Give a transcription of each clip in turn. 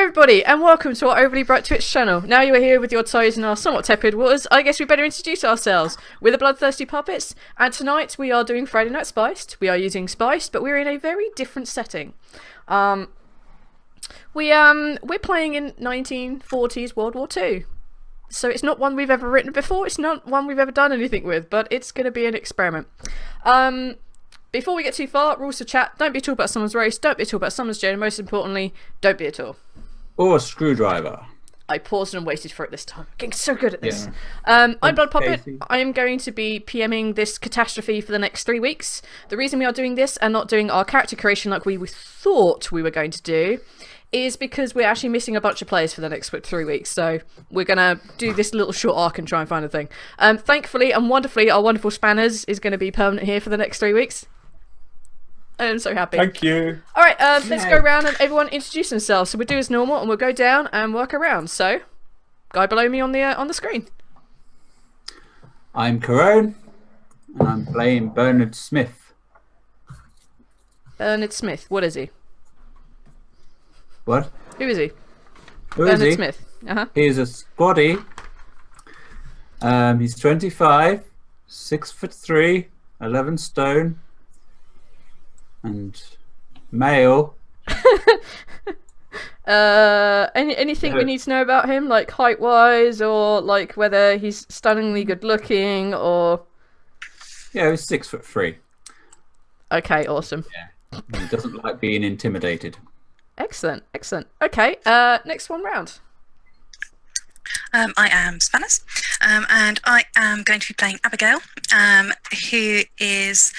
everybody, and welcome to our Overly Bright Twitch channel. Now you are here with your toes in our somewhat tepid waters, I guess we better introduce ourselves. We're the Bloodthirsty Puppets, and tonight we are doing Friday Night Spiced. We are using Spiced, but we're in a very different setting. We're playing in 1940s World War II. So it's not one we've ever written before, it's not one we've ever done anything with, but it's going to be an experiment. Before we get too far, rules to chat: don't be at all about someone's race, don't be at all about someone's gender, most importantly, don't be at all. Or a screwdriver. I paused and waited for it this time. I'm getting so good at this. Yeah. I'm Blood Puppet. I am going to be PMing this catastrophe for the next 3 weeks. The reason we are doing this and not doing our character creation like we thought we were going to do is because we're actually missing a bunch of players for the next 3 weeks. So we're going to do this little short arc and try and find a thing. Thankfully and wonderfully, our wonderful Spanners is going to be permanent here for the next 3 weeks. I'm so happy. Thank you. All right, let's go around and everyone introduce themselves. So we'll do as normal, and we'll go down and work around. So, guy below me on the screen. I'm Corone, and I'm playing Bernard Smith. Bernard Smith. What is he? What? Who is he? Who Bernard is he? Smith. He's a squatty. He's 25, 6'3", 11 stone. And male. Anything we need to know about him, like height wise, or like whether he's stunningly good looking, or Yeah, he's 6'3". Okay, awesome. Yeah. He doesn't like being intimidated. Excellent. Okay, next one round. I am Spanners, and I am going to be playing Abigail, who is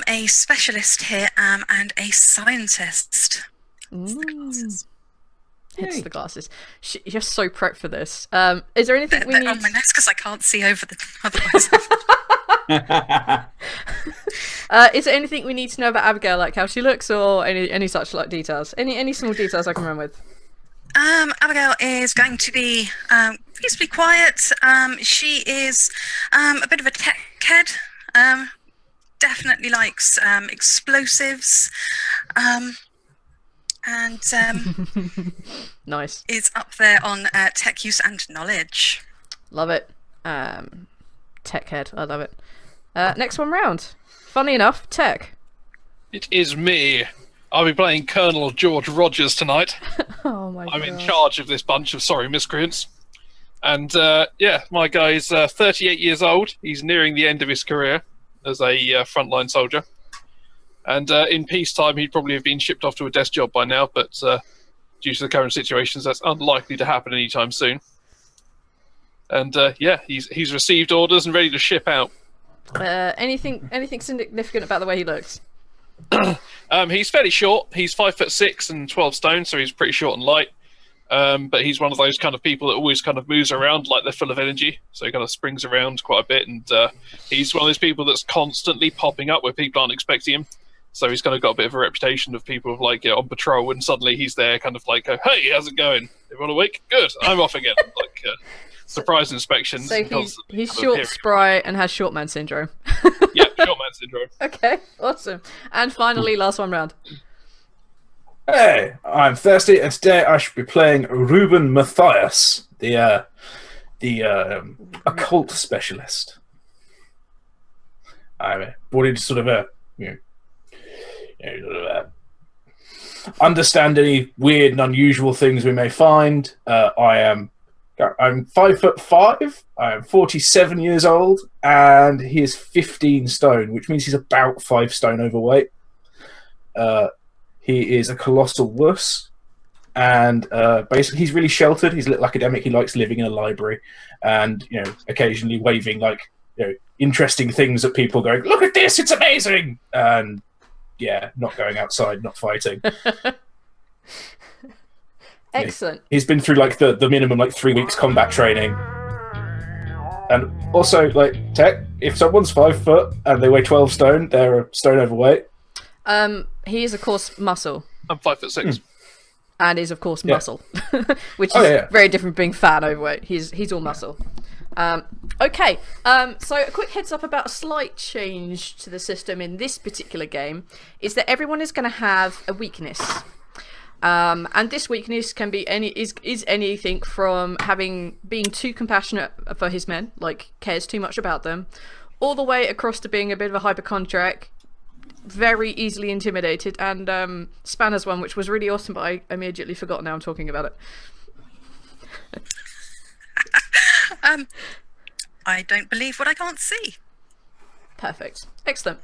a specialist here and a scientist. Hence the glasses. Hence the glasses. You're so prepped for this. Is there anything we need? On my nose because I can't see over the otherwise. Is there anything we need to know about Abigail, like how she looks, or any such like details? Any small details I can run with? Abigail is going to be reasonably quiet. She is a bit of a tech head. Definitely likes explosives. And nice. Is up there on tech use and knowledge. Love it. Tech head. I love it. Next one round. Funny enough, tech. It is me. I'll be playing Colonel George Rogers tonight. Oh my god. I'm in charge of this bunch of sorry miscreants. And yeah, my guy's 38 years old. He's nearing the end of his career as a frontline soldier. And in peacetime, he'd probably have been shipped off to a desk job by now, but due to the current situations, that's unlikely to happen anytime soon. And yeah, he's received orders and ready to ship out. Anything significant about the way he looks? He's fairly short. He's 5'6" and 12 stone, so he's pretty short and light. But he's one of those kind of people that always kind of moves around like they're full of energy. So he kind of springs around quite a bit, and he's one of those people that's constantly popping up where people aren't expecting him. So he's kind of got a bit of a reputation of people of like on patrol, and suddenly he's there, kind of like, "Hey, how's it going? Everyone awake? Good, I'm off again." Like surprise inspections. So he's short, spry, and has short man syndrome. Yeah, short man syndrome. Okay, awesome. And finally, last one round. Hey, I'm Thirsty, and today I should be playing Ruben Matthias, the occult specialist. I'm brought in to sort of understand any weird and unusual things we may find. I'm 5'5". I am 47 years old, and he is 15 stone, which means he's about 5 stone overweight. He is a colossal wuss, and basically he's really sheltered. He's a little academic. He likes living in a library, and occasionally waving like interesting things at people, going, "Look at this! It's amazing!" And yeah, not going outside, not fighting. Excellent. He's been through like the minimum like 3 weeks combat training. And also, like, tech, if someone's 5 foot and they weigh 12 stone, they're a stone overweight. He is, of course, muscle. I'm 5'6". And is, of course, muscle. Which is very different from being fat and overweight. He's all muscle. Okay, so a quick heads up about a slight change to the system in this particular game is that everyone is going to have a weakness. And this weakness can be is anything from being too compassionate for his men, like cares too much about them, all the way across to being a bit of a hypochondriac, very easily intimidated, and Spanner's one, which was really awesome, but I immediately forgot now I'm talking about it. I don't believe what I can't see. Perfect. Excellent.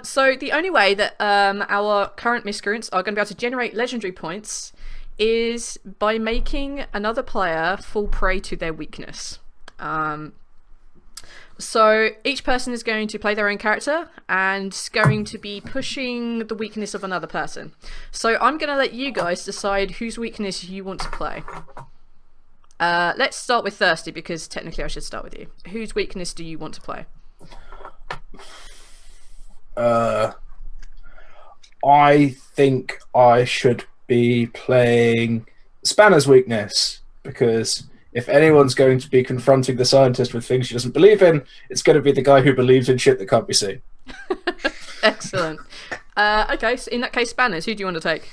So the only way that our current miscreants are going to be able to generate legendary points is by making another player fall prey to their weakness. So each person is going to play their own character and going to be pushing the weakness of another person. So I'm going to let you guys decide whose weakness you want to play. Let's start with Thirsty, because technically I should start with you. Whose weakness do you want to play? I think I should be playing Spanner's weakness, because if anyone's going to be confronting the scientist with things she doesn't believe in, it's going to be the guy who believes in shit that can't be seen. Excellent. Okay, so in that case, Spanners, who do you want to take?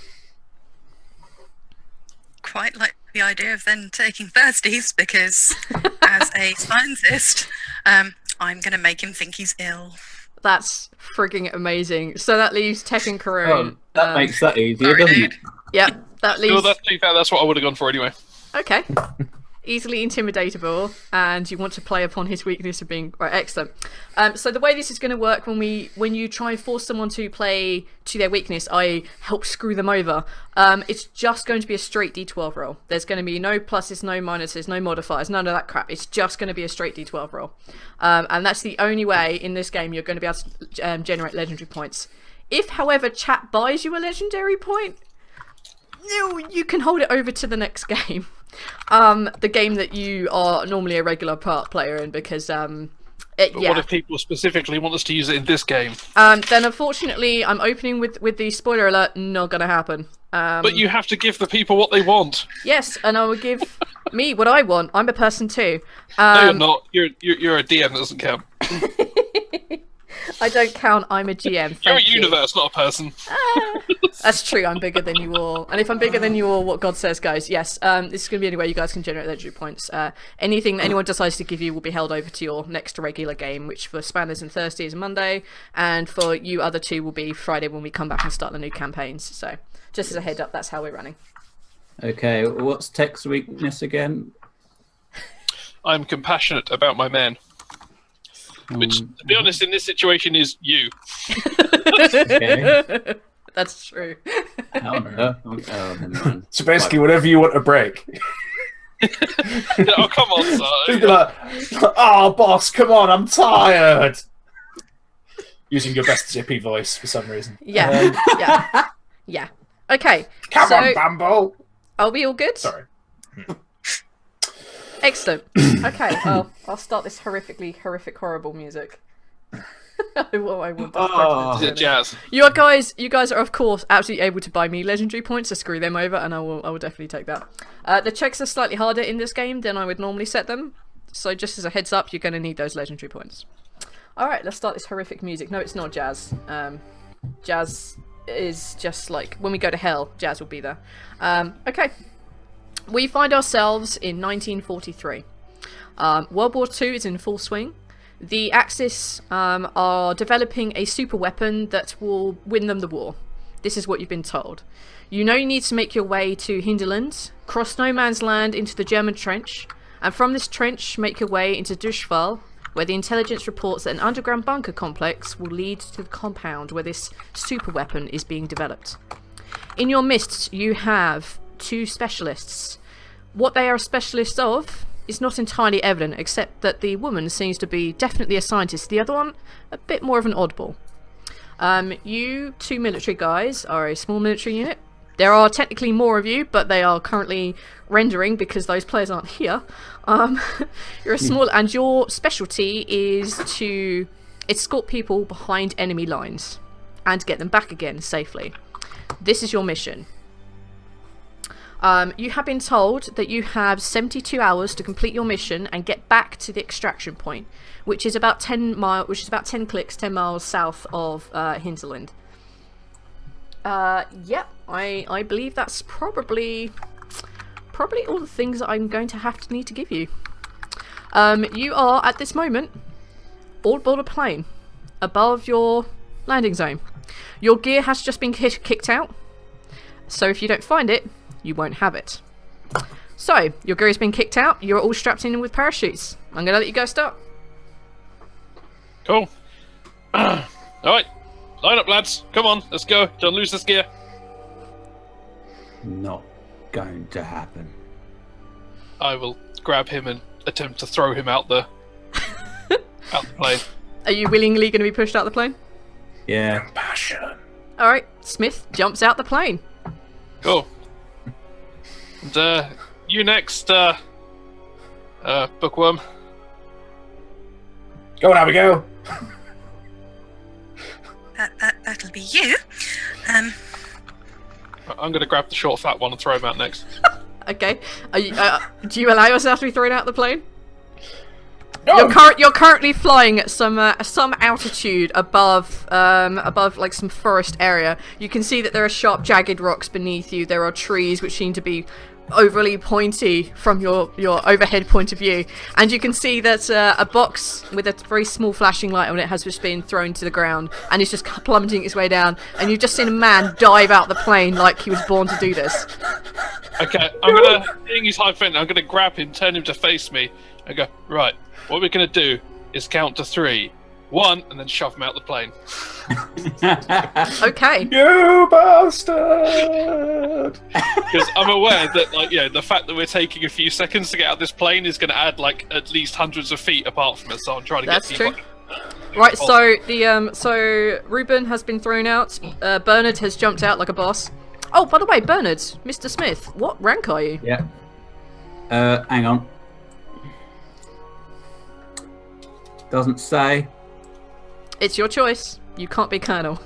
Quite like the idea of then taking Thirsties, because as a scientist, I'm going to make him think he's ill. That's frigging amazing. So that leaves Tech and Karun. Oh, that makes that easier, doesn't it? Yep, that leaves... No, that's what I would have gone for anyway. Okay. Easily intimidatable, and you want to play upon his weakness of being... Right, excellent. So the way this is going to work when you try and force someone to play to their weakness, I help screw them over, it's just going to be a straight D12 roll. There's going to be no pluses, no minuses, no modifiers, none of that crap. It's just going to be a straight D12 roll. And that's the only way in this game you're going to be able to generate legendary points. If, however, chat buys you a legendary point, you can hold it over to the next game. The game that you are normally a regular part player in, because But what if people specifically want us to use it in this game? Then unfortunately I'm opening with the spoiler alert, not gonna happen. But you have to give the people what they want. Yes, and I will give me what I want. I'm a person too. No, you're not. You're a DM that doesn't count. I don't count. I'm a GM. You're a universe, not a person. That's true. I'm bigger than you all. And if I'm bigger than you all, what God says, guys. Yes, this is going to be any way you guys can generate legendary points. Anything that anyone decides to give you will be held over to your next regular game, which for Spanners and Thirsty is Monday, and for you other two will be Friday when we come back and start the new campaigns. So just as a head up, that's how we're running. Okay, what's Tech's weakness again? I'm compassionate about my men. Which, to be honest, in this situation is you. Okay. That's true. Oh, never mind. So basically, whatever you want to break. Oh, come on, sir. You'd be like, oh, boss, come on, I'm tired. Using your best zippy voice for some reason. Yeah, yeah. Okay. Come on, Bumble. Are we all good? Sorry. Excellent. Okay, I'll start this horrific, horrible music. I want Is it jazz? You guys are of course absolutely able to buy me legendary points to screw them over, and I will definitely take that. The checks are slightly harder in this game than I would normally set them, so just as a heads up, you're going to need those legendary points. Alright, let's start this horrific music. No, it's not jazz. Jazz is just like when we go to hell, jazz will be there. Okay. We find ourselves in 1943. World War II is in full swing. The Axis are developing a super weapon that will win them the war. This is what you've been told. You know you need to make your way to Hinterland, cross no man's land into the German trench, and from this trench make your way into Duschwal, where the intelligence reports that an underground bunker complex will lead to the compound where this super weapon is being developed. In your midst, you have two specialists. What they are specialists of is not entirely evident, except that the woman seems to be definitely a scientist, the other one a bit more of an oddball. You two military guys are a small military unit. There are technically more of you, but they are currently rendering because those players aren't here. You're a small, and your specialty is to escort people behind enemy lines and get them back again safely. This is your mission. You have been told that you have 72 hours to complete your mission and get back to the extraction point, which is about 10 miles south of Hinterland. Yeah, I believe that's probably all the things that I'm going to need to give you. You are, at this moment, all aboard a plane above your landing zone. Your gear has just been kicked out, so if you don't find it, you won't have it. So, your gear has been kicked out, you're all strapped in with parachutes. I'm going to let you go start. Cool. Alright, line up, lads. Come on, let's go. Don't lose this gear. Not going to happen. I will grab him and attempt to throw him out the plane. Are you willingly going to be pushed out the plane? Yeah. Passion. Alright, Smith jumps out the plane. Cool. And you next, Bookworm. Go on, Abigail. That'll be you. I'm going to grab the short, fat one and throw him out next. Okay. Do you allow yourself to be thrown out the plane? No. You're currently flying at some altitude above like some forest area. You can see that there are sharp, jagged rocks beneath you. There are trees which seem to be overly pointy from your overhead point of view, and you can see that a box with a very small flashing light on it has just been thrown to the ground and is just plummeting its way down. And you've just seen a man dive out the plane like he was born to do this. Okay, I'm gonna, seeing he's high fent, I'm gonna grab him, turn him to face me, and go, right, what we're gonna do is count to 3. 1, and then shove him out the plane. Okay. You bastard! Because I'm aware that, like, the fact that we're taking a few seconds to get out this plane is going to add, like, at least hundreds of feet apart from us. So I'm trying to That's get true. people. Right. So so Ruben has been thrown out. Bernard has jumped out like a boss. Oh, by the way, Bernard, Mr. Smith, what rank are you? Yeah. Hang on. Doesn't say. It's your choice. You can't be colonel.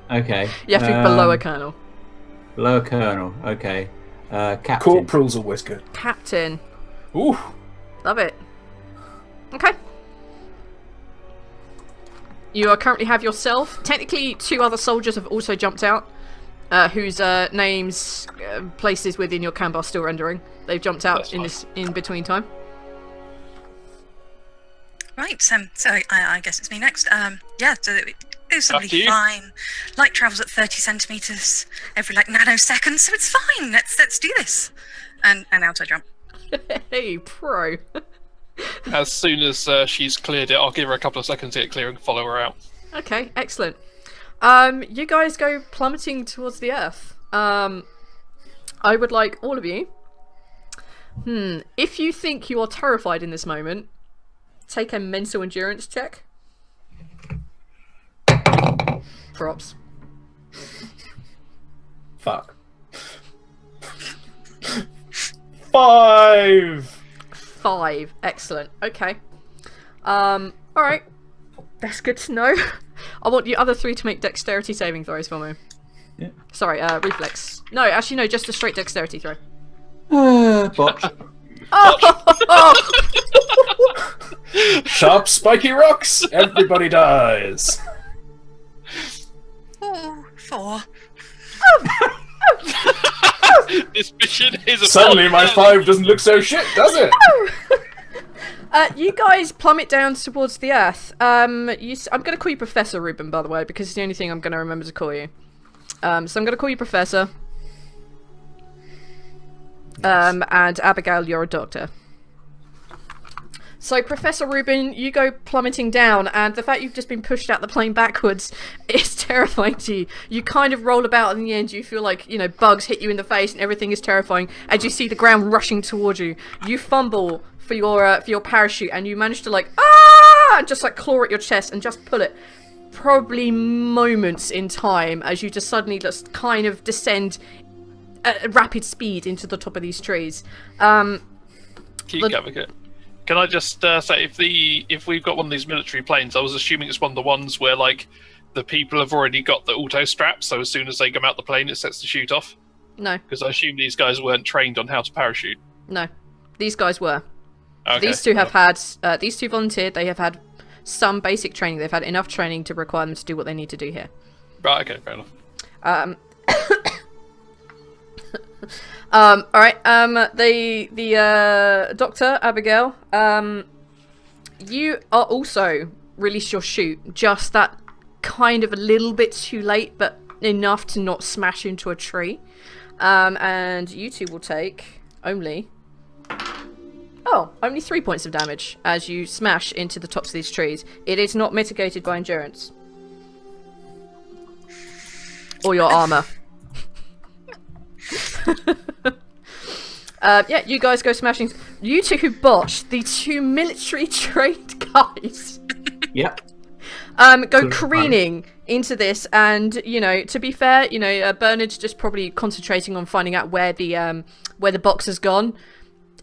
Okay. You have to be below a colonel. Below a colonel. Okay. Captain. Corporal's always good. Captain. Ooh. Love it. Okay. You currently have yourself. Technically, 2 other soldiers have also jumped out, whose names, places within your camp are still rendering. They've jumped out in this in-between time. Right, so I guess it's me next. Yeah, so it was After really you. fine. Light travels at 30 centimeters every nanoseconds, so it's fine. Let's do this. And out I jump. Hey, pro. As soon as she's cleared it, I'll give her a couple of seconds to get clear and follow her out. Okay, excellent. You guys go plummeting towards the earth. I would like all of you. If you think you are terrified in this moment, take a mental endurance check. Props. Fuck. 5. 5. Excellent. Okay. Alright. That's good to know. I want you other 3 to make dexterity saving throws for me. Yeah. Sorry, reflex. No, actually no, just a straight dexterity throw. Botch. Oh! Sharp, spiky rocks. Everybody dies. 4. This mission is a Suddenly, my 5 doesn't look so shit, does it? You guys plummet down towards the earth. I'm going to call you Professor Ruben, by the way, because it's the only thing I'm going to remember to call you. So I'm going to call you Professor. And Abigail, you're a doctor. So, Professor Ruben, you go plummeting down, and the fact you've just been pushed out the plane backwards is terrifying to you. You kind of roll about, and in the end you feel like, bugs hit you in the face, and everything is terrifying, as you see the ground rushing towards you. You fumble for your parachute, and you manage to, and just, claw at your chest, and just pull it. Probably moments in time, as you just suddenly just kind of descend at rapid speed into the top of these trees. Key advocate. Can I just say, if we've got one of these military planes, I was assuming it's one of the ones where the people have already got the auto strap, so as soon as they come out the plane, it sets the chute off. No. Because I assume these guys weren't trained on how to parachute. No, these guys were. Okay. These two have had. These two volunteered. They have had some basic training. They've had enough training to require them to do what they need to do here. Right. Okay. Fair enough. All right. The Doctor Abigail. You are also released your shoot. Just that kind of a little bit too late, but enough to not smash into a tree. And you two will take only 3 points of damage as you smash into the tops of these trees. It is not mitigated by endurance or your armor. Yeah, you guys go smashing. You two who botched, the two military trained guys. Yep. Go careening into this, and to be fair, Bernard's just probably concentrating on finding out where the box has gone,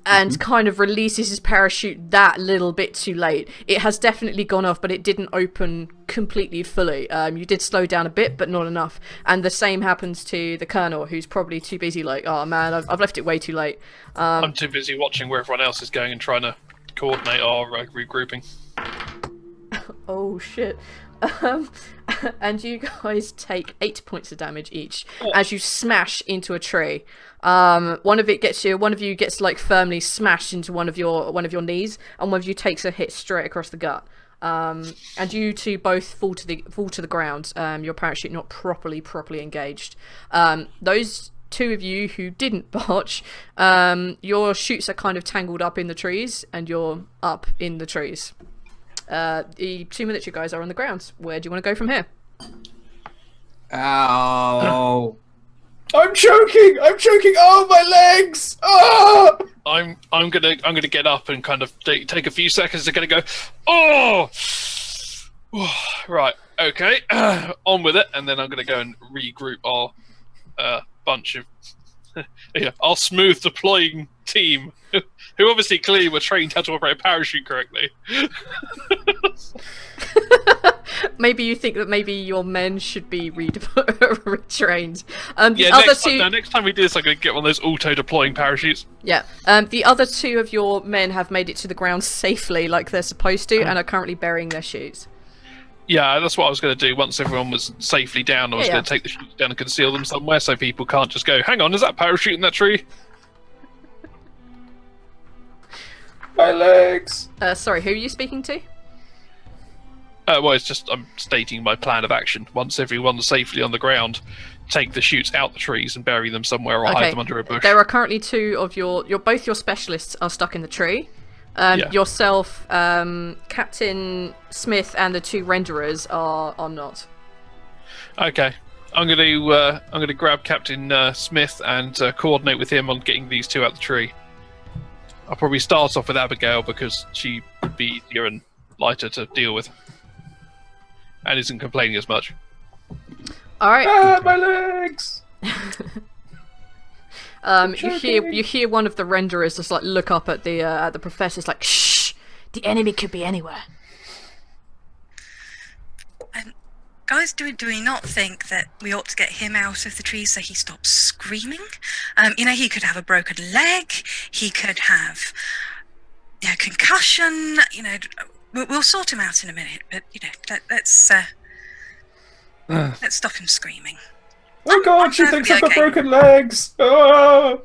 and kind of releases his parachute that little bit too late. It has definitely gone off, but it didn't open completely fully. You did slow down a bit, but not enough. And the same happens to the Colonel, who's probably too busy, like, oh man, I've left it way too late. I'm too busy watching where everyone else is going and trying to coordinate our regrouping. Oh shit. And you guys take 8 points of damage each as you smash into a tree. One of you gets like firmly smashed into one of your knees, and one of you takes a hit straight across the gut. And you two both fall to the ground. Your parachute not properly engaged. Those two of you who didn't botch, your chutes are kind of tangled up in the trees, and you're up in the trees. The two military guys are on the ground. Where do you want to go from here? Ow. I'm choking! Oh, my legs! Oh! I'm gonna get up and kind of take a few seconds to go. Oh, right, okay, on with it, and then I'm gonna go and regroup our bunch of our smooth deploying team, who obviously clearly were trained how to operate a parachute correctly. Maybe you think that maybe your men should be retrained. Next time we do this, I'm going to get one of those auto-deploying parachutes. Yeah. The other two of your men have made it to the ground safely, like they're supposed to, and are currently burying their chutes. Yeah, that's what I was going to do. Once everyone was safely down, I was going to take the chutes down and conceal them somewhere so people can't just go, hang on, is that a parachute in that tree? My legs! Sorry, who are you speaking to? Well, it's just I'm stating my plan of action. Once everyone's safely on the ground, take the chutes out the trees and bury them somewhere or hide them under a bush. There are currently two of both your specialists are stuck in the tree. Yourself, Captain Smith, and the two renderers are not. Okay, I'm gonna grab Captain Smith and coordinate with him on getting these two out the tree. I'll probably start off with Abigail because she would be easier and lighter to deal with, and isn't complaining as much. All right. Ah, my legs! You hear one of the renderers just like look up at the professors, like, shh, the enemy could be anywhere. Guys, do we not think that we ought to get him out of the tree so he stops screaming? He could have a broken leg. He could have concussion. We'll sort him out in a minute. But let's stop him screaming. Oh God, she thinks I've got broken legs. Oh,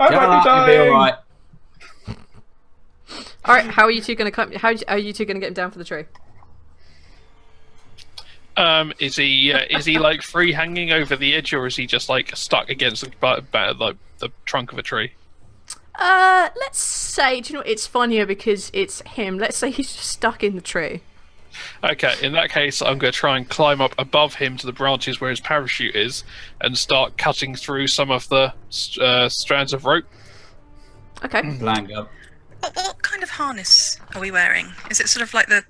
I might be dying. You'll be all right. All right, how are you two going to come? How are you two going to get him down for the tree? Is he like free hanging over the edge, or is he just like stuck against the trunk of a tree? Let's say, do you know, it's funnier because it's him. Let's say he's just stuck in the tree. Okay, in that case, I'm going to try and climb up above him to the branches where his parachute is, and start cutting through some of the strands of rope. Okay. Blank up. What kind of harness are we wearing? Is it sort of like the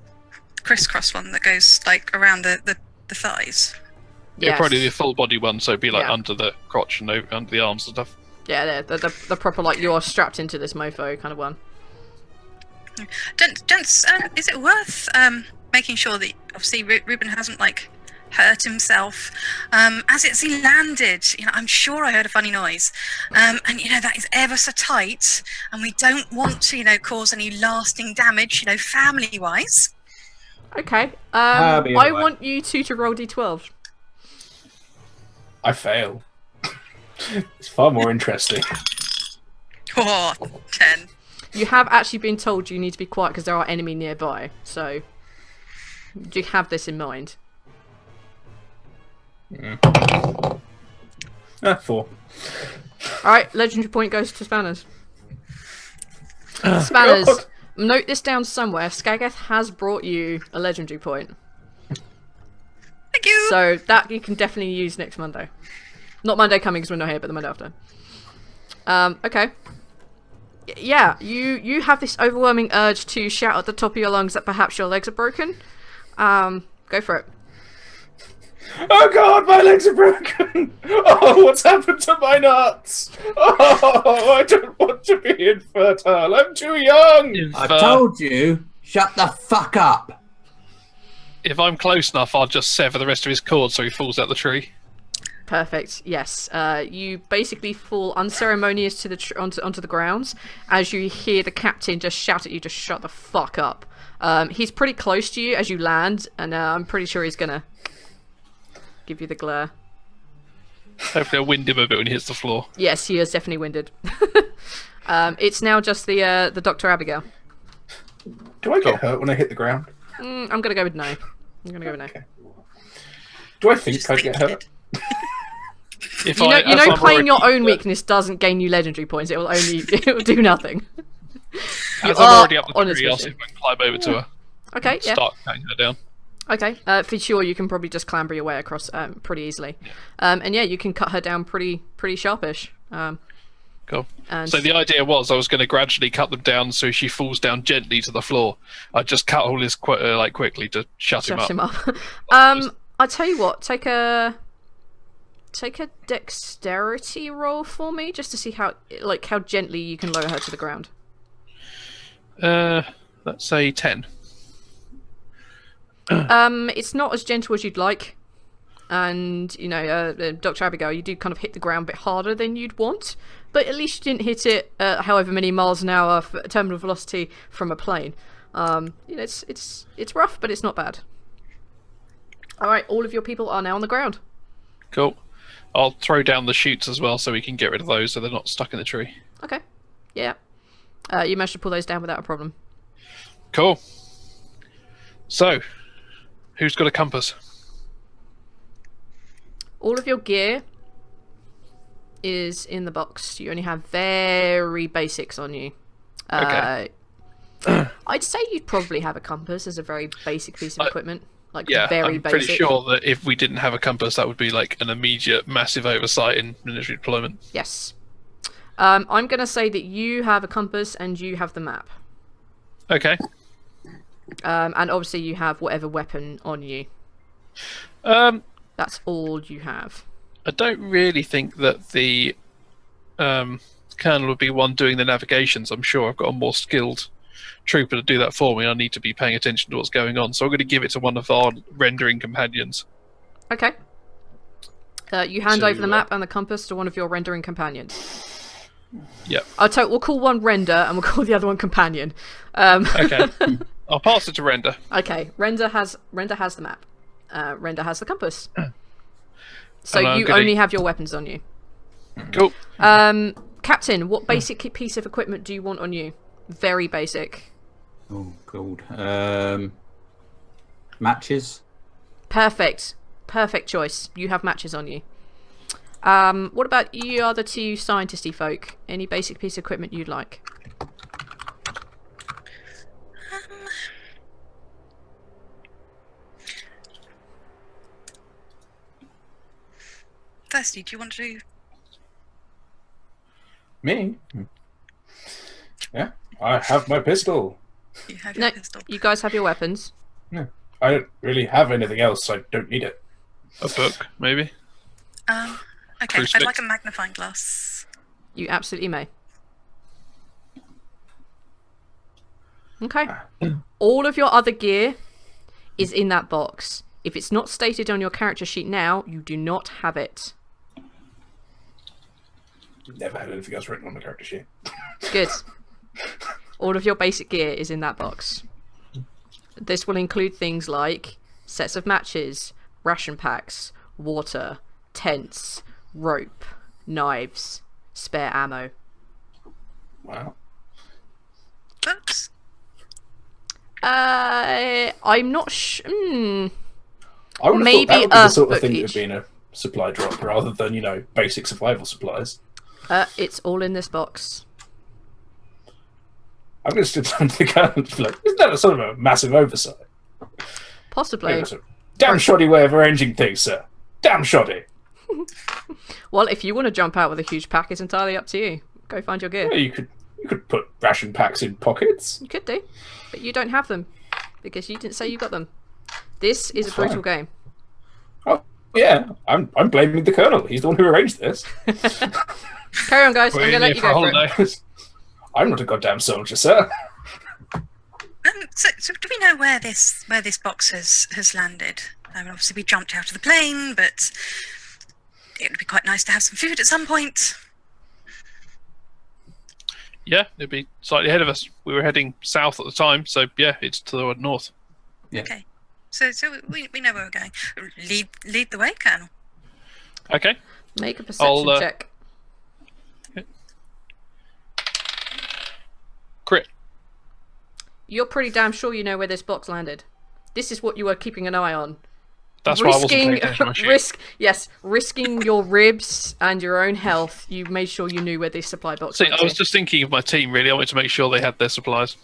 crisscross one that goes like around the thighs? Yeah, probably the full body one, so it'd be like under the crotch and under the arms and stuff. Yeah, the proper, like, you are strapped into this mofo kind of one. Gents, is it worth making sure that obviously Ruben hasn't like hurt himself as he landed? I'm sure I heard a funny noise, and that is ever so tight, and we don't want to cause any lasting damage, family wise. Okay. I want you two to roll d12. I fail. It's far more interesting. Oh, 10. You have actually been told you need to be quiet because there are enemy nearby, so do you have this in mind? 4. Alright, legendary point goes to Spanners. Spanners, God. note this down somewhere. Skageth has brought you a legendary point. Thank you. So that you can definitely use next Monday. Not Monday coming because we're not here, but the Monday after. Okay. Yeah, you have this overwhelming urge to shout at the top of your lungs that perhaps your legs are broken. Go for it. Oh God, my legs are broken! Oh, what's happened to my nuts? Oh, I don't want to be infertile. I'm too young. I told you, shut the fuck up. If I'm close enough, I'll just sever the rest of his cord so he falls out the tree. Perfect. Yes. You basically fall unceremonious to the onto the grounds as you hear the captain just shout at you to shut the fuck up. He's pretty close to you as you land, and I'm pretty sure he's gonna give you the glare. Hopefully I'll wind him a bit when he hits the floor. Yes, he is definitely winded. It's now just the Dr. Abigail. Do I get hurt when I hit the ground? I'm gonna go with no. Okay. Do I think I get hurt? If You know, I'm playing your already- own weakness doesn't gain you legendary points. It will do nothing. As I'm already up the on a tree, I'll mission. see if I can climb over to her. Okay. Yeah. Start cutting her down. Okay, for sure you can probably just clamber your way across pretty easily. And yeah, you can cut her down pretty sharpish. Cool. And So the idea was I was going to gradually cut them down so she falls down gently to the floor. I'd just cut all this quickly to shut him up. I'll tell you what, take a dexterity roll for me, just to see how gently you can lower her to the ground. Let's say 10. It's not as gentle as you'd like. And, you know, Dr. Abigail, you do kind of hit the ground a bit harder than you'd want, but at least you didn't hit it however many miles an hour for terminal velocity from a plane. You know, it's rough, but it's not bad. Alright, all of your people are now on the ground. Cool. I'll throw down the chutes as well so we can get rid of those so they're not stuck in the tree. Okay. Yeah. You managed to pull those down without a problem. Cool. So, who's got a compass? All of your gear is in the box. You only have very basics on you. Okay. I'd say you'd probably have a compass as a very basic piece of equipment. Like, Yeah, very I'm basic. pretty sure that if we didn't have a compass, that would be like an immediate, massive oversight in military deployment. Yes. I'm going to say that you have a compass and you have the map. Okay. And obviously you have whatever weapon on you. That's all you have. I don't really think that the colonel would be one doing the navigations. I'm sure I've got a more skilled trooper to do that for me. I need to be paying attention to what's going on, so I'm going to give it to one of our rendering companions. Okay. You hand To, over the map and the compass to one of your rendering companions. Yep. We'll call one render and we'll call the other one companion. Okay. I'll pass it to Render. Okay. Render has the map. Render has the compass. So And I'm you gonna- only have your weapons on you. Cool. Captain, what basic piece of equipment do you want on you? Very basic. Oh, God. Matches. Perfect. Perfect choice. You have matches on you. What about you other two scientisty folk? Any basic piece of equipment you'd like? Thirsty, do you want to do... Me? Yeah, I have my pistol. You have your No, pistol. you guys have your weapons. I don't really have anything else, so I don't need it. A book, maybe. Okay, I'd Crucifix. like a magnifying glass. You absolutely may. Okay. All of your other gear is in that box. If it's not stated on your character sheet now, you do not have it. Never had anything else written on the character sheet. Good. All of your basic gear is in that box. This will include things like sets of matches, ration packs, water, tents, rope, knives, spare ammo. Wow. Books. I'm not sure. I would have Maybe thought that would be the sort book of thing that each. would be in a supply drop rather than, basic survival supplies. It's all in this box. I'm going to stood down to the gun and be like, isn't that a sort of a massive oversight? Possibly. It's a damn shoddy way of arranging things, sir. Damn shoddy. Well, if you want to jump out with a huge pack, it's entirely up to you. Go find your gear. Well, you could put ration packs in pockets. You could do, but you don't have them because you didn't say you got them. This is a Fine. brutal game. Oh, yeah. I'm blaming the Colonel. He's the one who arranged this. Carry on, guys. We're I'm in gonna let here you for a go for it. holiday. I'm not a goddamn soldier, sir. So do we know where this box has landed? Obviously we jumped out of the plane, but it would be quite nice to have some food at some point. Yeah, it'd be slightly ahead of us. We were heading south at the time, so yeah, it's to the north. Yeah. Okay. So we know where we're going. Lead the way, Colonel. Okay. Make a perception I'll, check. Crit. You're pretty damn sure you know where this box landed. This is what you were keeping an eye on. That's why I wasn't paying attention to my shoot. Risking your ribs and your own health. You made sure you knew where this supply box See, went I was to. just thinking of my team, really. I wanted to make sure they had their supplies.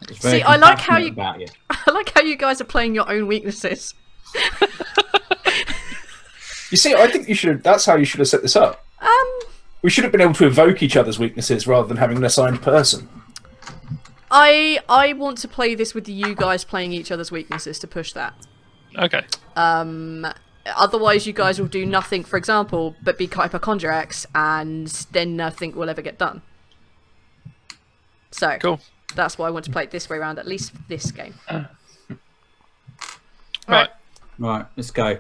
It's very See, I like how compassionate you- about you. I like how you guys are playing your own weaknesses. You see, I think that's how you should have set this up. We should have been able to evoke each other's weaknesses rather than having an assigned person. I want to play this with you guys playing each other's weaknesses to push that. Okay. Otherwise, you guys will do nothing, for example, but be hypochondriacs, and then nothing will ever get done. So, Cool. that's why I want to play it this way around, at least for this game. Right. Right, let's go.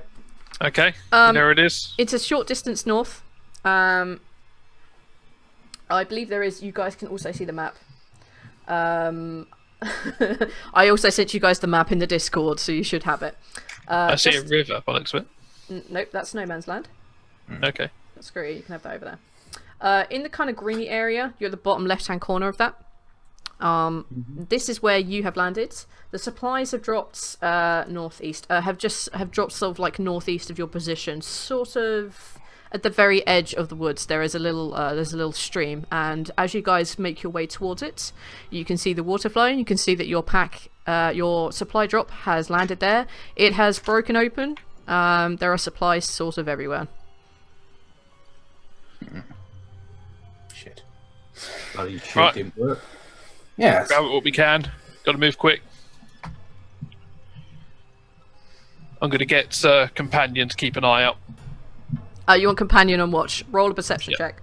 Okay. There it is. It's a short distance north. I believe there is. You guys can also see the map. I also sent you guys the map in the Discord, so you should have it. I see a river by the looks of it. Nope, that's no man's land. Okay. Screw you, you can have that over there. In the kind of greeny area, you're at the bottom left-hand corner of that. This is where you have landed. The supplies have dropped northeast. Have dropped sort of like northeast of your position, sort of at the very edge of the woods. There's a little stream, and as you guys make your way towards it, you can see the water flowing. You can see that your supply drop has landed there. It has broken open. There are supplies sort of everywhere. Shit. Bloody shit Right. didn't work. Yeah. Grab it what we can. Got to move quick. I'm going to get companion to keep an eye out. You want companion on watch. Roll a perception Yeah. check.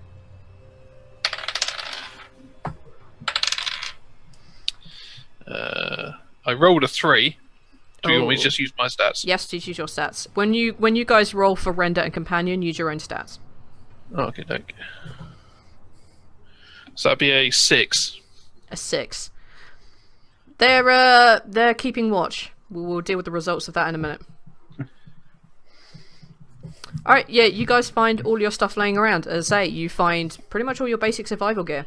I rolled a 3. Do you want me to Oh. just use my stats? Yes, just use your stats. When you guys roll for render and companion, use your own stats. Okay, doke. So that'd be a 6. A 6. They're keeping watch. We'll deal with the results of that in a minute. Alright, yeah, you guys find all your stuff laying around. As I say, you find pretty much all your basic survival gear.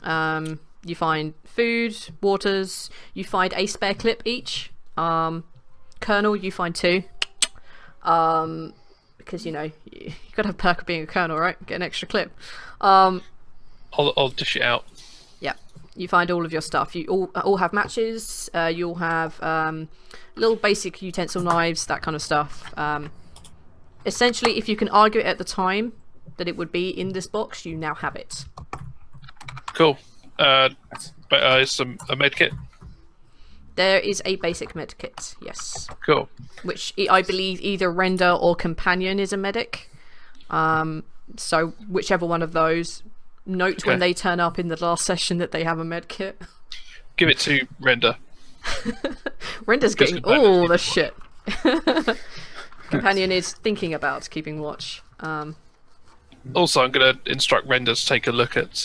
You find food, waters, you find a spare clip each. Colonel, you find 2. Because, you gotta have perk of being a colonel, right? Get an extra clip. I'll dish it out. Yeah, you find all of your stuff. You all have matches. You all have little basic utensil knives, that kind of stuff. Essentially, if you can argue it at the time that it would be in this box, you now have it. Cool. But it's a med kit. There is a basic med kit, yes, Cool. which I believe either render or companion is a medic. So whichever one of those. Note Okay. when they turn up in the last session that they have a med kit. Give it to Render. Render's Because getting companion all the needs shit. Companion is thinking about keeping watch. Also, I'm going to instruct Render to take a look at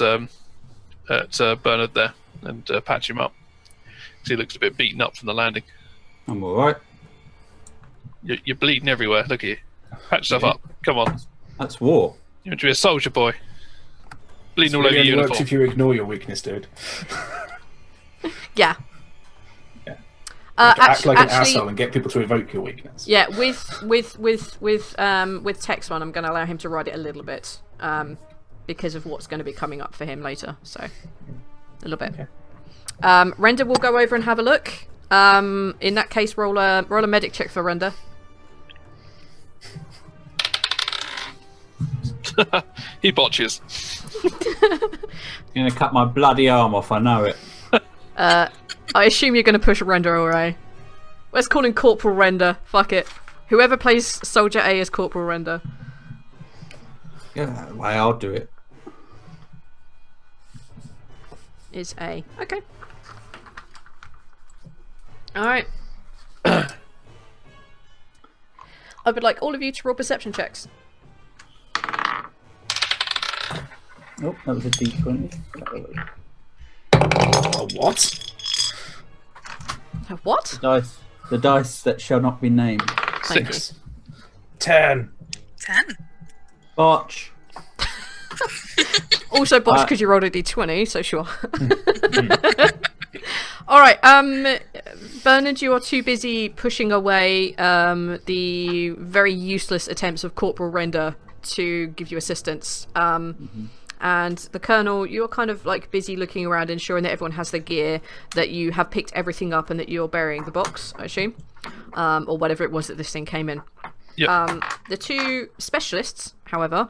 Bernard there and patch him up. 'Cause he looks a bit beaten up from the landing. I'm alright. You're bleeding everywhere. Look at you. Patch yourself up. Come on. That's war. You're meant to be a soldier boy. Bleeding all over It your only works uniform. if you ignore your weakness, dude. Yeah. Yeah. Act like an actually, asshole and get people to evoke your weakness. yeah. With text one, I'm going to allow him to ride it a little bit, because of what's going to be coming up for him later. So, a little bit. Okay. Render will go over and have a look. In that case, roll a medic check for Render. He botches. You're gonna cut my bloody arm off. I know it. I assume you're going to push Render away. Let's call him Corporal Render. Fuck it. Whoever plays Soldier A is Corporal Render. Yeah, way I'll do it. Is A. Okay. Alright. I would like all of you to roll perception checks. Oh, that was a D20. A what? What? The dice that shall not be named. Thank 6. 10. 10. Botch. Also botched because you rolled a d20, so sure. Alright, Bernard, you are too busy pushing away the very useless attempts of Corporal Render to give you assistance. And the Colonel, you're kind of like busy looking around, ensuring that everyone has their gear, that you have picked everything up and that you're burying the box, I assume. Or whatever it was that this thing came in. Yep. The two specialists, however,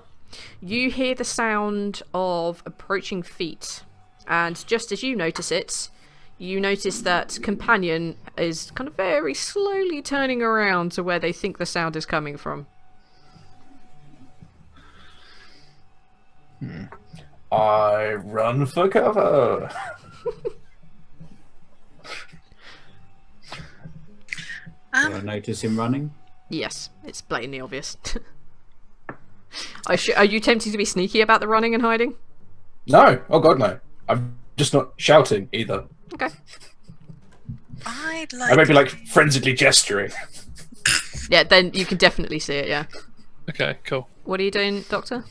you hear the sound of approaching feet. And just as you notice it, you notice that Companion is kind of very slowly turning around to where they think the sound is coming from. I run for cover. Do I notice him running? Yes, it's blatantly obvious. Are you tempted to be sneaky about the running and hiding? No. Oh god, no. I'm just not shouting either. Okay. I'd I may like. be like frenziedly gesturing. Yeah, then you can definitely see it, yeah. Okay, cool. What are you doing, Doctor?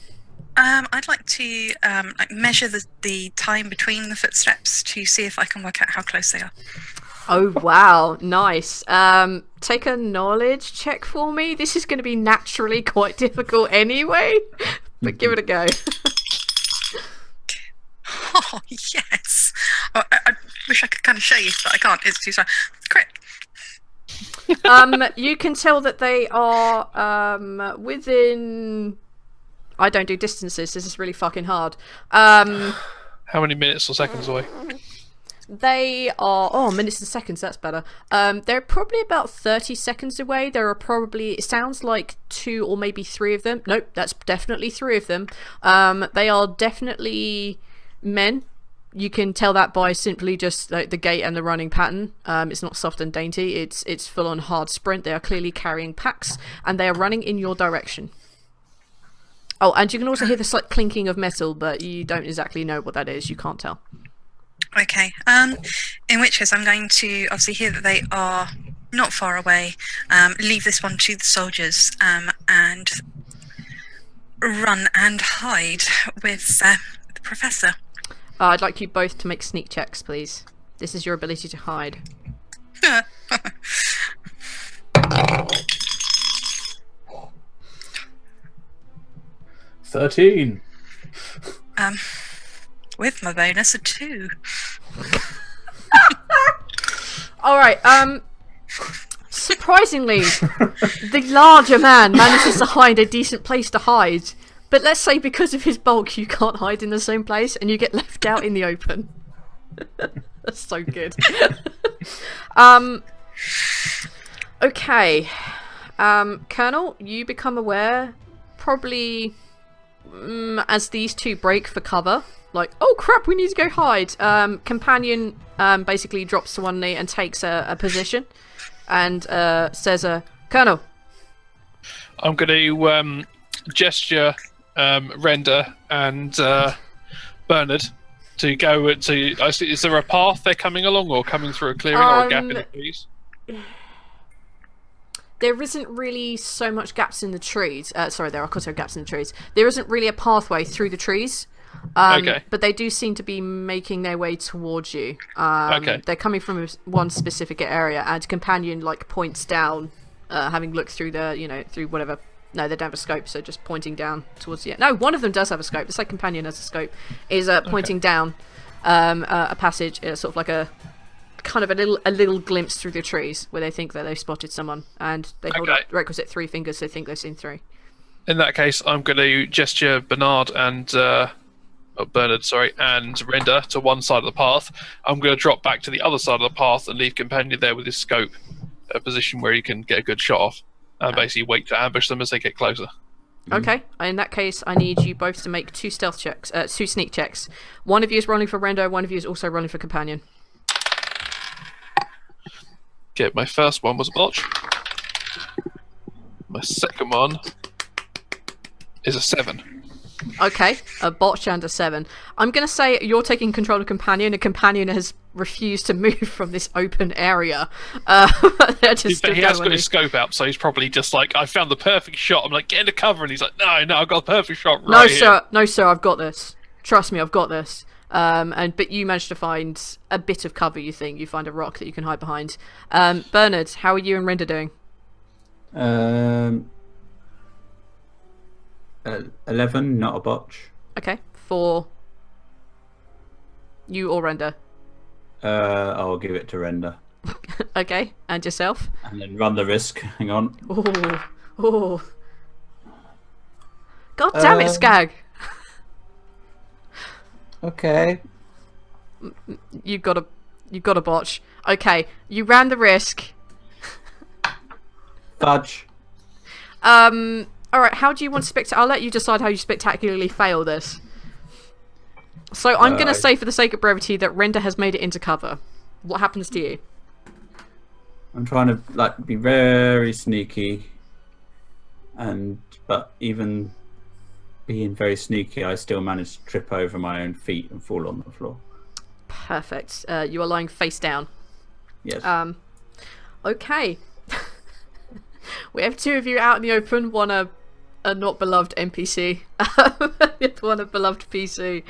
I'd like to like measure the time between the footsteps to see if I can work out how close they are. Oh, wow. Nice. Take a knowledge check for me. This is going to be naturally quite difficult anyway, but give it a go. Oh yes. Oh, I wish I could kind of show you, but I can't. It's too slow. Crit. You can tell that they are within... I don't do distances. This is really fucking hard. How many minutes or seconds away? They are... Oh, minutes and seconds. That's better. They're probably about 30 seconds away. There are probably... It sounds like 2 or maybe 3 of them. Nope, that's definitely 3 of them. They are definitely men. You can tell that by simply just like the gait and the running pattern. It's not soft and dainty. It's full on hard sprint. They are clearly carrying packs and they are running in your direction. Oh, and you can also hear the slight clinking of metal, but you don't exactly know what that is. You can't tell. Okay. In which case, I'm going to obviously hear that they are not far away. Leave this one to the soldiers and run and hide with the professor. I'd like you both to make sneak checks, please. This is your ability to hide. 13. With my bonus, a 2. Alright, surprisingly, the larger man manages to find a decent place to hide. But let's say because of his bulk, you can't hide in the same place and you get left out in the open. That's so good. Okay. Colonel, you become aware, probably as these two break for cover, like, oh crap, we need to go hide. Companion basically drops to one knee and takes a position and says, Colonel. I'm going to gesture Render and Bernard to go to... Is there a path they're coming along or coming through a clearing or a gap in the trees? there isn't really so much gaps in the trees. Sorry, there are also gaps in the trees. There isn't really a pathway through the trees. Okay. But they do seem to be making their way towards you. Okay. They're coming from one specific area, and companion points down, having looked through through whatever. No, they don't have a scope, so just pointing down towards the. No, one of them does have a scope. It's like companion has a scope. Is pointing down a passage, sort of like a kind of a little glimpse through the trees where they think that they've spotted someone, and they hold up requisite 3 fingers, so they think they've seen 3. In that case, I'm going to gesture Bernard and Render to one side of the path. I'm going to drop back to the other side of the path and leave Companion there with his scope, a position where he can get a good shot off, and basically wait to ambush them as they get closer. Okay, in that case, I need you both to make 2 sneak checks. One of you is rolling for Render, one of you is also rolling for Companion. Okay, my first one was a botch. My second one is a 7. Okay, a botch and a 7. I'm going to say you're taking control of Companion, and Companion has refused to move from this open area. He has got his scope out, so he's probably just like, I found the perfect shot. I'm like, get into cover, and he's like, no, I've got the perfect shot right here. No, sir, I've got this. Trust me, I've got this. But you managed to find a bit of cover, you think. You find a rock that you can hide behind. Bernard, how are you and Render doing? 11, not a botch. Okay, for you or Render? I'll give it to Render. Okay, and yourself? And then run the risk. Hang on. Oh. God damn it, Skag! Okay. You got a botch. Okay, you ran the risk. Fudge. Alright, how do you want to I'll let you decide how you spectacularly fail this. So I'm going to say, for the sake of brevity, that Render has made it into cover. What happens to you? I'm trying to be very sneaky, but even being very sneaky, I still manage to trip over my own feet and fall on the floor. Perfect. You are lying face down. Yes. Okay. We have 2 of you out in the open. One a not beloved NPC. One a beloved PC.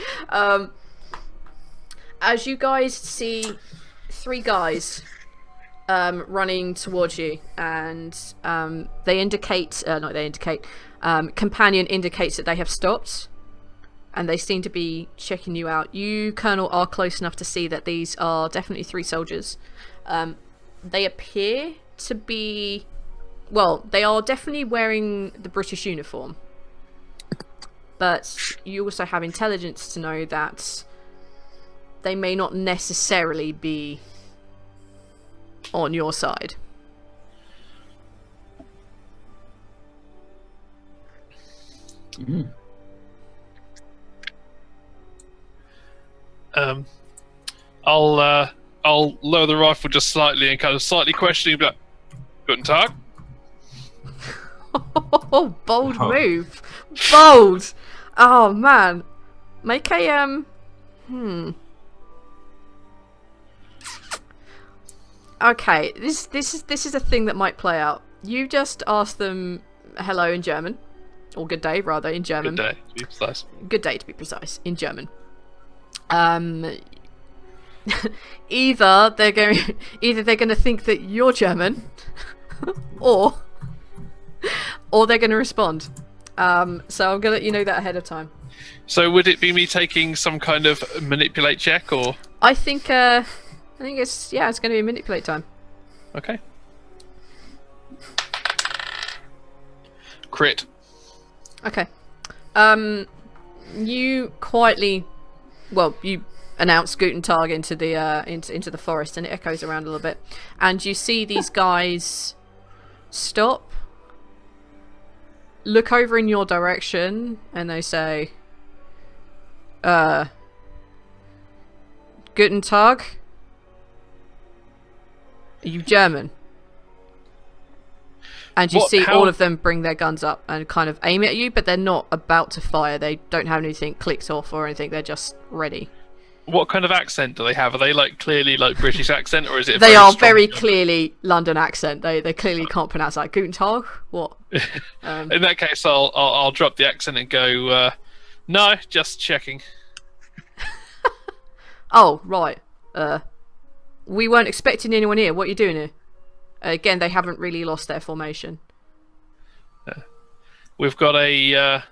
As you guys see 3 guys running towards you, and Companion indicates that they have stopped, and they seem to be checking you out. You, Colonel, are close enough to see that these are definitely 3 soldiers. They appear to be... Well, they are definitely wearing the British uniform. But you also have intelligence to know that they may not necessarily be on your side. Mm. I'll lower the rifle just slightly and kind of slightly questioning, but Guten Tag. Oh, bold move. Bold. Oh man. Make a Okay, this is a thing that might play out. You just ask them hello in German, or good day rather in German. Good day, to be precise. Good day, to be precise, in German. Either they're going to think that you're German, or they're going to respond. So I'm going to let you know that ahead of time. So would it be me taking some kind of manipulate check, or? I think it's going to be manipulate time. Okay. Crit. Okay. You quietly, you announce Guten Tag into the into the forest, and it echoes around a little bit, and you see these guys stop, look over in your direction, and they say, Guten Tag? Are you German? And you see all of them bring their guns up and kind of aim at you, but they're not about to fire. They don't have anything clicked off or anything. They're just ready. What kind of accent do they have? Are they like clearly like British accent, or is it? They are very clearly London accent. They clearly can't pronounce that. Guten Tag. What? In that case, I'll drop the accent and go. No, just checking. Oh right. We weren't expecting anyone here. What are you doing here? Again, they haven't really lost their formation. We've got a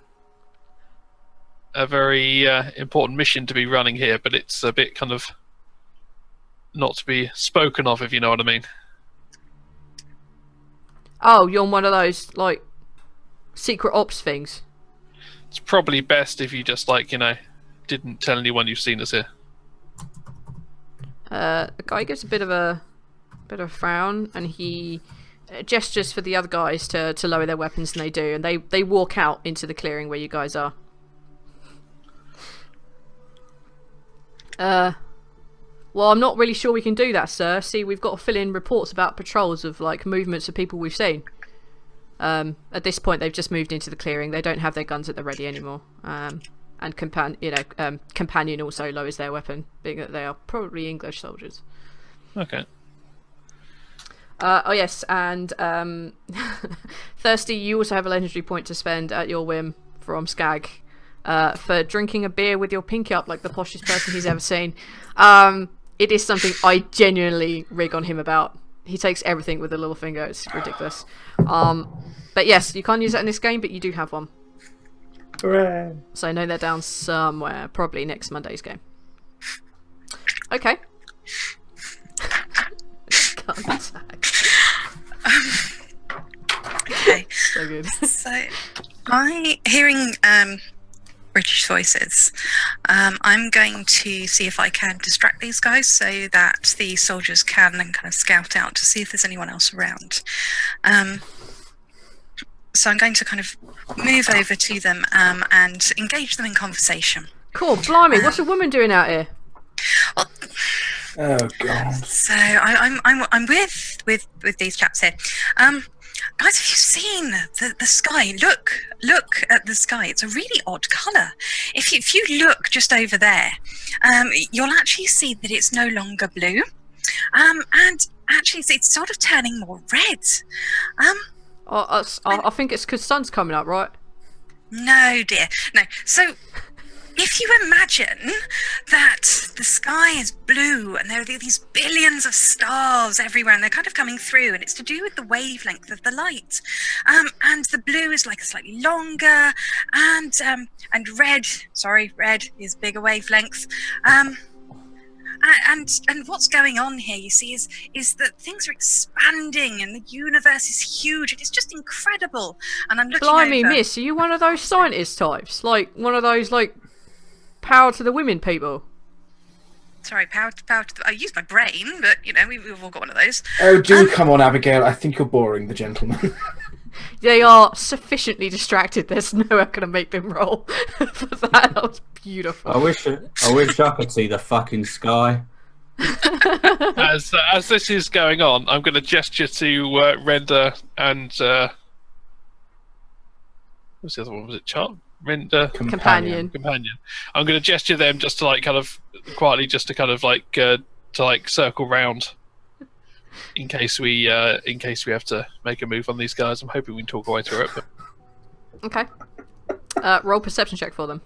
very important mission to be running here, but it's a bit kind of not to be spoken of, if you know what I mean. Oh, you're on one of those like secret ops things. It's probably best if you just didn't tell anyone you've seen us here. The guy gives a bit of a frown, and he gestures for the other guys to lower their weapons, and they do, and they walk out into the clearing where you guys are. Well, I'm not really sure we can do that, sir. See, we've got to fill in reports about patrols of like movements of people we've seen. At this point, they've just moved into the clearing. They don't have their guns at the ready anymore. And Companion also lowers their weapon, being that they are probably English soldiers. Okay. Oh yes, and Thirsty, you also have a legendary point to spend at your whim from Skag. For drinking a beer with your pinky up like the poshest person he's ever seen. It is something I genuinely rig on him about. He takes everything with a little finger. It's ridiculous. But yes, you can't use that in this game, but you do have one. Hooray! So note that down somewhere, probably next Monday's game. Okay. Okay. So good. So, hearing British voices, I'm going to see if I can distract these guys so that the soldiers can then kind of scout out to see if there's anyone else around. So I'm going to kind of move over to them and engage them in conversation. Cool, blimey, what's a woman doing out here? Well, Oh god. so I'm with these chaps here. Guys, have you seen the sky? Look at the sky. It's a really odd colour. If you look just over there, you'll actually see that it's no longer blue, and actually it's sort of turning more red. I think it's because sun's coming up, right? No, dear, no. So, if you imagine that the sky is blue and there are these billions of stars everywhere and they're kind of coming through, and it's to do with the wavelength of the light, and the blue is like slightly longer, and red is bigger wavelength, and what's going on here, you see, is that things are expanding and the universe is huge. It's just incredible. And I'm looking Blimey, over. miss, are you one of those scientist types? Like, one of those, like, power to the women people? Sorry, power to I use my brain, but, we've all got one of those. Oh, come on, Abigail. I think you're boring the gentleman. They are sufficiently distracted. There's no way I'm going to make them roll for that. That was beautiful. I wish I could see the fucking sky. As this is going on, I'm going to gesture to Render and what's the other one? Was it Charm? Render Companion. I'm going to gesture them just to like kind of quietly, just to kind of like to like circle round. In case we have to make a move on these guys. I'm hoping we can talk our way through it. But... Okay. Roll perception check for them.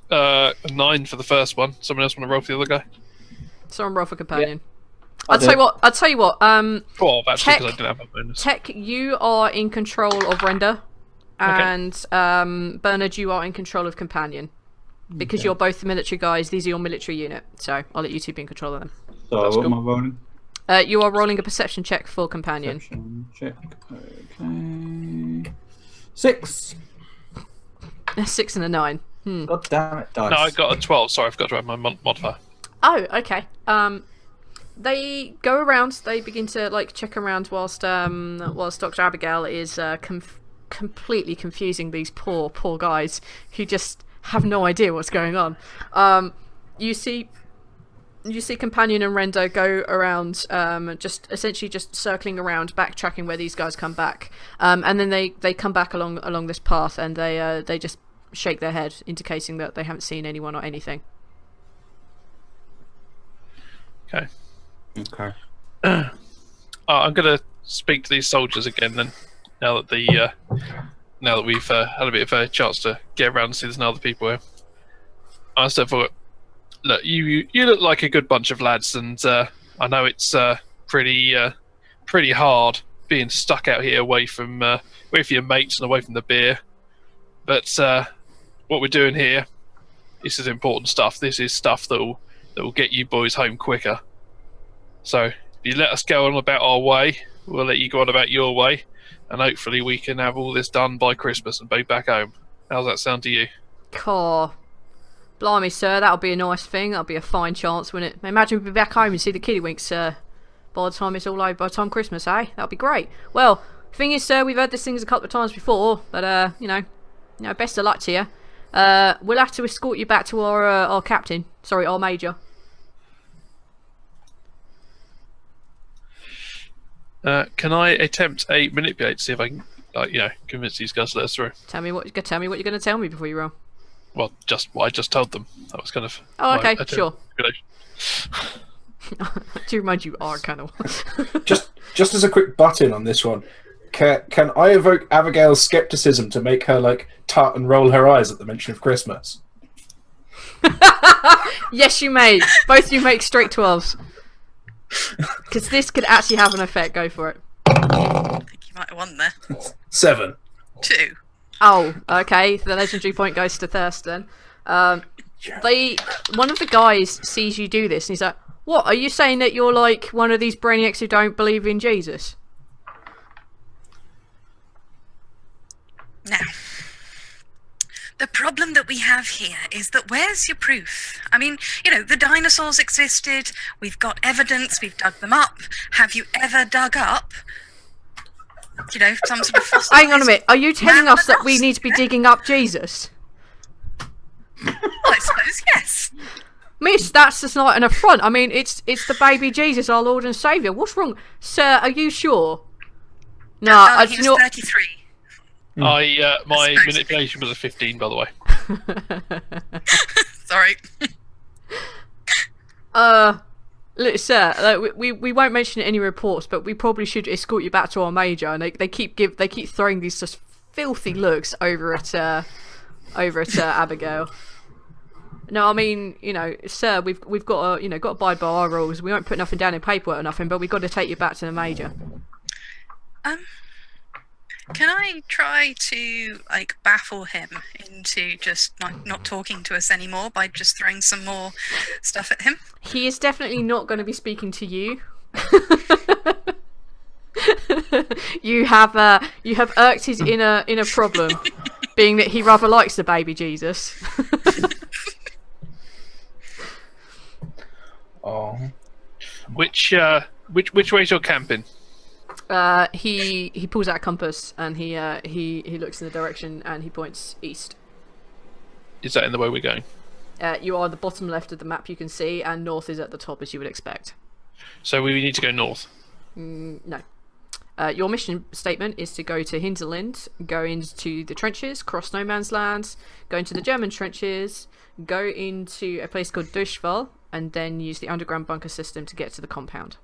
9 for the first one. Someone else want to roll for the other guy? Someone roll for Companion. Yeah. I'll tell you what. 12 actually, because I didn't have a bonus. Tech, you are in control of Render, and Bernard, you are in control of Companion. Because you're both the military guys, these are your military unit, so I'll let you two be in control of them. So what am I rolling? You are rolling a perception check for Companion. Perception check. Okay. 6. 6 and a 9. God damn it, dice. No, I got a 12. Sorry, I forgot to add my modifier. Oh, okay. They go around. They begin to like check around whilst Dr. Abigail is completely confusing these poor guys who just have no idea what's going on. You see Companion and Rendo go around, just essentially just circling around, backtracking where these guys come back, and then they come back along this path, and they just shake their head, indicating that they haven't seen anyone or anything. Okay. Okay. I'm going to speak to these soldiers again then. Now that we've had a bit of a chance to get around and see there's no other people here. I said, "Look, you look like a good bunch of lads, and I know it's pretty hard being stuck out here away from your mates and away from the beer. But what we're doing here, this is important stuff. This is stuff that will get you boys home quicker. So if you let us go on about our way, we'll let you go on about your way, and hopefully we can have all this done by Christmas and be back home. How's that sound to you?" Caw. Blimey, sir, that'll be a nice thing. That'll be a fine chance, wouldn't it? Imagine we'd be back home and see the kiddywinks, sir. By the time it's all over, by the time Christmas, eh? That'll be great. Well, thing is, sir, we've heard these things a couple of times before, but, you know, best of luck to you. We'll have to escort you back to our captain. Sorry, our major. Can I attempt a manipulate to see if I can, convince these guys to let us through? Tell me what you're going to tell me before you roll. Well, just what I just told them. That was kind of. Oh, okay, sure. To remind you, are kind of. just as a quick butt-in on this one, can I evoke Abigail's skepticism to make her tut and roll her eyes at the mention of Christmas? Yes, you may. Both of you make straight 12s. Because this could actually have an effect. Go for it. I think you might have won there. 7. 2. Oh, okay. The legendary point goes to Thurston. One of the guys sees you do this, and he's like, "What? Are you saying that you're like one of these brainiacs who don't believe in Jesus?" Now, the problem that we have here is that where's your proof? I mean, the dinosaurs existed. We've got evidence. We've dug them up. Have you ever dug up? Some sort of fossilized... Hang on a minute. Are you telling us that we need to be digging up Jesus? Well, I suppose, yes. Miss, that's just not an affront. I mean, it's the baby Jesus, our Lord and Saviour. What's wrong? Sir, are you sure? No, he was 33. My manipulation was a 15, by the way. Sorry. Look, sir, we won't mention any reports, but we probably should escort you back to our major. And they keep throwing these just filthy looks over at Abigail. No, I mean, sir, we've got to abide by our rules. We won't put nothing down in paperwork or nothing, but we've got to take you back to the major. Can I try to baffle him into just not talking to us anymore by just throwing some more stuff at him? He is definitely not going to be speaking to you. You have irked his inner problem, being that he rather likes the baby Jesus. Oh. Which way's your camping? He pulls out a compass and he looks in the direction and he points east. Is that in the way we're going? You are the bottom left of the map, you can see, and north is at the top, as you would expect. So we need to go north? No. Your mission statement is to go to Hinterland, go into the trenches, cross no man's land, go into the German trenches, go into a place called Durchfall, and then use the underground bunker system to get to the compound.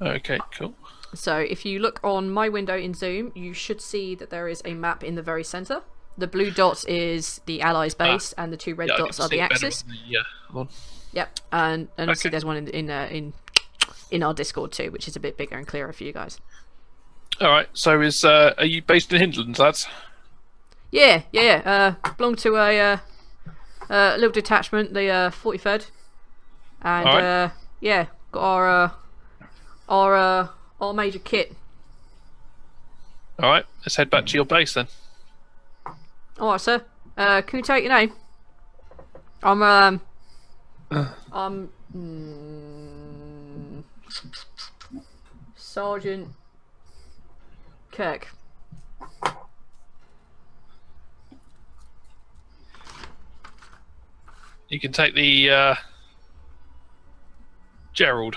Okay, cool. So if you look on my window in Zoom, you should see that there is a map in the very centre. The blue dot is the Allies' base, and the two red dots are the Axis. Yep, and obviously there's one in our Discord too, which is a bit bigger and clearer for you guys. All right. So are you based in Hinterland, lads? Yeah. Belong to a little detachment, the 43rd, and right. Got our major kit. All right. Let's head back to your base then. All right, sir. Can you take your name? Sergeant Kirk. You can take the Gerald.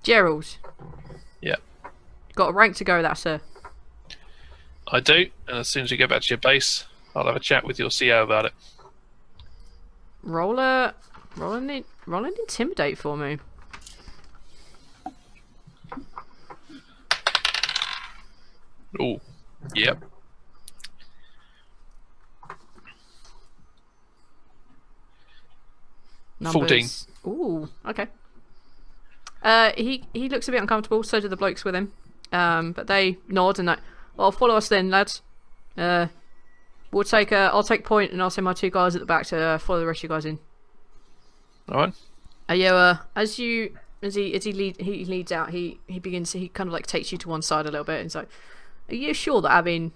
Gerald. Yeah. Got a rank to go with that, sir. I do, and as soon as you get back to your base, I'll have a chat with your CO about it. Roll an intimidate for me. Oh, yep. Numbers. 14. Ooh, okay. He looks a bit uncomfortable, so do the blokes with him. But they nod and like, well, follow us then, lads. I'll take point and I'll send my 2 guys at the back to follow the rest of you guys in. Alright. As he leads out, he kind of like takes you to one side a little bit and he's like, are you sure that having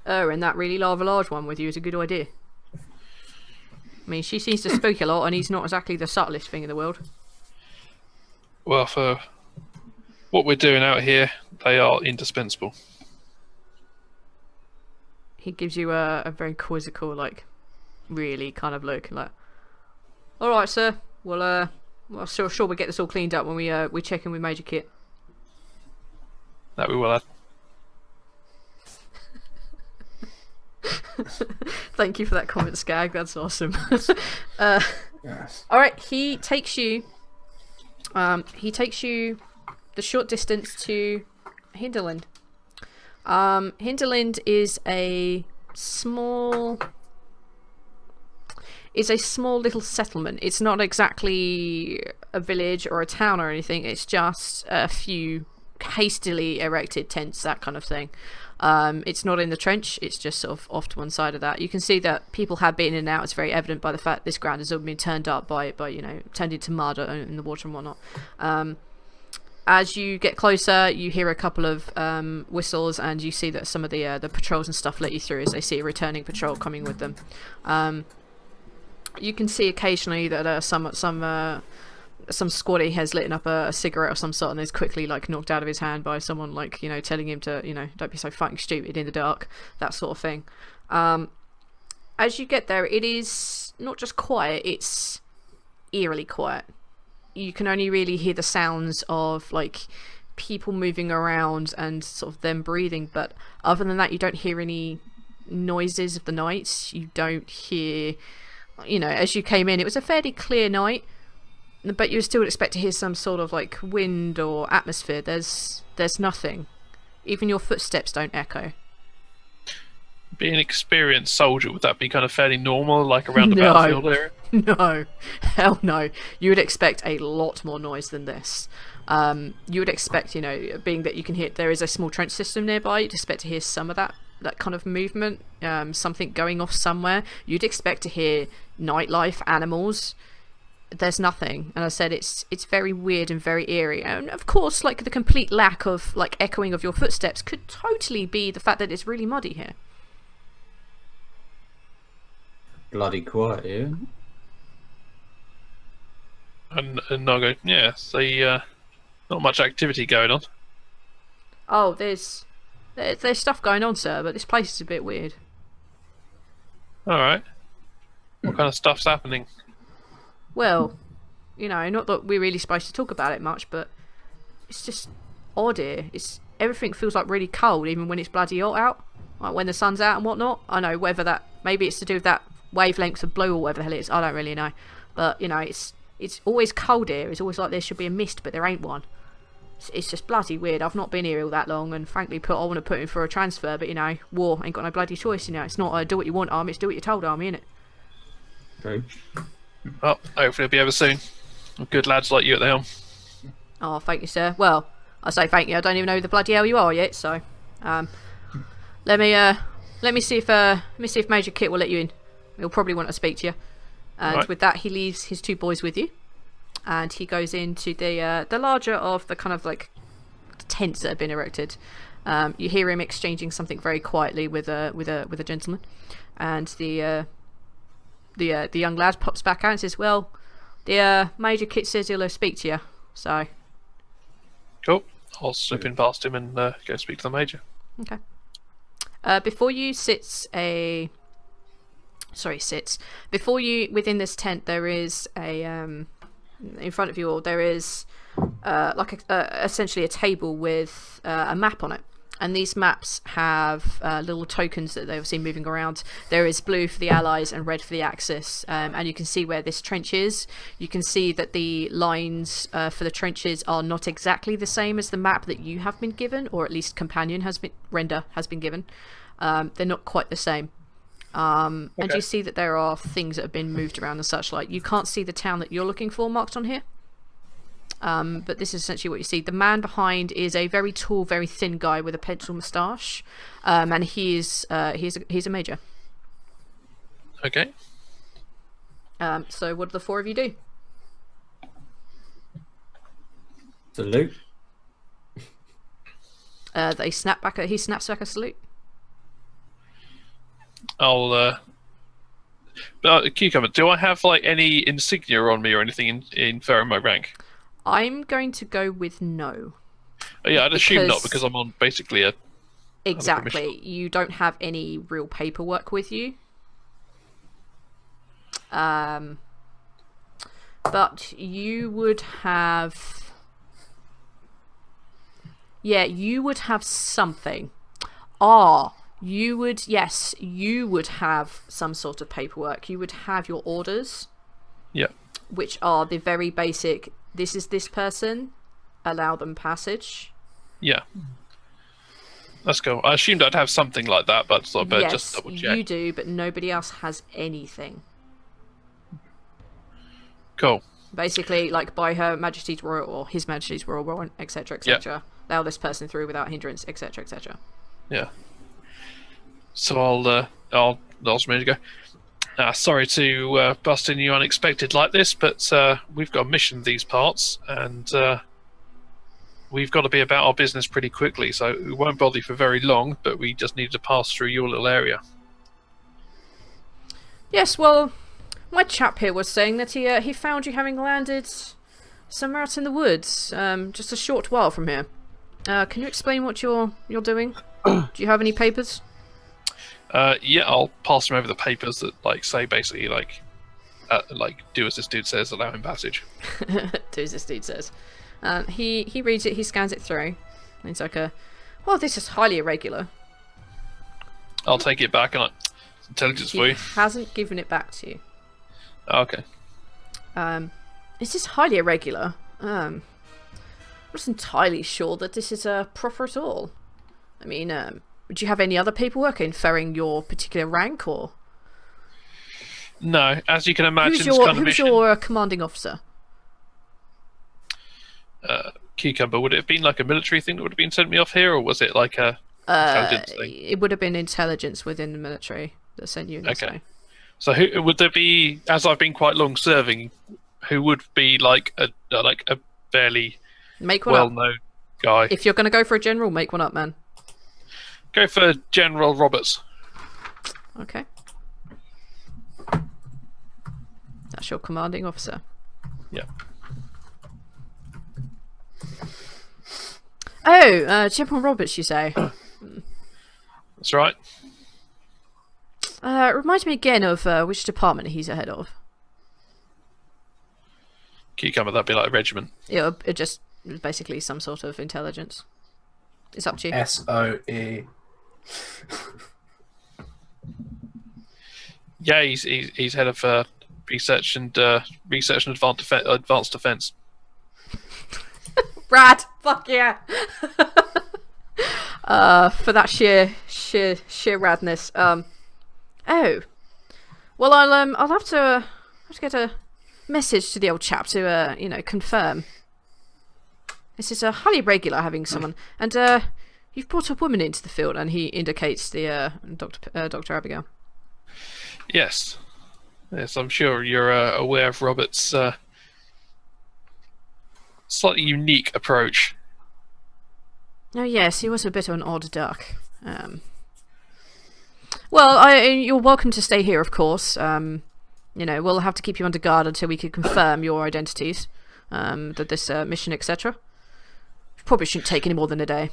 her and that really large one with you is a good idea? I mean, she seems to speak a lot and he's not exactly the subtlest thing in the world. Well, for what we're doing out here, they are indispensable. He gives you a very quizzical, like, really kind of look, like, all right, sir. Well, sure we'll get this all cleaned up when we check in with Major Kit. That we will, lad. Thank you for that comment, Skag. That's awesome. Yes. All right, he takes you the short distance to Hinterland. Hinterland is a small little settlement. It's not exactly a village or a town or anything. It's just a few hastily erected tents, that kind of thing. It's not in the trench. It's just sort of off to one side of that. You can see that people have been in and out. It's very evident by the fact this ground has all been turned up by turned into mud in the water and whatnot. As you get closer, you hear a couple of whistles, and you see that some of the patrols and stuff let you through as they see a returning patrol coming with them. You can see occasionally that some squatty has lit up a cigarette of some sort and is quickly like knocked out of his hand by someone, like, telling him to, don't be so fucking stupid in the dark, that sort of thing. As you get there, it is not just quiet, it's eerily quiet. You can only really hear the sounds of like people moving around and sort of them breathing, but other than that you don't hear any noises of the night. You don't hear, as you came in, it was a fairly clear night, but you still would expect to hear some sort of like wind or atmosphere. There's nothing. Even your footsteps don't echo. Being an experienced soldier, would that be kind of fairly normal, like around the battlefield area? No, hell no. You would expect a lot more noise than this. You would expect, being that you can hear, there is a small trench system nearby, you'd expect to hear some of that kind of movement, something going off somewhere. You'd expect to hear nightlife, animals. There's nothing, and I said it's very weird and very eerie. And of course, like, the complete lack of like echoing of your footsteps could totally be the fact that it's really muddy here. Bloody quiet, yeah. And I go, yeah, so not much activity going on. Oh, there's stuff going on, sir, but this place is a bit weird. All right. What kind of stuff's happening? Well, not that we're really supposed to talk about it much, but it's just odd here. Everything feels like really cold, even when it's bloody hot out, like when the sun's out and whatnot. I know whether that, maybe it's to do with that wavelength of blue or whatever the hell it is. I don't really know, but it's always cold here. It's always like there should be a mist, but there ain't one. It's just bloody weird. I've not been here all that long, and frankly, I want to put in for a transfer, but war ain't got no bloody choice. It's not a do what you want army, it's do what you're told army, innit? True. Well, hopefully it'll be over soon. Good lads like you at the helm. Oh, thank you, sir. Well, I say thank you. I don't even know who the bloody hell you are yet. So, let me see if Major Kit will let you in. He'll probably want to speak to you. And right. With that, he leaves his 2 boys with you, and he goes into the larger of the kind of like tents that have been erected. You hear him exchanging something very quietly with a gentleman, and the young lad pops back out and says, "Well, the Major Kit says he'll speak to you." So, cool. I'll slip in past him and go speak to the Major. Okay. Before you within this tent, there is a in front of you all there is like essentially a table with a map on it. And these maps have little tokens that they've seen moving around. There is blue for the Allies and red for the Axis. And you can see where this trench is. You can see that the lines for the trenches are not exactly the same as the map that you have been given, or at least Render has been given. They're not quite the same. And you see that there are things that have been moved around and such. Like, you can't see the town that you're looking for marked on here. But this is essentially what you see. The man behind is a very tall, very thin guy with a pencil moustache, and he's a major. Okay. So what do the four of you do? Salute. He snaps back a salute. I'll. Cucumber, do I have like any insignia on me or anything inferring my rank? I'm going to go with no. Oh, yeah, I'd assume not, because I'm on basically a... Exactly. You don't have any real paperwork with you. But you would have... Yeah, you would have something. You would have some sort of paperwork. You would have your orders. Yeah. Which are the very basic... This is this person. Allow them passage. Yeah. That's cool. I assumed I'd have something like that, but I better just double check. You do, but nobody else has anything. Cool. Basically, like, by Her Majesty's Royal or His Majesty's Royal Warrant, etc., etc. Allow this person through without hindrance, etc., etc. Yeah. So I'll ask me to go. Sorry to bust in you unexpected like this, but we've got a mission in these parts, and we've got to be about our business pretty quickly, so we won't bother you for very long, but we just need to pass through your little area. Yes, well, my chap here was saying that he found you having landed somewhere out in the woods, just a short while from here. Can you explain what you're doing? Do you have any papers? Yeah, I'll pass him over the papers that, like, say basically, like, do as this dude says, allow him passage. Do as this dude says. He reads it, he scans it through, and he's like, well, this is highly irregular. I'll take it back and intelligence for you. He hasn't given it back to you. Okay. This is highly irregular. I'm not entirely sure that this is proper at all. I mean, do you have any other paperwork inferring your particular rank, or? No, as you can imagine, who's your commanding officer? Cucumber, would it have been like a military thing that would have been sent me off here, or was it like a intelligence thing? It would have been intelligence within the military that sent you. Okay. So who would there be? As I've been quite long serving, who would be like a fairly well-known guy? If you're going to go for a general, make one up, man. Go for General Roberts. Okay. That's your commanding officer. Yeah. Oh, General Roberts, you say? That's right. Remind me again of which department he's ahead of. Cucumber, that'd be like a regiment. Yeah, it just basically some sort of intelligence. It's up to you. SOE. Yeah, he's head of research and advanced defense. Rad, fuck yeah! For that sheer radness. Oh, well, I'll have to get a message to the old chap to confirm. This is highly regular having someone, and you've brought a woman into the field, and he indicates the Dr. Abigail. Yes, I'm sure you're aware of Robert's slightly unique approach. Oh yes, he was a bit of an odd duck. Well, you're welcome to stay here, of course. We'll have to keep you under guard until we can confirm your identities, this mission, etc. Probably shouldn't take any more than a day.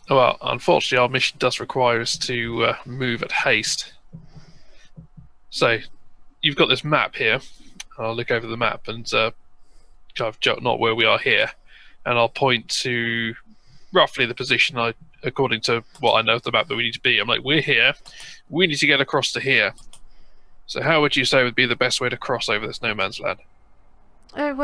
Well, unfortunately, our mission does require us to move at haste. So, you've got this map here. I'll look over the map and kind of not where we are here, and I'll point to roughly the position I according to what I know of the map that we need to be. I'm like, we're here. We need to get across to here. So how would you say would be the best way to cross over this no man's land? Oh,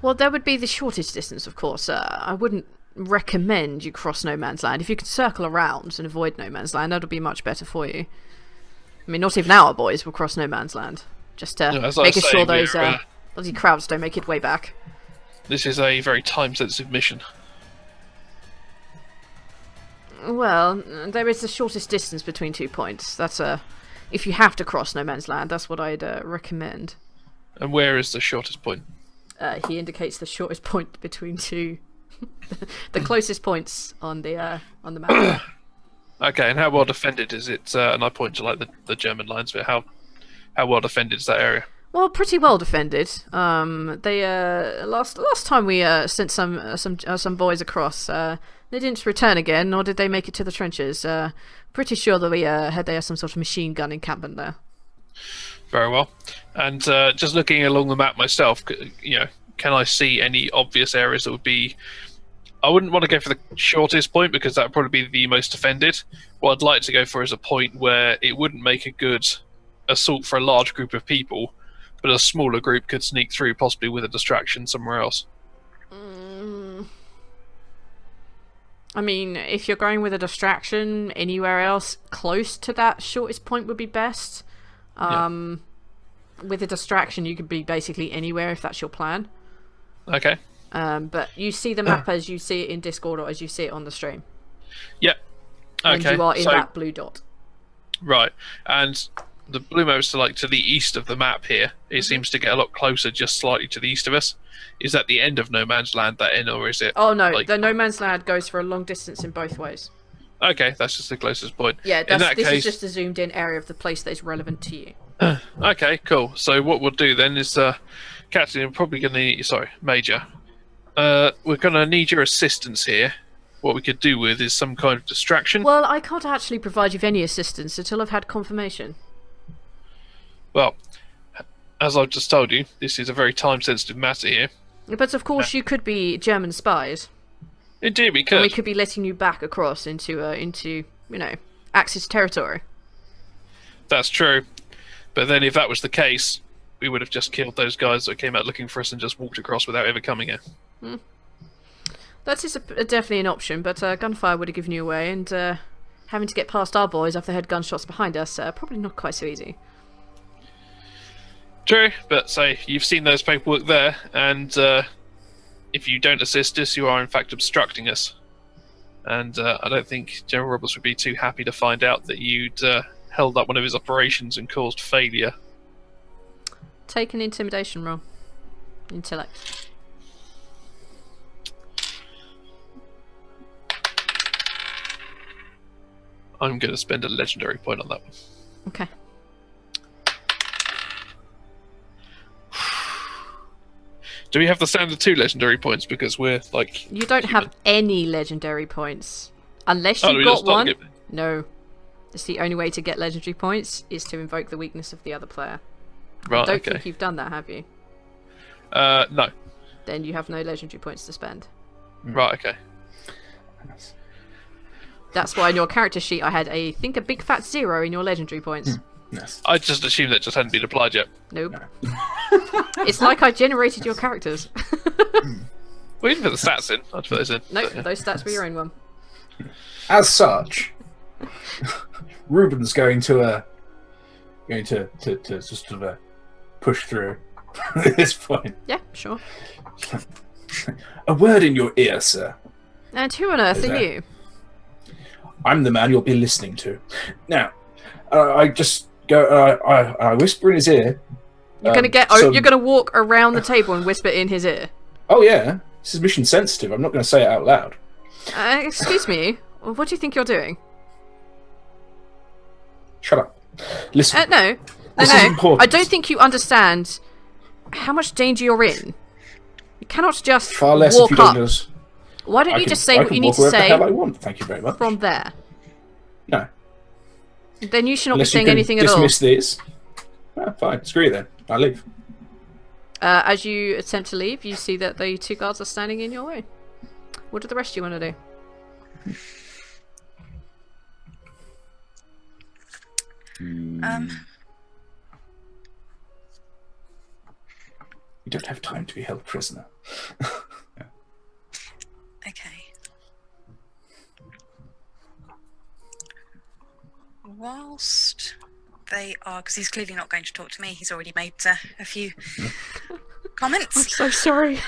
well, there would be the shortest distance, of course. I wouldn't recommend you cross no man's land. If you could circle around and avoid no man's land, that would be much better for you. I mean, not even our boys will cross no man's land. Just making sure those bloody crowds don't make it way back. This is a very time-sensitive mission. Well, there is the shortest distance between 2 points. That's if you have to cross no man's land, that's what I'd recommend. And where is the shortest point? He indicates the shortest point between two, the closest points on the map. Okay, and how well defended is it? And I point to like the German lines bit. How well defended is that area? Well, pretty well defended. They last time we sent some boys across. They didn't return again, nor did they make it to the trenches. Pretty sure that they had some sort of machine gun encampment there. Very well. And just looking along the map myself, can I see any obvious areas that would be? I wouldn't want to go for the shortest point because that would probably be the most defended. What I'd like to go for is a point where it wouldn't make a good assault for a large group of people, but a smaller group could sneak through, possibly with a distraction somewhere else. I mean, if you're going with a distraction, anywhere else close to that shortest point would be best. With a distraction, you could be basically anywhere if that's your plan. Okay. But you see the map as you see it in Discord or as you see it on the stream. Yep. Okay. And you are in that blue dot. Right. And the blue map is to the east of the map here. It seems to get a lot closer, just slightly to the east of us. Is that the end of no man's land, that in, or is it? Oh no, the no man's land goes for a long distance in both ways. Okay, that's just the closest point. Yeah, this is just a zoomed in area of the place that is relevant to you. Okay, cool. So what we'll do then is, Captain, we're probably going to need... Sorry, Major. We're going to need your assistance here. What we could do with is some kind of distraction. Well, I can't actually provide you with any assistance until I've had confirmation. Well, as I've just told you, this is a very time-sensitive matter here. But of course, you could be German spies. Indeed, we could. And we could be letting you back across into Axis territory. That's true. But then if that was the case, we would have just killed those guys that came out looking for us and just walked across without ever coming here. That is definitely an option, but gunfire would have given you away, and having to get past our boys after they had gunshots behind us, probably not quite so easy. True, but say you've seen those paperwork there, and if you don't assist us, you are in fact obstructing us. And I don't think General Roberts would be too happy to find out that you'd held up one of his operations and caused failure. Take an intimidation roll. Intellect. I'm going to spend a legendary point on that one. Okay. Do we have the standard 2 legendary points? Because we're like... You don't have any legendary points. Unless you've got one. No. It's the only way to get legendary points is to invoke the weakness of the other player. Right, I don't think you've done that, have you? No. Then you have no legendary points to spend. Right, okay. That's why in your character sheet I had a big fat 0 in your legendary points. Yes. I just assumed that just hadn't been applied yet. Nope. It's like I generated your characters. We didn't put the stats in. I'd put those in. Nope, those stats were your own one. As such, Ruben's going to just sort of push through at this point. Yeah, sure. A word in your ear, sir. And who on earth are you? I'm the man you'll be listening to. Now, I just go. I whisper in his ear. You're gonna walk around the table and whisper in his ear. Oh yeah, this is mission sensitive. I'm not going to say it out loud. Excuse me. What do you think you're doing? Shut up. Listen. No. I don't think you understand how much danger you're in. You cannot just far less walk if you up. don't just. Why don't you just say what you need to say? The hell I want. Thank you very much. From there. No. Then you should not be saying anything at all. Dismiss these. Fine. Screw you then. I leave. As you attempt to leave, you see that the 2 guards are standing in your way. What do the rest of you want to do? You don't have time to be held prisoner. Okay. Whilst they are, because he's clearly not going to talk to me, he's already made a few comments. I'm so sorry.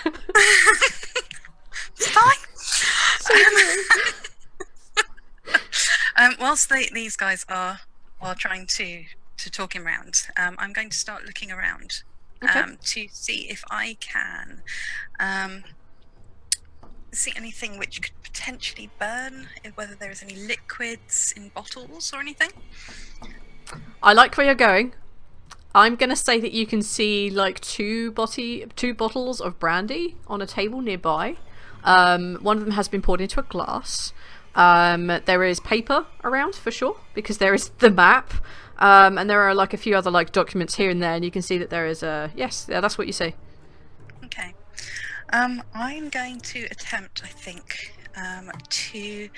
It's fine. Whilst these guys are trying to talk him round, I'm going to start looking around to see if I can see anything which could potentially burn, whether there is any liquids in bottles or anything. I like where you're going. I'm going to say that you can see like two bottles of brandy on a table nearby. One of them has been poured into a glass. There is paper around for sure, because there is the map. And there are like a few other like documents here and there, and you can see that there is a... Yes, yeah, that's what you see. Okay. I'm going to attempt, I think, to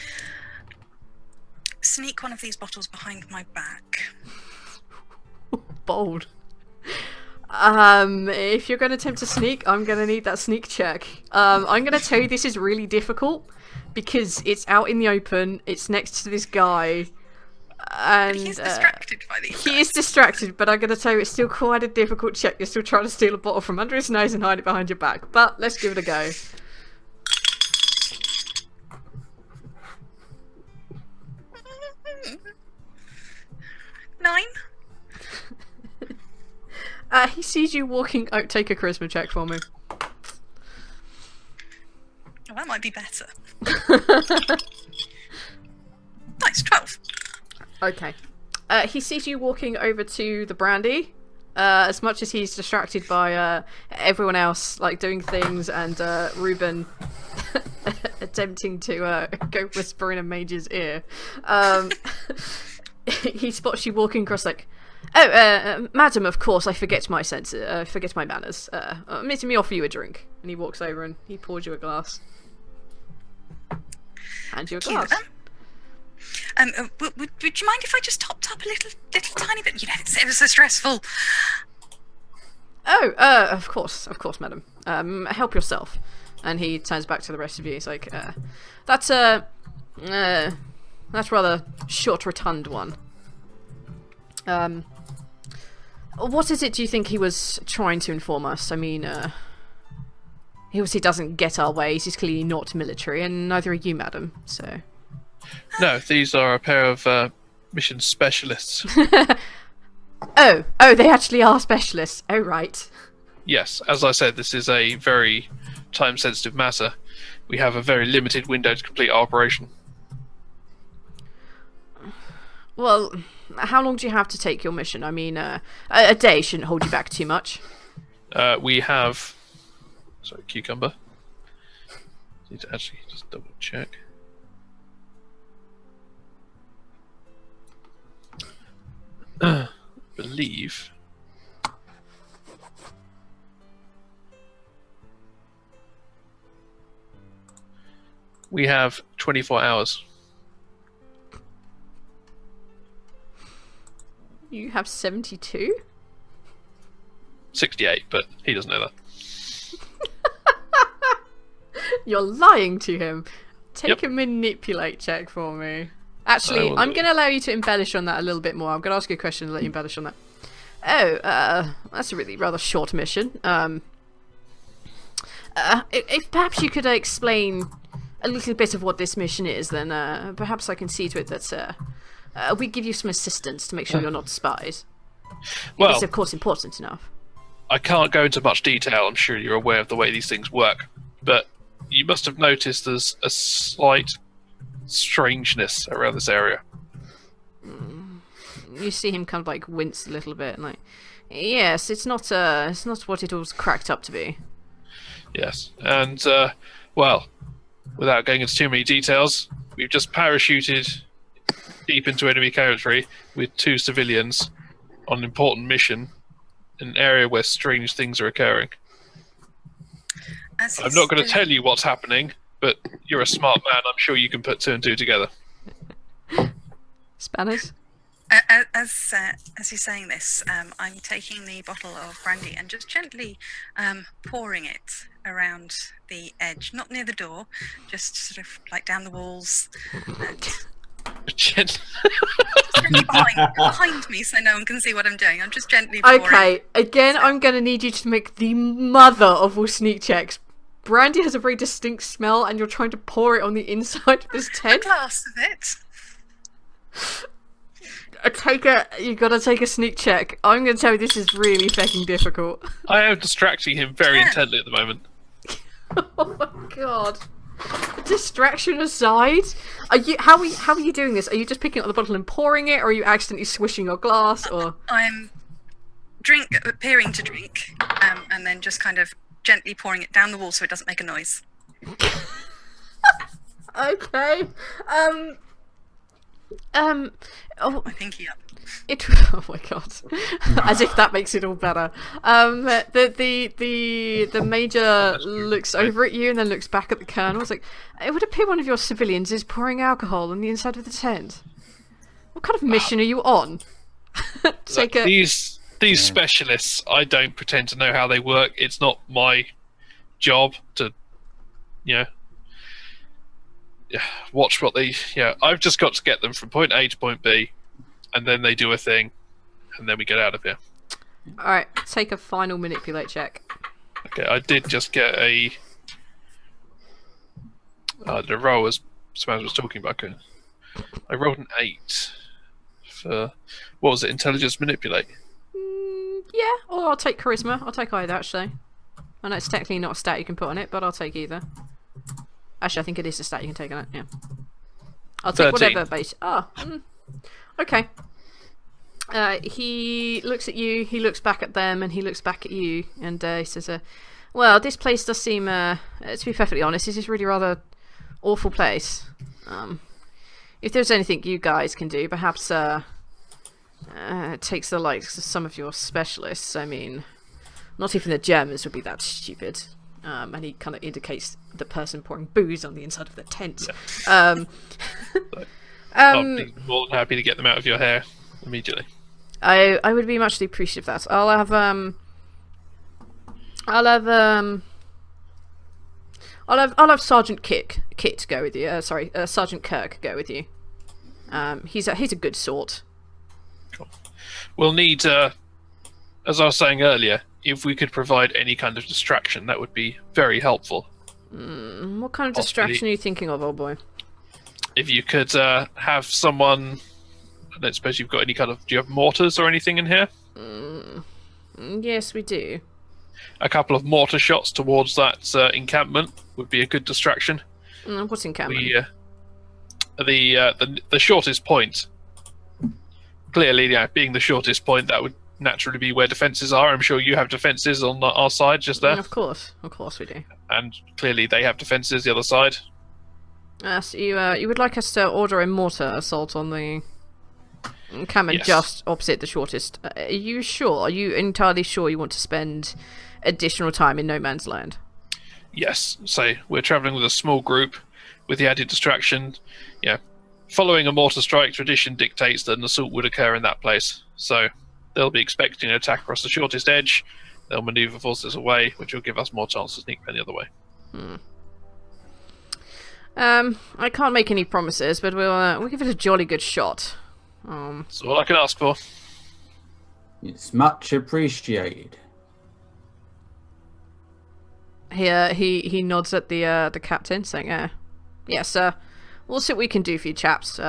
sneak one of these bottles behind my back. Bold. If you're going to attempt to sneak, I'm going to need that sneak check. I'm going to tell you this is really difficult because it's out in the open, it's next to this guy, and he's distracted by these he is distracted, but I'm going to tell you it's still quite a difficult check. You're still trying to steal a bottle from under his nose and hide it behind your back, but let's give it a go. Nine. He sees you walking... Oh, take a charisma check for me. Oh, that might be better. Nice, 12. Okay. He sees you walking over to the brandy. As much as he's distracted by everyone else like doing things, and Ruben attempting to go whisper in a mage's ear, he spots you walking across like, "Oh, madam, of course, I forget my forget my manners. Let me offer you a drink." And he walks over and he pours you a glass. Hands you a glass. Would you mind if I just topped up a little tiny bit? You know, it's ever so stressful. Oh, of course, madam. Help yourself. And he turns back to the rest of you. He's like, that's rather short, rotund one. What is it do you think he was trying to inform us? I mean, he obviously doesn't get our ways. He's clearly not military, and neither are you, madam, so... No, these are a pair of mission specialists. Oh, they actually are specialists. Oh, right. Yes, as I said, this is a very time-sensitive matter. We have a very limited window to complete our operation. Well, how long do you have to take your mission? I mean, a day shouldn't hold you back too much. We have... Sorry, cucumber. Need to actually just double-check. Believe we have 24 hours. You have 72? 68, but he doesn't know that. You're lying to him. Take Yep. a manipulate check for me. Actually, I'm going to allow you to embellish on that a little bit more. I'm going to ask you a question and let you embellish on that. Oh, that's a really rather short mission. If perhaps you could explain a little bit of what this mission is, then perhaps I can see to it that we give you some assistance to make sure you're not spies. Well, it's of course important enough. I can't go into much detail. I'm sure you're aware of the way these things work, but you must have noticed there's a slight strangeness around this area. You see him kind of like wince a little bit, and like, yes, it's not what it was cracked up to be. Yes, and well, without going into too many details, we've just parachuted deep into enemy territory with 2 civilians on an important mission in an area where strange things are occurring. I'm not going to tell you what's happening, but you're a smart man. I'm sure you can put 2 and 2 together. Spanners? As you're saying this, I'm taking the bottle of brandy and just gently pouring it around the edge, not near the door, just sort of like down the walls. Gently. behind me, so no one can see what I'm doing. I'm just gently pouring. Okay, again, I'm going to need you to make the mother of all sneak checks. Brandy has a very distinct smell, and you're trying to pour it on the inside of this A tent. glass of it. You gotta take a sneak check. I'm gonna tell you this is really fucking difficult. I am distracting him very intently at the moment. Oh my god. Distraction aside, how are you doing this? Are you just picking up the bottle and pouring it, or are you accidentally swishing your glass, or? I'm appearing to drink, and then just kind of gently pouring it down the wall so it doesn't make a noise. Okay. Oh, My pinky up. Oh my god! As if that makes it all better. The major looks over at you and then looks back at the colonel. It's like, it would appear one of your civilians is pouring alcohol on the inside of the tent. What kind of mission are you on? These specialists, I don't pretend to know how they work. It's not my job to, watch what they. I've just got to get them from point A to point B, and then they do a thing, and then we get out of here. All right, take a final manipulate check. Okay, I did just get a. The roll as Samantha was talking about. I rolled an 8 for what was it? Intelligence manipulate. Yeah, or I'll take charisma. I'll take either, actually. I know it's technically not a stat you can put on it, but I'll take either. Actually, I think it is a stat you can take on it, yeah. I'll take 13. whatever base. Okay. He looks at you, he looks back at them, and he looks back at you, and he says, well, this place does seem, to be perfectly honest, this is really rather awful place. If there's anything you guys can do, perhaps, it takes the likes of some of your specialists. I mean, not even the Germans would be that stupid. And he kind of indicates the person pouring booze on the inside of the tent. Yeah. I'll be more than happy to get them out of your hair immediately. I would be muchly appreciative of that. I'll have Sergeant Kit go with you. Sergeant Kirk go with you. He's a good sort. Cool. We'll need, as I was saying earlier, if we could provide any kind of distraction, that would be very helpful. What kind of distraction are you thinking of, old boy? If you could have someone, I don't suppose you've got any kind of, do you have mortars or anything in here? Yes, we do. A couple of mortar shots towards that encampment would be a good distraction. What's encampment? The shortest point. Clearly, being the shortest point, that would naturally be where defences are. I'm sure you have defences on our side just there. Of course we do. And clearly they have defences the other side. So you would like us to order a mortar assault on the encampment just opposite the shortest. Are you sure? Are you entirely sure you want to spend additional time in no man's land? Yes. So we're travelling with a small group with the added distraction. Following a mortar strike, tradition dictates that an assault would occur in that place. So they'll be expecting an attack across the shortest edge. They'll manoeuvre forces away, which will give us more chance to sneak any other way. I can't make any promises, but we'll give it a jolly good shot. That's all I can ask for. It's much appreciated. He nods at the captain, saying, "Yes, sir. We'll see what we can do for you, chaps.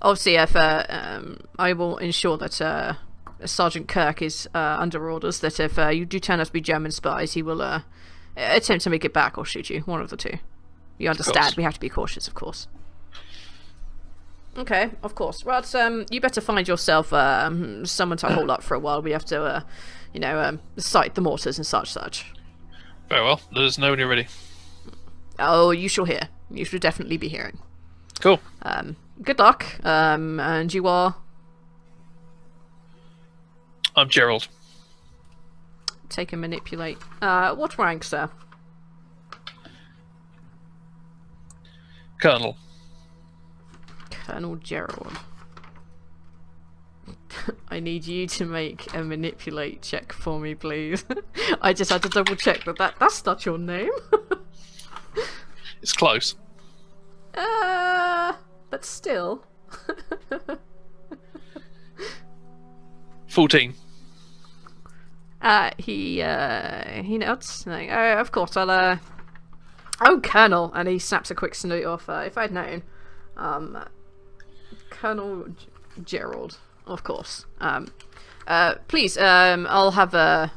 Obviously, if I will ensure that Sergeant Kirk is under orders that if you do turn out to be German spies, he will attempt to make it back or shoot you. One of the two. You understand? We have to be cautious, of course." Okay, of course. Well, you better find yourself someone to hold up for a while. We have to, sight the mortars and such. Very well. Let us know when you're ready. Oh, you shall hear. You should definitely be hearing. Cool. Good luck. And you are? I'm Gerald. Take and manipulate. What rank, sir? Colonel. Colonel Gerald. I need you to make a manipulate check for me, please. I just had to double check that's not your name. It's close. But still. 14. He nods. Like, of course, I'll, Oh, Colonel! And he snaps a quick salute off. If I'd known. Colonel Gerald, of course. Please, I'll have the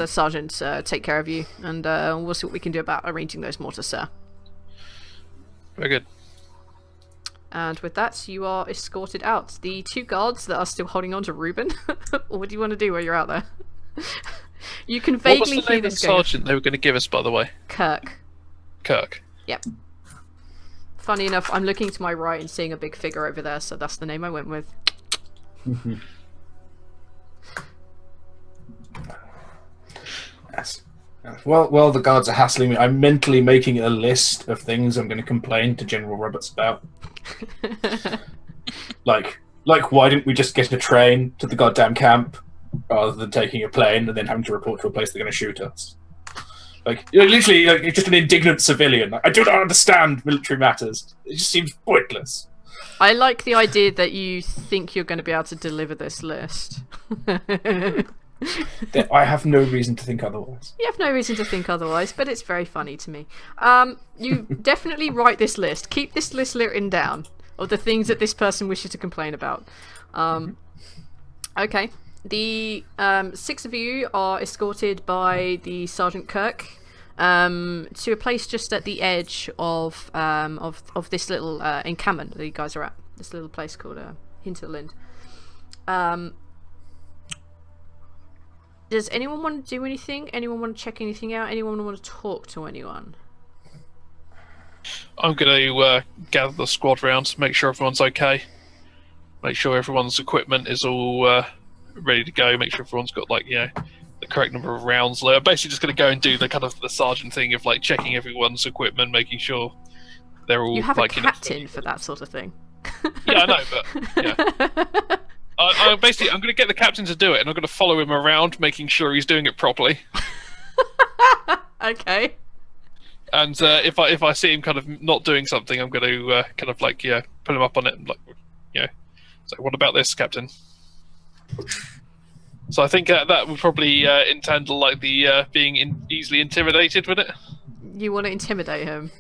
sergeant take care of you, and we'll see what we can do about arranging those mortars, sir. Very good. And with that, you are escorted out. The 2 guards that are still holding on to Reuben. What do you want to do while you're out there? You can vaguely hear this going. What was the name of the sergeant they were going to give us, by the way? Kirk. Kirk. Yep. Funny enough, I'm looking to my right and seeing a big figure over there, so that's the name I went with. Yes. Well, the guards are hassling me. I'm mentally making a list of things I'm going to complain to General Roberts about. like, why didn't we just get a train to the goddamn camp rather than taking a plane and then having to report to a place they're going to shoot us? Like, literally, you're just an indignant civilian. I do not understand military matters. It just seems pointless. I like the idea that you think you're going to be able to deliver this list. I have no reason to think otherwise. You have no reason to think otherwise, but it's very funny to me. You definitely write this list. Keep this list written down of the things that this person wishes to complain about. Okay. The 6 of you are escorted by the Sergeant Kirk to a place just at the edge of this little encampment that you guys are at. This little place called Hinterland. Does anyone want to do anything? Anyone want to check anything out? Anyone want to talk to anyone? I'm going to gather the squad round, make sure everyone's okay. Make sure everyone's equipment is all ready to go. Make sure everyone's got, like, the correct number of rounds. I'm basically just going to go and do the kind of the sergeant thing of, like, checking everyone's equipment, making sure they're all, you have like, a captain for that sort of thing. Yeah, I know, but yeah. I'm going to get the captain to do it, and I'm going to follow him around, making sure he's doing it properly. Okay. And if I see him kind of not doing something, I'm going to kind of like put him up on it and so what about this, Captain? So I think that would probably intend like the being easily intimidated with it. You want to intimidate him?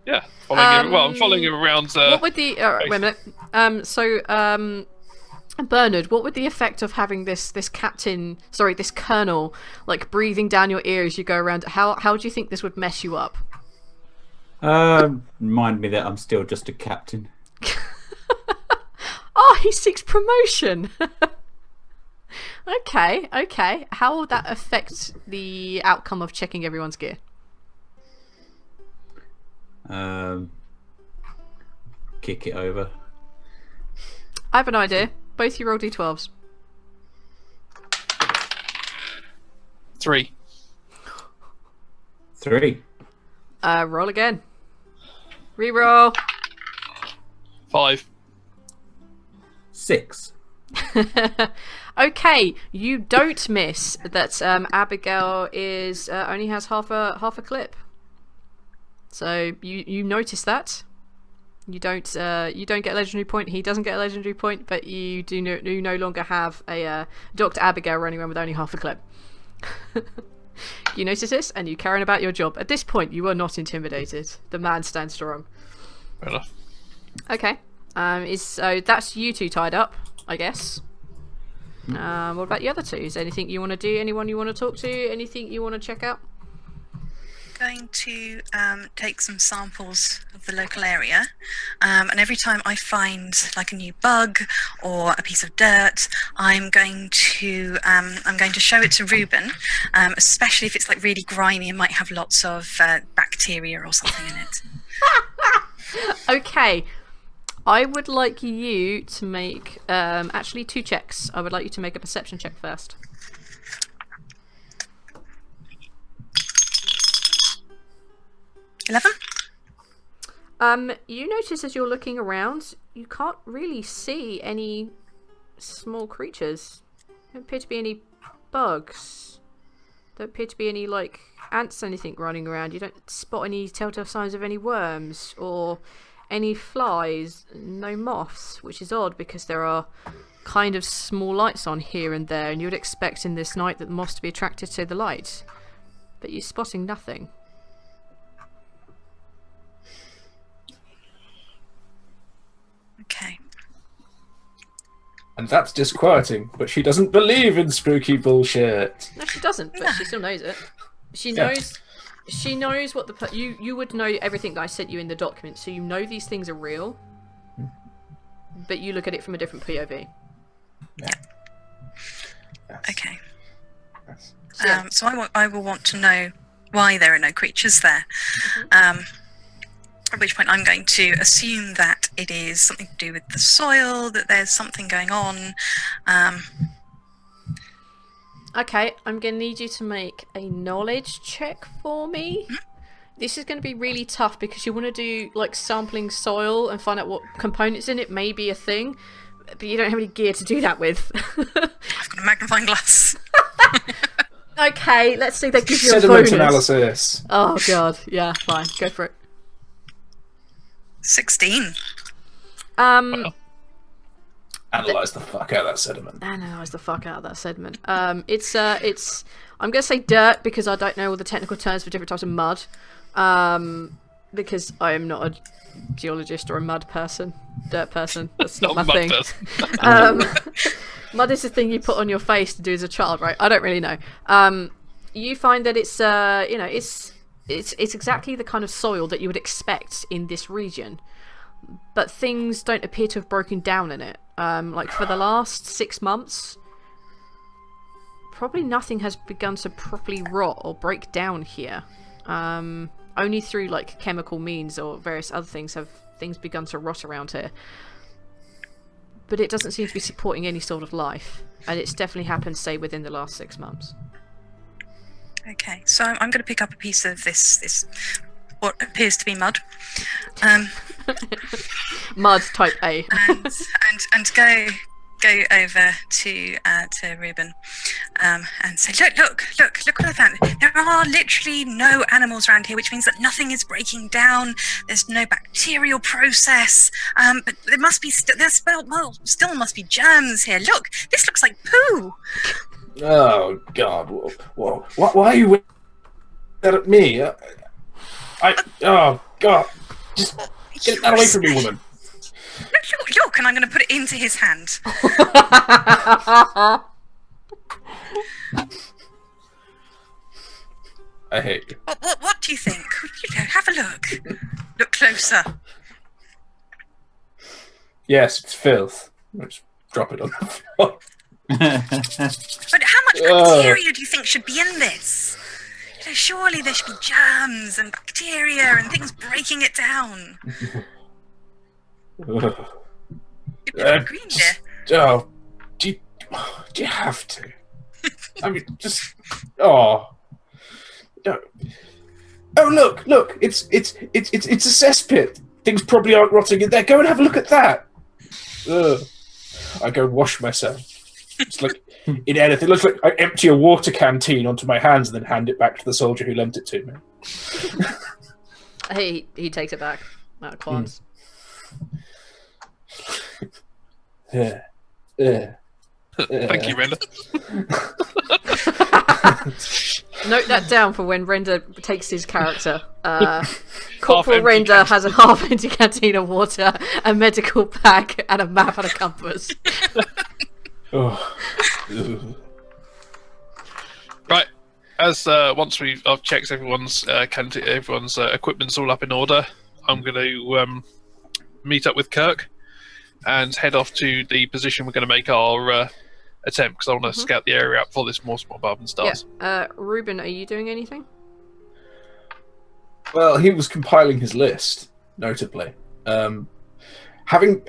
Yeah, following him. Well, I'm following him around. What would the wait a minute? Bernard, what would the effect of having this colonel, like, breathing down your ear as you go around? How do you think this would mess you up? Remind me that I'm still just a captain. Oh, he seeks promotion. Okay. How will that affect the outcome of checking everyone's gear? Kick it over. I have an idea. Both you roll d12s. 3. Roll again. Reroll. 5. 6. Okay, you don't miss that. Abigail is only has half a clip. So you notice that. You don't get a legendary point. He doesn't get a legendary point, but you no longer have a Dr. Abigail running around with only half a clip. You notice this, and you carry on about your job. At this point, you are not intimidated. The man stands strong. Fair enough. Okay. So that's you two tied up, I guess. What about the other two? Is there anything you want to do? Anyone you want to talk to? Anything you want to check out? Going to take some samples of the local area, and every time I find like a new bug or a piece of dirt, I'm going to show it to Reuben, especially if it's like really grimy and might have lots of bacteria or something in it. Okay, I would like you to make actually 2 checks. I would like you to make a perception check first. 11. You notice as you're looking around, you can't really see any small creatures. There don't appear to be any bugs. There don't appear to be any, like, ants or anything running around. You don't spot any telltale signs of any worms or any flies. No moths, which is odd because there are kind of small lights on here and there, and you would expect in this night that the moths to be attracted to the light. But you're spotting nothing. Okay. And that's disquieting, but she doesn't believe in spooky bullshit. No, she doesn't, but she still knows it. She knows. She knows what the you would know everything that I sent you in the document, so you know these things are real. But you look at it from a different POV. Yeah. Okay. Yes. So I will want to know why there are no creatures there. At which point I'm going to assume that it is something to do with the soil, that there's something going on. Okay, I'm going to need you to make a knowledge check for me. This is going to be really tough because you want to do, like, sampling soil and find out what components in it may be a thing, but you don't have any gear to do that with. I've got a magnifying glass. Okay, let's say that gives you a Sediment bonus. analysis. Oh god, yeah, fine, go for it. 16. Analyze the fuck out of that sediment. Analyze the fuck out of that sediment. It's I'm gonna say dirt because I don't know all the technical terms for different types of mud. Because I am not a geologist or a mud person. Dirt person. That's not my thing. Mud is the thing you put on your face to do as a child, right? I don't really know. You find that it's it's exactly the kind of soil that you would expect in this region, but things don't appear to have broken down in it. Like for the last 6 months, probably nothing has begun to properly rot or break down here. Only through like chemical means or various other things have things begun to rot around here. But it doesn't seem to be supporting any sort of life, and it's definitely happened, say, within the last 6 months. Okay, so I'm going to pick up a piece of this what appears to be mud, Mud type A. and go over to Ruben, and say, look what I found. There are literally no animals around here, which means that nothing is breaking down. There's no bacterial process, but there must be still must be germs here. Look, this looks like poo. Oh God! Whoa. Why are you waving that at me? Oh God! Just get that away from me, woman. Look, and I'm going to put it into his hand. I hate you. What do you think? Have a look. Look closer. Yes, it's filth. Let's drop it on the floor. But how much bacteria do you think should be in this? Surely there should be germs and bacteria and things breaking it down. Green there. Oh, do you have to? I mean, just no. Oh look! It's a cesspit. Things probably aren't rotting in there. Go and have a look at that. Ugh. I go wash myself. It's like in anything. It looks like I empty a water canteen onto my hands and then hand it back to the soldier who lent it to me. He takes it back. Out of qualms. Yeah. Thank you, Renda. Note that down for when Renda takes his character. Corporal Renda has a half-empty canteen of water, a medical pack, and a map and a compass. Right. As once I've checked everyone's equipment's all up in order, I'm going to meet up with Kirk and head off to the position we're going to make our attempt, because I want to scout the area out before this more above and starts. Yeah. Ruben, are you doing anything? Well, he was compiling his list, notably. Having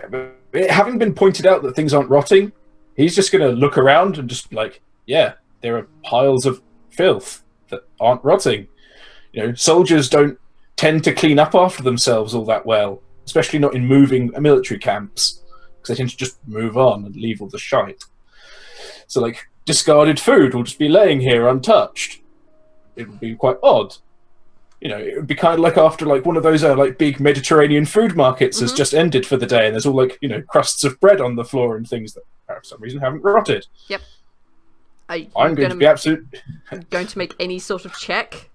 been pointed out that things aren't rotting, he's just going to look around and just like, yeah, there are piles of filth that aren't rotting. You know, soldiers don't tend to clean up after themselves all that well, especially not in moving military camps, because they tend to just move on and leave all the shite. So, like, discarded food will just be laying here untouched. It would be quite odd. You know, it would be kind of like after like one of those like big Mediterranean food markets has just ended for the day, and there's all like, you know, crusts of bread on the floor and things that for some reason haven't rotted. Yep. I'm going to be absolute. Going to make any sort of check?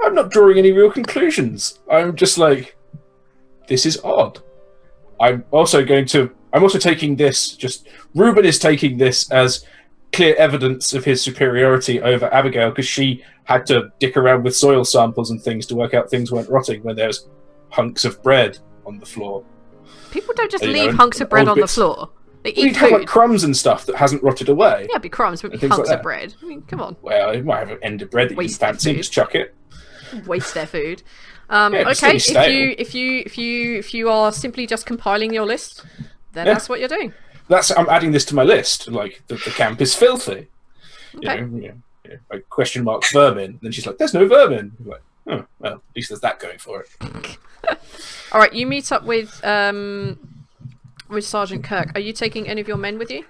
I'm not drawing any real conclusions. I'm just like, this is odd. I'm also taking this. Ruben is taking this as clear evidence of his superiority over Abigail, because she had to dick around with soil samples and things to work out things weren't rotting when there's hunks of bread on the floor. People don't just leave hunks of bread on the floor. They eat food. Have like crumbs and stuff that hasn't rotted away. Yeah, it'd be crumbs, but it'd be hunks of bread. I mean, come on. Well, you might have an end of bread that you fancy, just chuck it. Waste their food. Yeah, okay, if you are simply just compiling your list, then that's what you're doing. I'm adding this to my list. Like the camp is filthy. Okay. You know, like question mark vermin. And then she's like, "There's no vermin." I'm like, oh, well, at least there's that going for it. All right, you meet up with Sergeant Kirk. Are you taking any of your men with you?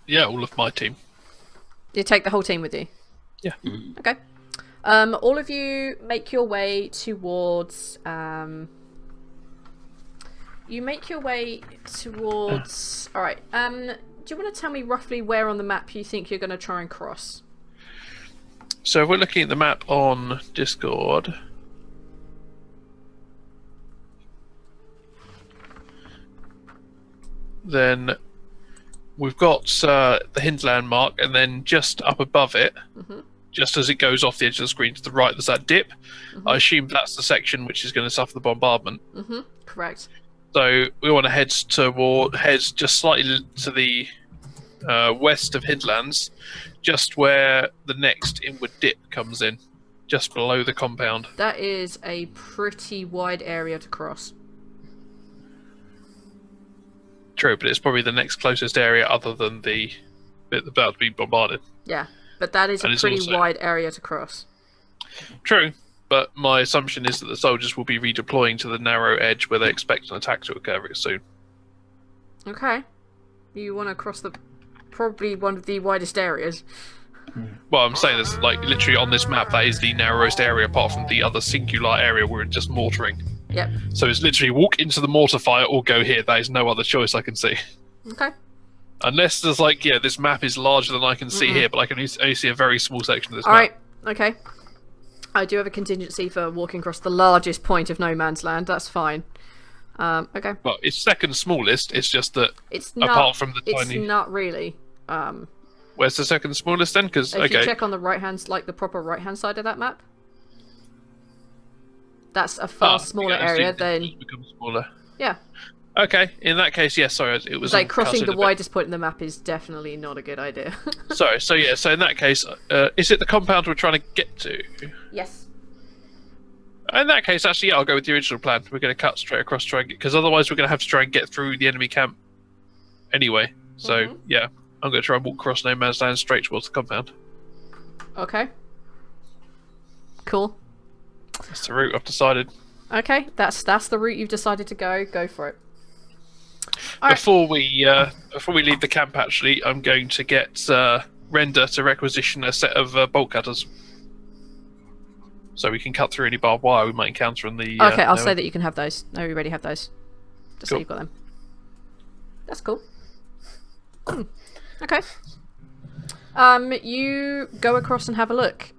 Yeah, all of my team. You take the whole team with you? Yeah. Okay. All of you make your way towards. You make your way towards. All right. Do you want to tell me roughly where on the map you think you're going to try and cross? So if we're looking at the map on Discord, then we've got the hinterland mark, and then just up above it, just as it goes off the edge of the screen to the right, there's that dip. I assume that's the section which is going to suffer the bombardment. Correct. So we want to head just slightly to the west of Hinterlands, just where the next inward dip comes in, just below the compound. That is a pretty wide area to cross. True, but it's probably the next closest area other than the bit about to be bombarded. Yeah, but that is a pretty wide area to cross. True, but my assumption is that the soldiers will be redeploying to the narrow edge where they expect an attack to occur very soon. Okay. You want to cross probably one of the widest areas. Well, I'm saying this, like, literally on this map, that is the narrowest area apart from the other singular area we're just mortaring. Yep. So it's literally walk into the mortar fire or go here. There is no other choice I can see. Okay. Unless there's like, yeah, this map is larger than I can see here, but I can only see a very small section of this map. Alright, okay. I do have a contingency for walking across the largest point of no man's land. That's fine. Okay. Well, it's second smallest. It's just that it's not, apart from the tiny... It's not really. Where's the second smallest then? Because if you check on the right hand, like the proper right hand side of that map, that's a far smaller area than. It becomes smaller. Yeah. Okay. In that case, yes. Sorry, it was like crossing the widest point in the map is definitely not a good idea. Sorry. So yeah. So in that case, is it the compound we're trying to get to? Yes. In that case, actually, yeah, I'll go with the original plan. We're going to cut straight across, because otherwise we're going to have to try and get through the enemy camp anyway. So yeah, I'm going to try and walk across no man's land straight towards the compound. Okay. Cool. That's the route I've decided. Okay, that's the route you've decided to go. Go for it. Before we leave the camp, actually, I'm going to get Render to requisition a set of bolt cutters, so we can cut through any barbed wire we might encounter in the. Okay, I'll say that you can have those. No, we already have those. Just so you've got them. That's cool. Okay. You go across and have a look.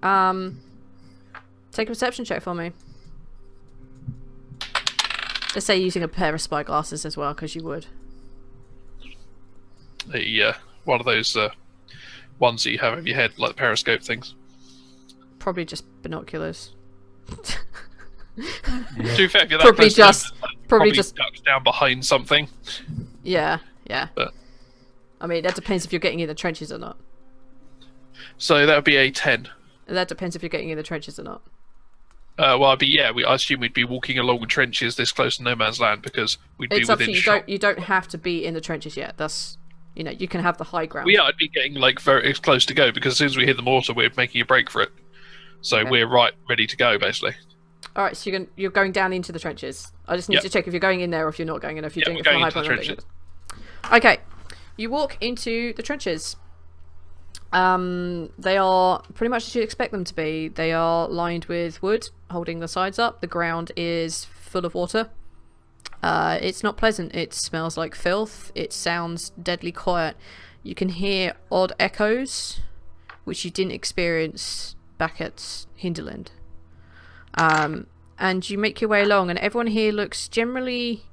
Take a perception check for me. Let's say using a pair of spy glasses as well, because you would. One of those ones that you have over your head, like the periscope things. Probably just binoculars. To be fair, if you're that probably just ducked down behind something. Yeah. But I mean, that depends if you're getting in the trenches or not. So that would be a 10. That depends if you're getting in the trenches or not. Well, I assume we'd be walking along the trenches this close to no man's land, because we'd be within shot. You don't have to be in the trenches yet. That's, you can have the high ground. Well, yeah, I'd be getting like very close to go, because as soon as we hit the mortar, we're making a break for it. So we're ready to go, basically. All right, so you're going down into the trenches. I just need to check if you're going in there or if you're not going in. If you're doing it from a high point. Okay, you walk into the trenches. They are pretty much as you'd expect them to be. They are lined with wood, holding the sides up. The ground is full of water. It's not pleasant. It smells like filth. It sounds deadly quiet. You can hear odd echoes, which you didn't experience back at Hinterland. And you make your way along, and everyone here looks generally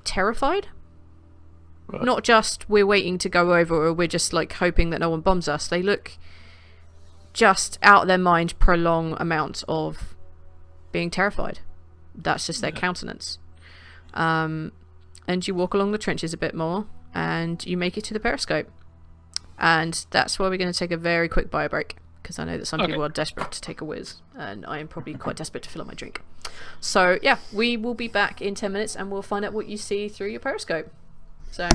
terrified. Right. Not just we're waiting to go over or we're just like hoping that no one bombs us. They look just out of their mind, prolonged amount of being terrified. That's just their countenance. And you walk along the trenches a bit more and you make it to the periscope. And that's where we're going to take a very quick bio break, because I know that some people are desperate to take a whiz, and I am probably quite desperate to fill up my drink. So yeah, we will be back in 10 minutes and we'll find out what you see through your periscope. So,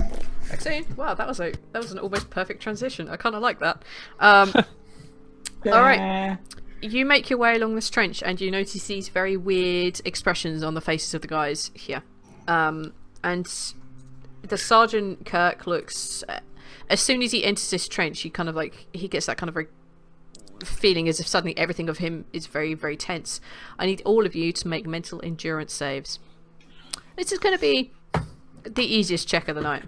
back soon. Wow, that was an almost perfect transition. I kind of like that. All right, you make your way along this trench and you notice these very weird expressions on the faces of the guys here. And the Sergeant Kirk looks, as soon as he enters this trench, he gets that kind of feeling as if suddenly everything of him is very, very tense. I need all of you to make mental endurance saves. This is going to be the easiest check of the night.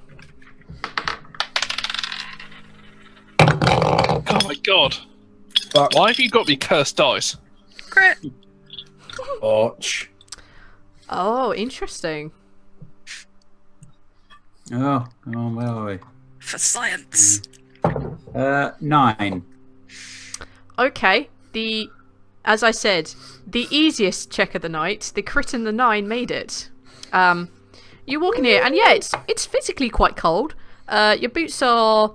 Oh my god. Fuck. Why have you got me cursed dice? Crit. Ouch. Oh, interesting. Oh, where are we? For science. 9. Okay, as I said, the easiest check of the night, the crit and the 9 made it. You walk in here, and yeah, it's physically quite cold. Your boots are,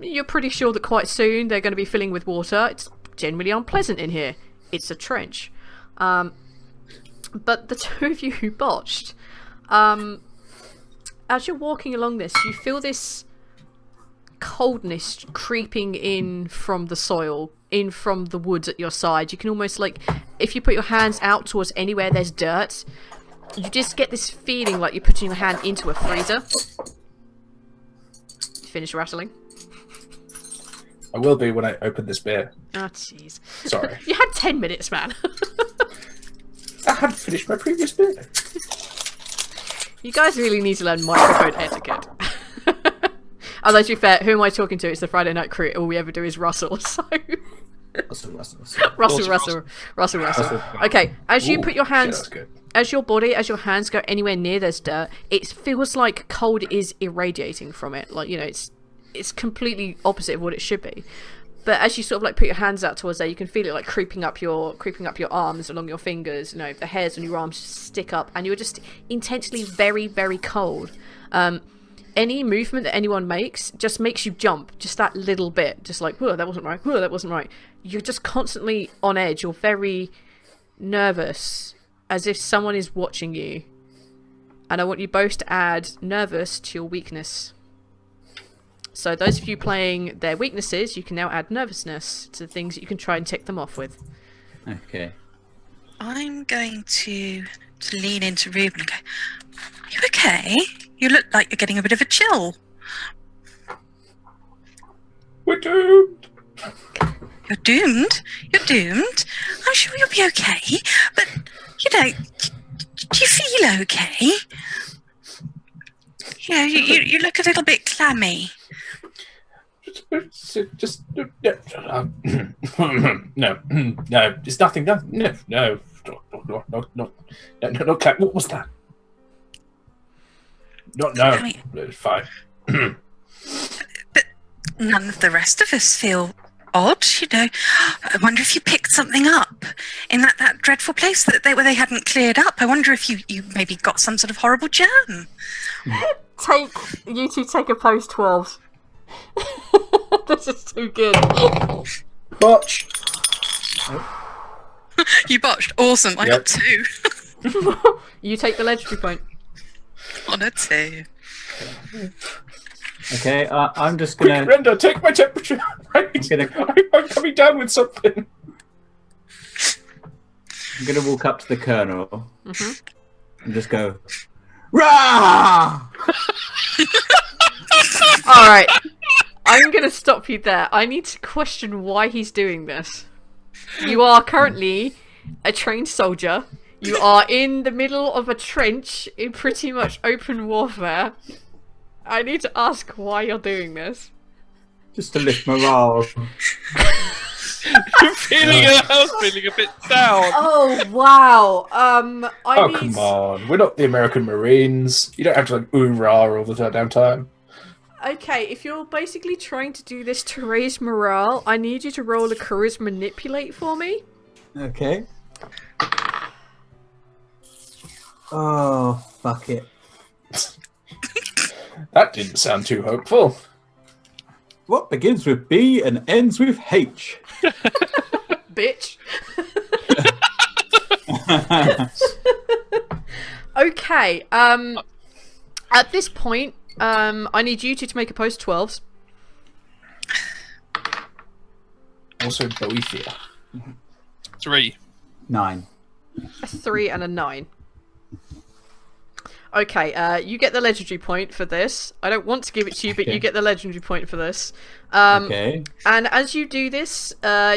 you're pretty sure that quite soon they're going to be filling with water. It's generally unpleasant in here. It's a trench. But the two of you who botched, as you're walking along this, you feel this coldness creeping in from the soil, in from the woods at your side. You can almost, like, if you put your hands out towards anywhere there's dirt, you just get this feeling like you're putting your hand into a freezer. Finish rattling. I will be when I open this beer. Oh, jeez. Sorry. You had 10 minutes, man. I hadn't finished my previous beer. You guys really need to learn microphone etiquette. Although, to be fair, who am I talking to? It's the Friday Night Crew. All we ever do is rustle, so... Russell. Okay, as you put your hands... As your hands go anywhere near there's dirt, it feels like cold is irradiating from it. Like, you know, it's completely opposite of what it should be. But as you sort of like put your hands out towards there, you can feel it like creeping up your arms, along your fingers. You know, the hairs on your arms just stick up, and you're just intensely very, very cold. Any movement that anyone makes just makes you jump just that little bit. Just like, whoa, that wasn't right. Whoa, that wasn't right. You're just constantly on edge. You're very nervous, as if someone is watching you. And I want you both to add nervous to your weakness. So those of you playing their weaknesses, you can now add nervousness to the things that you can try and tick them off with. Okay. I'm going to lean into Ruben and go, "Are you okay? You look like you're getting a bit of a chill." We're doomed. You're doomed? You're doomed? I'm sure you'll be okay. But, you know, do you feel okay? You know, you look a little bit clammy. Just no, it's nothing. No, not clap. What was that? No, it's fine. But none of the rest of us feel odd, you know. I wonder if you picked something up in that dreadful place where they hadn't cleared up. I wonder if you maybe got some sort of horrible germ. You two take a post 12. This is too good. Botch. You botched. Awesome. I got 2. You take the legendary point. On a 2. Okay, I'm just gonna. Quick, Render, take my temperature. I'm coming down with something. I'm gonna walk up to the Colonel and just go, "Rah!" All right, I'm gonna stop you there. I need to question why he's doing this. You are currently a trained soldier. You are in the middle of a trench in pretty much open warfare. I need to ask why you're doing this. Just to lift morale. I'm feeling a bit down. Oh wow. Come on, we're not the American Marines. You don't have to like hoorah all the damn time. Okay, if you're basically trying to do this to raise morale, I need you to roll a charisma manipulate for me. Okay. Oh, fuck it. That didn't sound too hopeful. What begins with B and ends with H? Bitch. Okay, at this point, I need you two to make opposed 12s. Also, Bowie fear. 3. 9. A 3 and a 9. Okay, you get the legendary point for this. I don't want to give it to you, but you get the legendary point for this. Okay. And as you do this,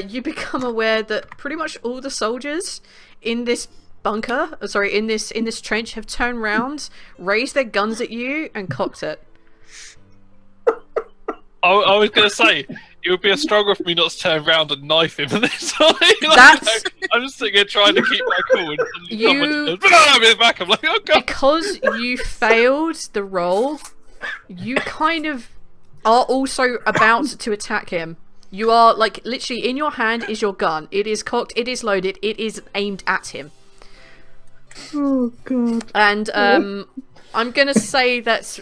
you become aware that pretty much all the soldiers in this bunker, in this trench, have turned round, raised their guns at you, and cocked it. I was going to say, it would be a struggle for me not to turn around and knife him at this time. I'm just sitting here trying to keep my cool, and someone just goes, in the back. I'm like, oh god. Because you failed the roll, you kind of are also about to attack him. You are, like, literally in your hand is your gun. It is cocked, it is loaded, it is aimed at him. Oh god. And I'm gonna say that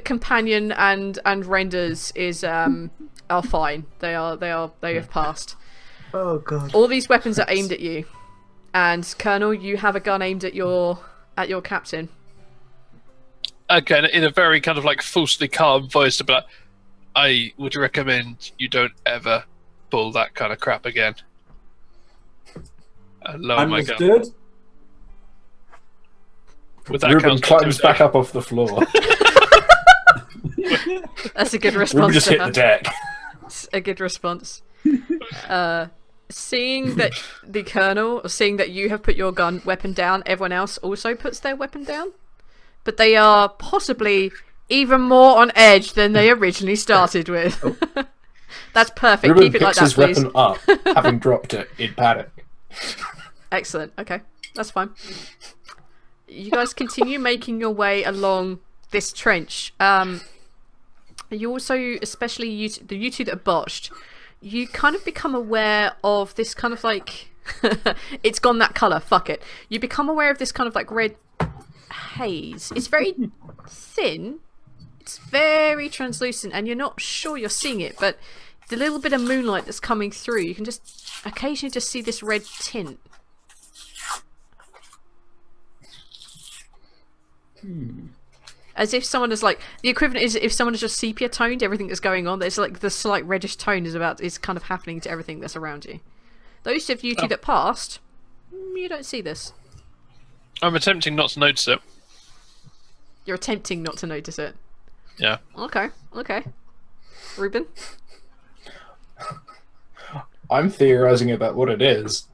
companion and renders is are fine. They have passed. Oh god. All these weapons are aimed at you, and Colonel, you have a gun aimed at your captain. Again, in a very kind of like falsely calm voice, but I would recommend you don't ever pull that kind of crap again. Lower my gun. Understood. With that Ruben climbs back up off the floor. That's a good response. Ruben just hit the deck. It's a good response. Seeing that the Colonel, seeing that you have put your weapon down, everyone else also puts their weapon down. But they are possibly even more on edge than they originally started with. That's perfect. Ruben Keep it like picks that, his please. weapon up, having dropped it in panic. Excellent. Okay, that's fine. You guys continue making your way along this trench. You also, especially you two that are botched, you kind of become aware of this kind of like it's gone that colour, fuck it. You become aware of this kind of like red haze. It's very thin, it's very translucent, and you're not sure you're seeing it, but the little bit of moonlight that's coming through, you can just occasionally just see this red tint. As if someone is like, the equivalent is if someone is just sepia toned everything that's going on. There's like the slight reddish tone is kind of happening to everything that's around you. Those of you two that passed, you don't see this. I'm attempting not to notice it. You're attempting not to notice it. Yeah. Okay. Ruben? I'm theorizing about what it is.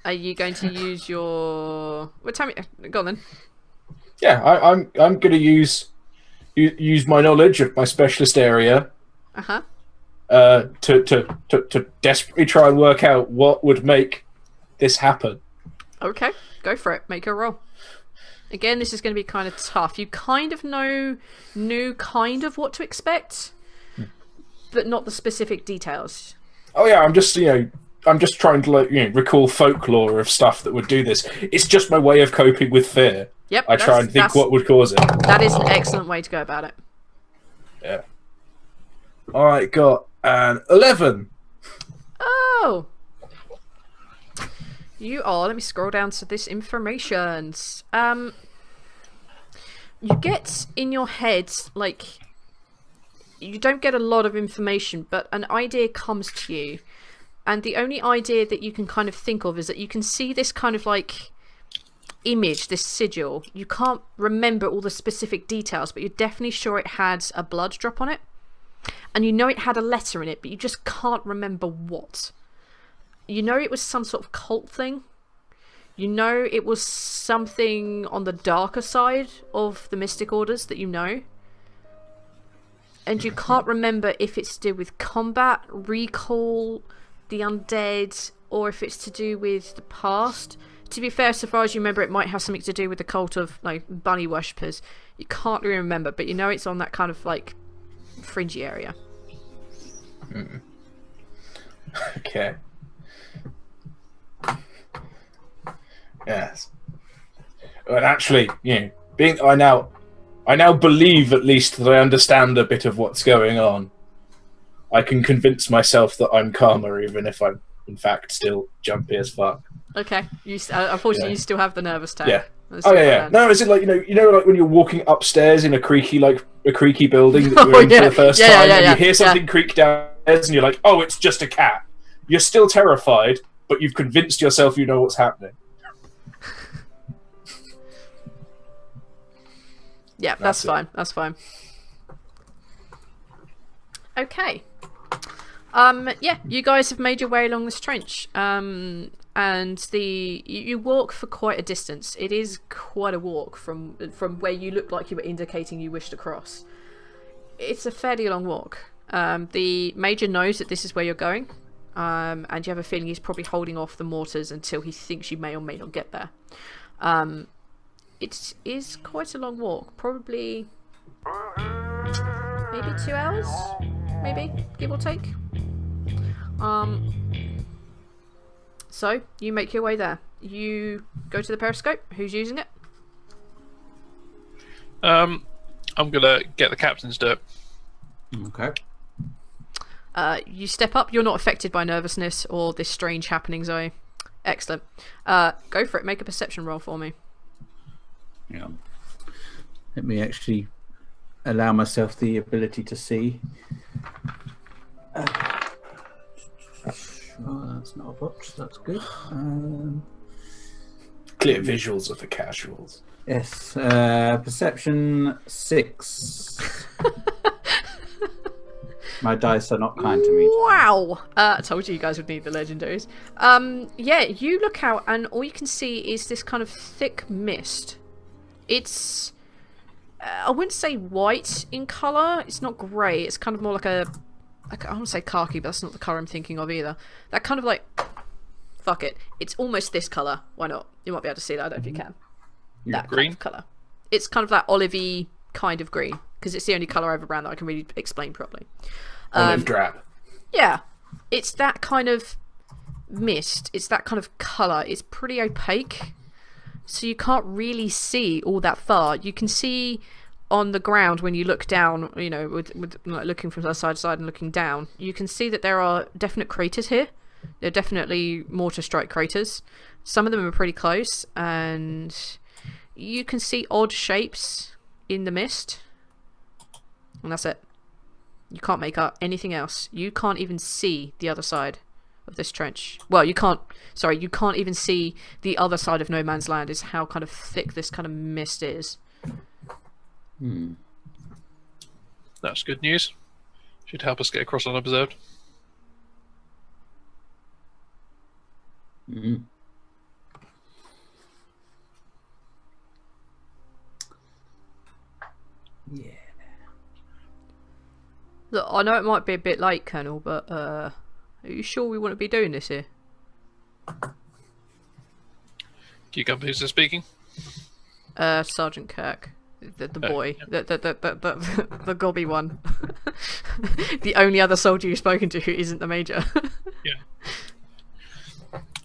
Are you going to use your... Well, tell me... Go on then. Yeah, I'm going to use my knowledge of my specialist area to desperately try and work out what would make this happen. Okay, go for it. Make a roll. Again, this is going to be kind of tough. You kind of knew kind of what to expect, but not the specific details. Oh yeah, I'm just trying to recall folklore of stuff that would do this. It's just my way of coping with fear. Yep. I try and think what would cause it. That is an excellent way to go about it. Yeah. I got an 11. Oh. You are. Let me scroll down to this information. you get in your head, like, you don't get a lot of information, but an idea comes to you. And the only idea that you can kind of think of is that you can see this kind of like image, this sigil. You can't remember all the specific details, but you're definitely sure it had a blood drop on it. And you know it had a letter in it, but you just can't remember what. You know it was some sort of cult thing. You know it was something on the darker side of the Mystic Orders that you know. And you can't remember if it's to do with combat, recall, the undead, or if it's to do with the past. To be fair, so far as you remember, it might have something to do with the cult of like bunny worshippers. You can't really remember, but you know it's on that kind of like fringy area. Okay. Yes. And actually, you know, I now believe at least that I understand a bit of what's going on. I can convince myself that I'm calmer, even if I'm in fact still jumpy as fuck. Okay. Unfortunately, you still have the nervous tag. Yeah. Oh yeah. No, is it like you know, like when you're walking upstairs in a creaky building that you're in for the first time, and you hear something creak downstairs, and you're like, "Oh, it's just a cat." You're still terrified, but you've convinced yourself you know what's happening. Yeah, that's fine. That's fine. Okay. Yeah, you guys have made your way along this trench. And you walk for quite a distance. It is quite a walk from where you look like you were indicating you wish to cross. It's a fairly long walk. The Major knows that this is where you're going. And you have a feeling he's probably holding off the mortars until he thinks you may or may not get there. It is quite a long walk. Probably maybe 2 hours, maybe, give or take. So you make your way there. You go to the periscope. Who's using it? I'm gonna get the captain's dirt. Okay. You step up. You're not affected by nervousness or this strange happening, Zoe. Excellent. Go for it. Make a perception roll for me. Yeah. Let me actually allow myself the ability to see. Oh, that's not a botch. That's good. Clear visuals of the casuals. Yes. Perception 6. My dice are not kind to me. Wow! I told you guys would need the legendaries. Yeah, you look out and all you can see is this kind of thick mist. It's... I wouldn't say white in colour. It's not grey. It's kind of more like I want to say khaki, but that's not the colour I'm thinking of either. That kind of like... Fuck it. It's almost this colour. Why not? You might be able to see that. I don't know if you can. That green? kind of colour. It's kind of that olivey kind of green. Because it's the only colour over brown that I can really explain properly. Olive drab. Yeah. It's that kind of mist. It's that kind of colour. It's pretty opaque. So you can't really see all that far. You can see on the ground when you look down, you know, with like, looking from side to side and looking down, you can see that there are definite craters here. There are definitely mortar strike craters. Some of them are pretty close, and you can see odd shapes in the mist. And that's it. You can't make out anything else. You can't even see the other side of this trench. Well, you can't even see the other side of no man's land, is how kind of thick this kind of mist is. That's good news. Should help us get across unobserved. Yeah. Look, I know it might be a bit late, Colonel, but are you sure we want to be doing this here? Cucumber, who's this speaking? Sergeant Kirk, the boy, yeah. the gobby one, the only other soldier you've spoken to who isn't the major. Yeah.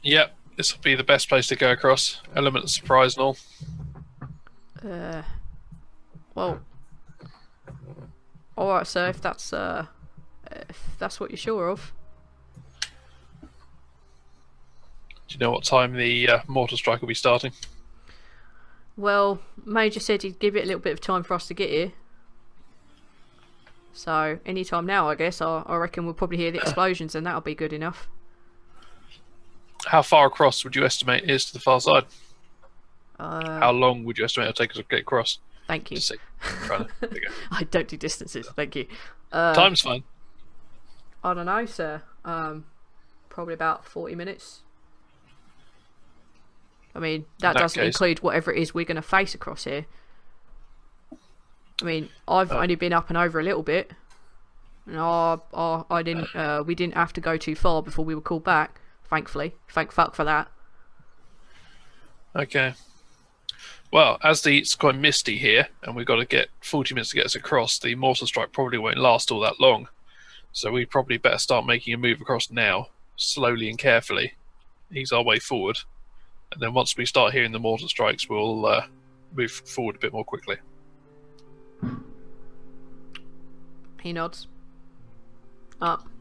Yep, this will be the best place to go across. Element of surprise and all. Well, all right, sir. If that's what you're sure of. Do you know what time the mortar strike will be starting? Well, Major said he'd give it a little bit of time for us to get here. So, any time now, I guess. I reckon we'll probably hear the explosions, and that'll be good enough. How far across would you estimate it is to the far side? How long would you estimate it'll take us to get across? Thank you. There you go. I don't do distances, thank you. Time's fine. I don't know, sir. Probably about 40 minutes. I mean, that doesn't include whatever it is we're going to face across here. I mean, I've only been up and over a little bit. And I didn't. We didn't have to go too far before we were called back. Thankfully, thank fuck for that. Okay. Well, as it's quite misty here, and we've got to get 40 minutes to get us across, the mortar strike probably won't last all that long. So we probably better start making a move across now, slowly and carefully. Ease our way forward. And then once we start hearing the mortar strikes, we'll move forward a bit more quickly. He nods.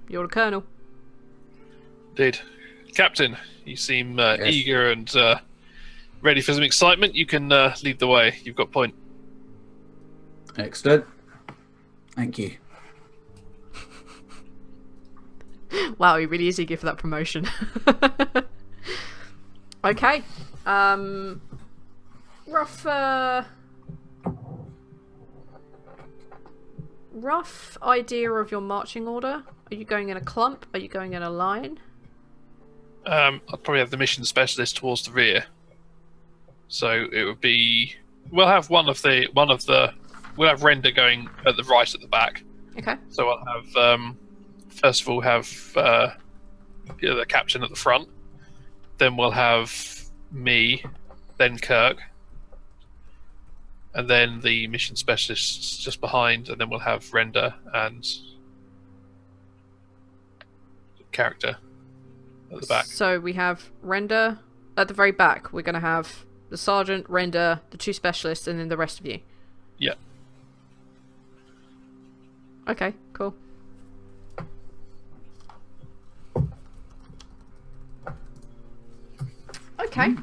You're the colonel. Indeed. Captain, you seem eager and ready for some excitement. You can lead the way. You've got point. Excellent. Thank you. Wow, he really is eager for that promotion. Okay. Rough idea of your marching order. Are you going in a clump? Are you going in a line? I'd probably have the mission specialist towards the rear. So it would be. We'll have we'll have Render going at the right at the back. Okay. So I'll have first of all have the captain at the front. Then we'll have me, then Kirk, and then the mission specialists just behind, and then we'll have Render and character at the back. So we have Render at the very back. We're going to have the sergeant, Render, the two specialists, and then the rest of you. Yeah. Okay, cool. Okay.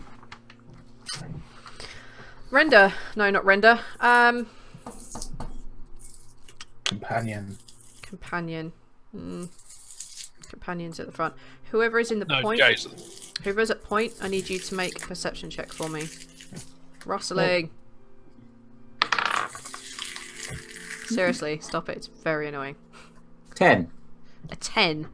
Render. No, not Render. Companion. Companion. Companion's at the front. Whoever is in the point. Jason. Whoever's at point, I need you to make a perception check for me. Rustling. Seriously, stop it. It's very annoying. 10. A 10.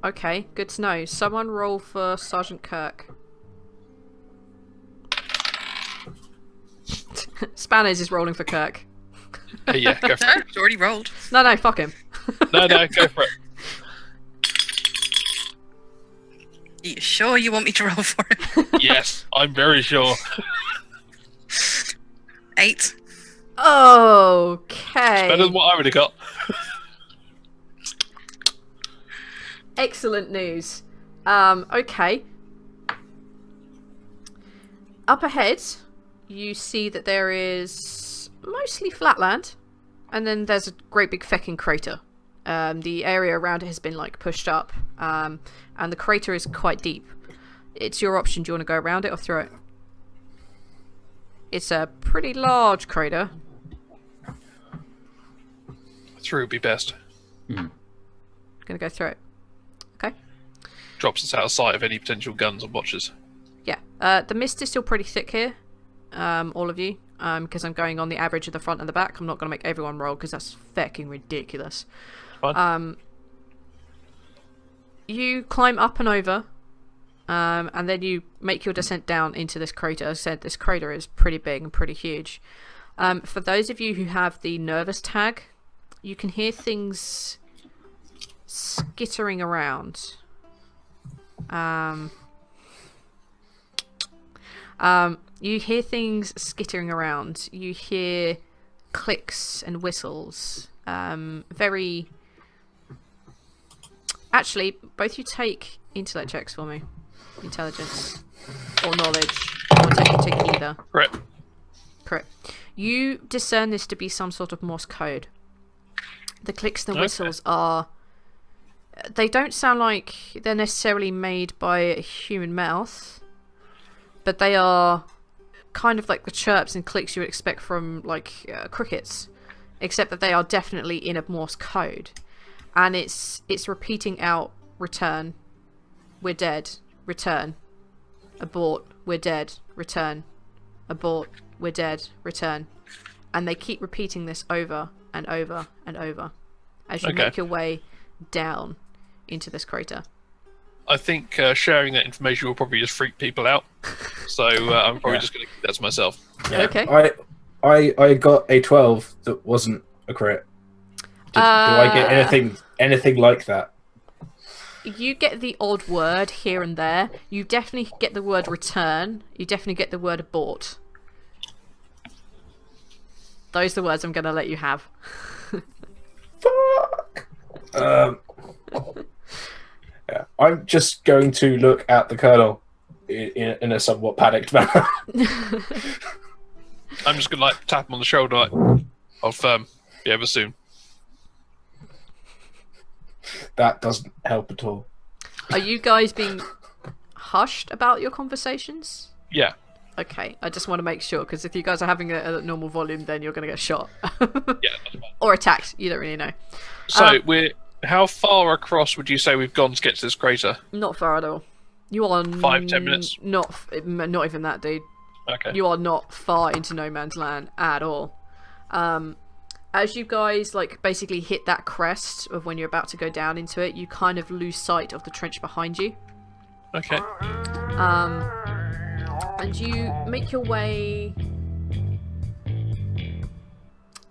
Okay, good to know. Someone roll for Sergeant Kirk. Spanners is rolling for Kirk. Yeah, go for No, it. it's already rolled. No, fuck him. No, go for it. You sure you want me to roll for it? Yes, I'm very sure. 8. Okay. Better than what I would have got. Excellent news. Okay. Up ahead, you see that there is mostly flat land, and then there's a great big fecking crater. The area around it has been pushed up, and the crater is quite deep. It's your option. Do you want to go around it or through it? It's a pretty large crater. Through would be best. Gonna go through it. Okay. Drops us out of sight of any potential guns and watchers. Yeah. The mist is still pretty thick here. All of you. Because I'm going on the average of the front and the back. I'm not going to make everyone roll because that's fucking ridiculous. Fine. You climb up and over, and then you make your descent down into this crater. As I said, this crater is pretty big and pretty huge. For those of you who have the nervous tag, you can hear things skittering around. You hear things skittering around. You hear clicks and whistles. Actually, both you take intellect checks for me. Intelligence or knowledge. Or take either. Correct. You discern this to be some sort of Morse code. The clicks and whistles are... They don't sound like they're necessarily made by a human mouth. but they are kind of like the chirps and clicks you would expect from like crickets, except that they are definitely in a Morse code, and it's repeating out return, we're dead, return, abort, we're dead, return, abort, we're dead, return, and they keep repeating this over and over and over as you make your way down into this crater. I think sharing that information will probably just freak people out. So I'm probably just going to keep that to myself. Yeah. Okay. I got a 12 that wasn't a crit. Do I get anything like that? You get the odd word here and there. You definitely get the word return. You definitely get the word abort. Those are the words I'm going to let you have. Fuck! Yeah, I'm just going to look at the Colonel in a somewhat panicked manner. I'm just going to like tap him on the shoulder like, I'll be over soon. That doesn't help at all. Are you guys being hushed about your conversations? Yeah. Okay, I just want to make sure, because if you guys are having a normal volume, then you're going to get shot. Yeah, that's fine. Or attacked, you don't really know. So how far across would you say we've gone to get to this crater? Not far at all. You are 5-10 minutes? Not even that, dude. Okay. You are not far into no man's land at all. As you guys like basically hit that crest of when you're about to go down into it, you kind of lose sight of the trench behind you. Okay. And you make your way.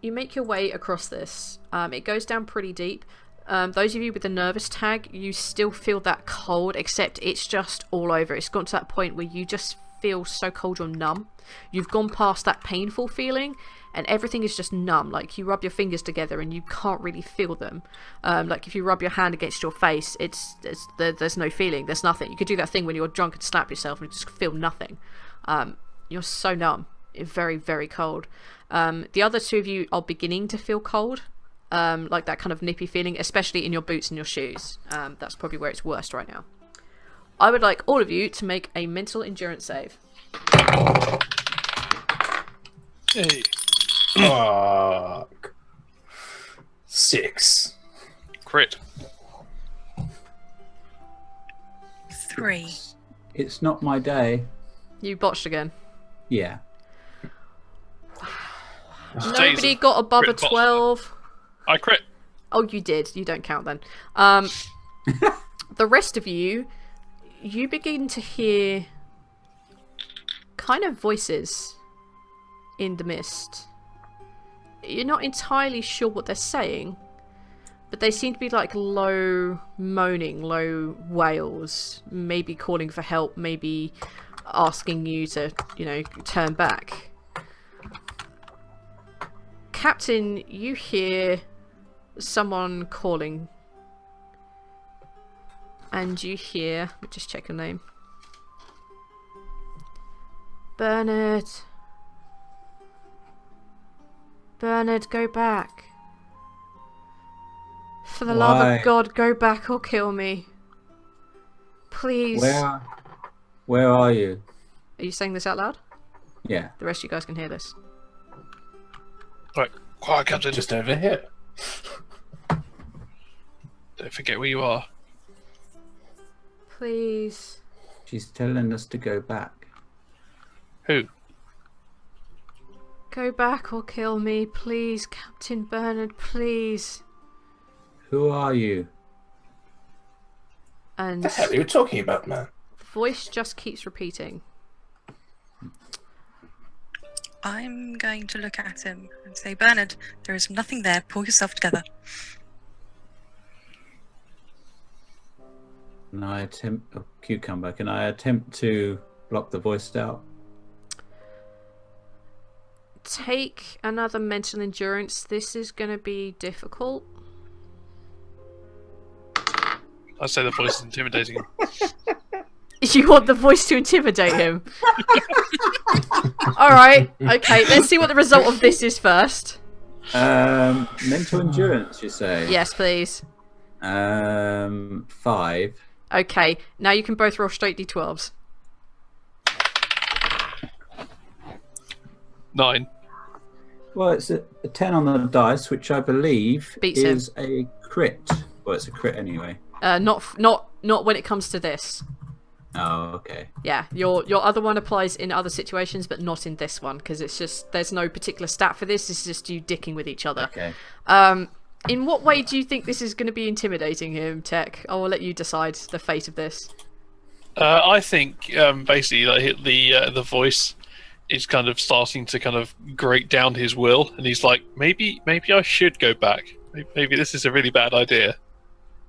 You make your way across this. It goes down pretty deep. Those of you with the nervous tag, you still feel that cold, except it's just all over. It's gone to that point where you just feel so cold you're numb. You've gone past that painful feeling, and everything is just numb. Like you rub your fingers together and you can't really feel them. Like if you rub your hand against your face, there's no feeling. There's nothing. You could do that thing when you're drunk and slap yourself and just feel nothing. You're so numb. It's very, very cold. The other two of you are beginning to feel cold. Like that kind of nippy feeling, especially in your boots and your shoes. That's probably where it's worst right now. I would like all of you to make a mental endurance save. Hey. Fuck. 6. Crit. 3. It's not my day. You botched again. Yeah. Nobody got above a 12. I crit. Oh, you did. You don't count then. The rest of you begin to hear kind of voices in the mist. You're not entirely sure what they're saying, but they seem to be like low moaning, low wails, maybe calling for help, maybe asking you to, turn back. Captain, you hear someone calling, and you hear, let me just check your name. Bernard, go back. For the love of God, go back or kill me. Please. Where are you? Are you saying this out loud? Yeah. The rest of you guys can hear this. Right. Quiet, Captain. Just over here. Don't forget where you are. Please. She's telling us to go back. Who? Go back or kill me, please, Captain Bernard, please. Who are you? And What the hell are you talking about, man? the voice just keeps repeating. I'm going to look at him and say, Bernard, there is nothing there. Pull yourself together. And I attempt... Oh, cucumber. Can I attempt to block the voice out? Take another mental endurance. This is going to be difficult. I say the voice is intimidating him. You want the voice to intimidate him? Alright, okay, let's see what the result of this is first. Mental endurance, you say? Yes, please. 5. Okay, now you can both roll straight d12s. 9. Well, it's a 10 on the dice, which I believe Beats is a crit. Well, it's a crit anyway. Not when it comes to this. Oh, okay. Yeah, your other one applies in other situations, but not in this one, because it's just there's no particular stat for this. It's just you dicking with each other. Okay. In what way do you think this is going to be intimidating him, Tech? I will let you decide the fate of this. I think basically like, the voice is kind of starting to kind of grate down his will, and he's like, maybe I should go back. Maybe this is a really bad idea.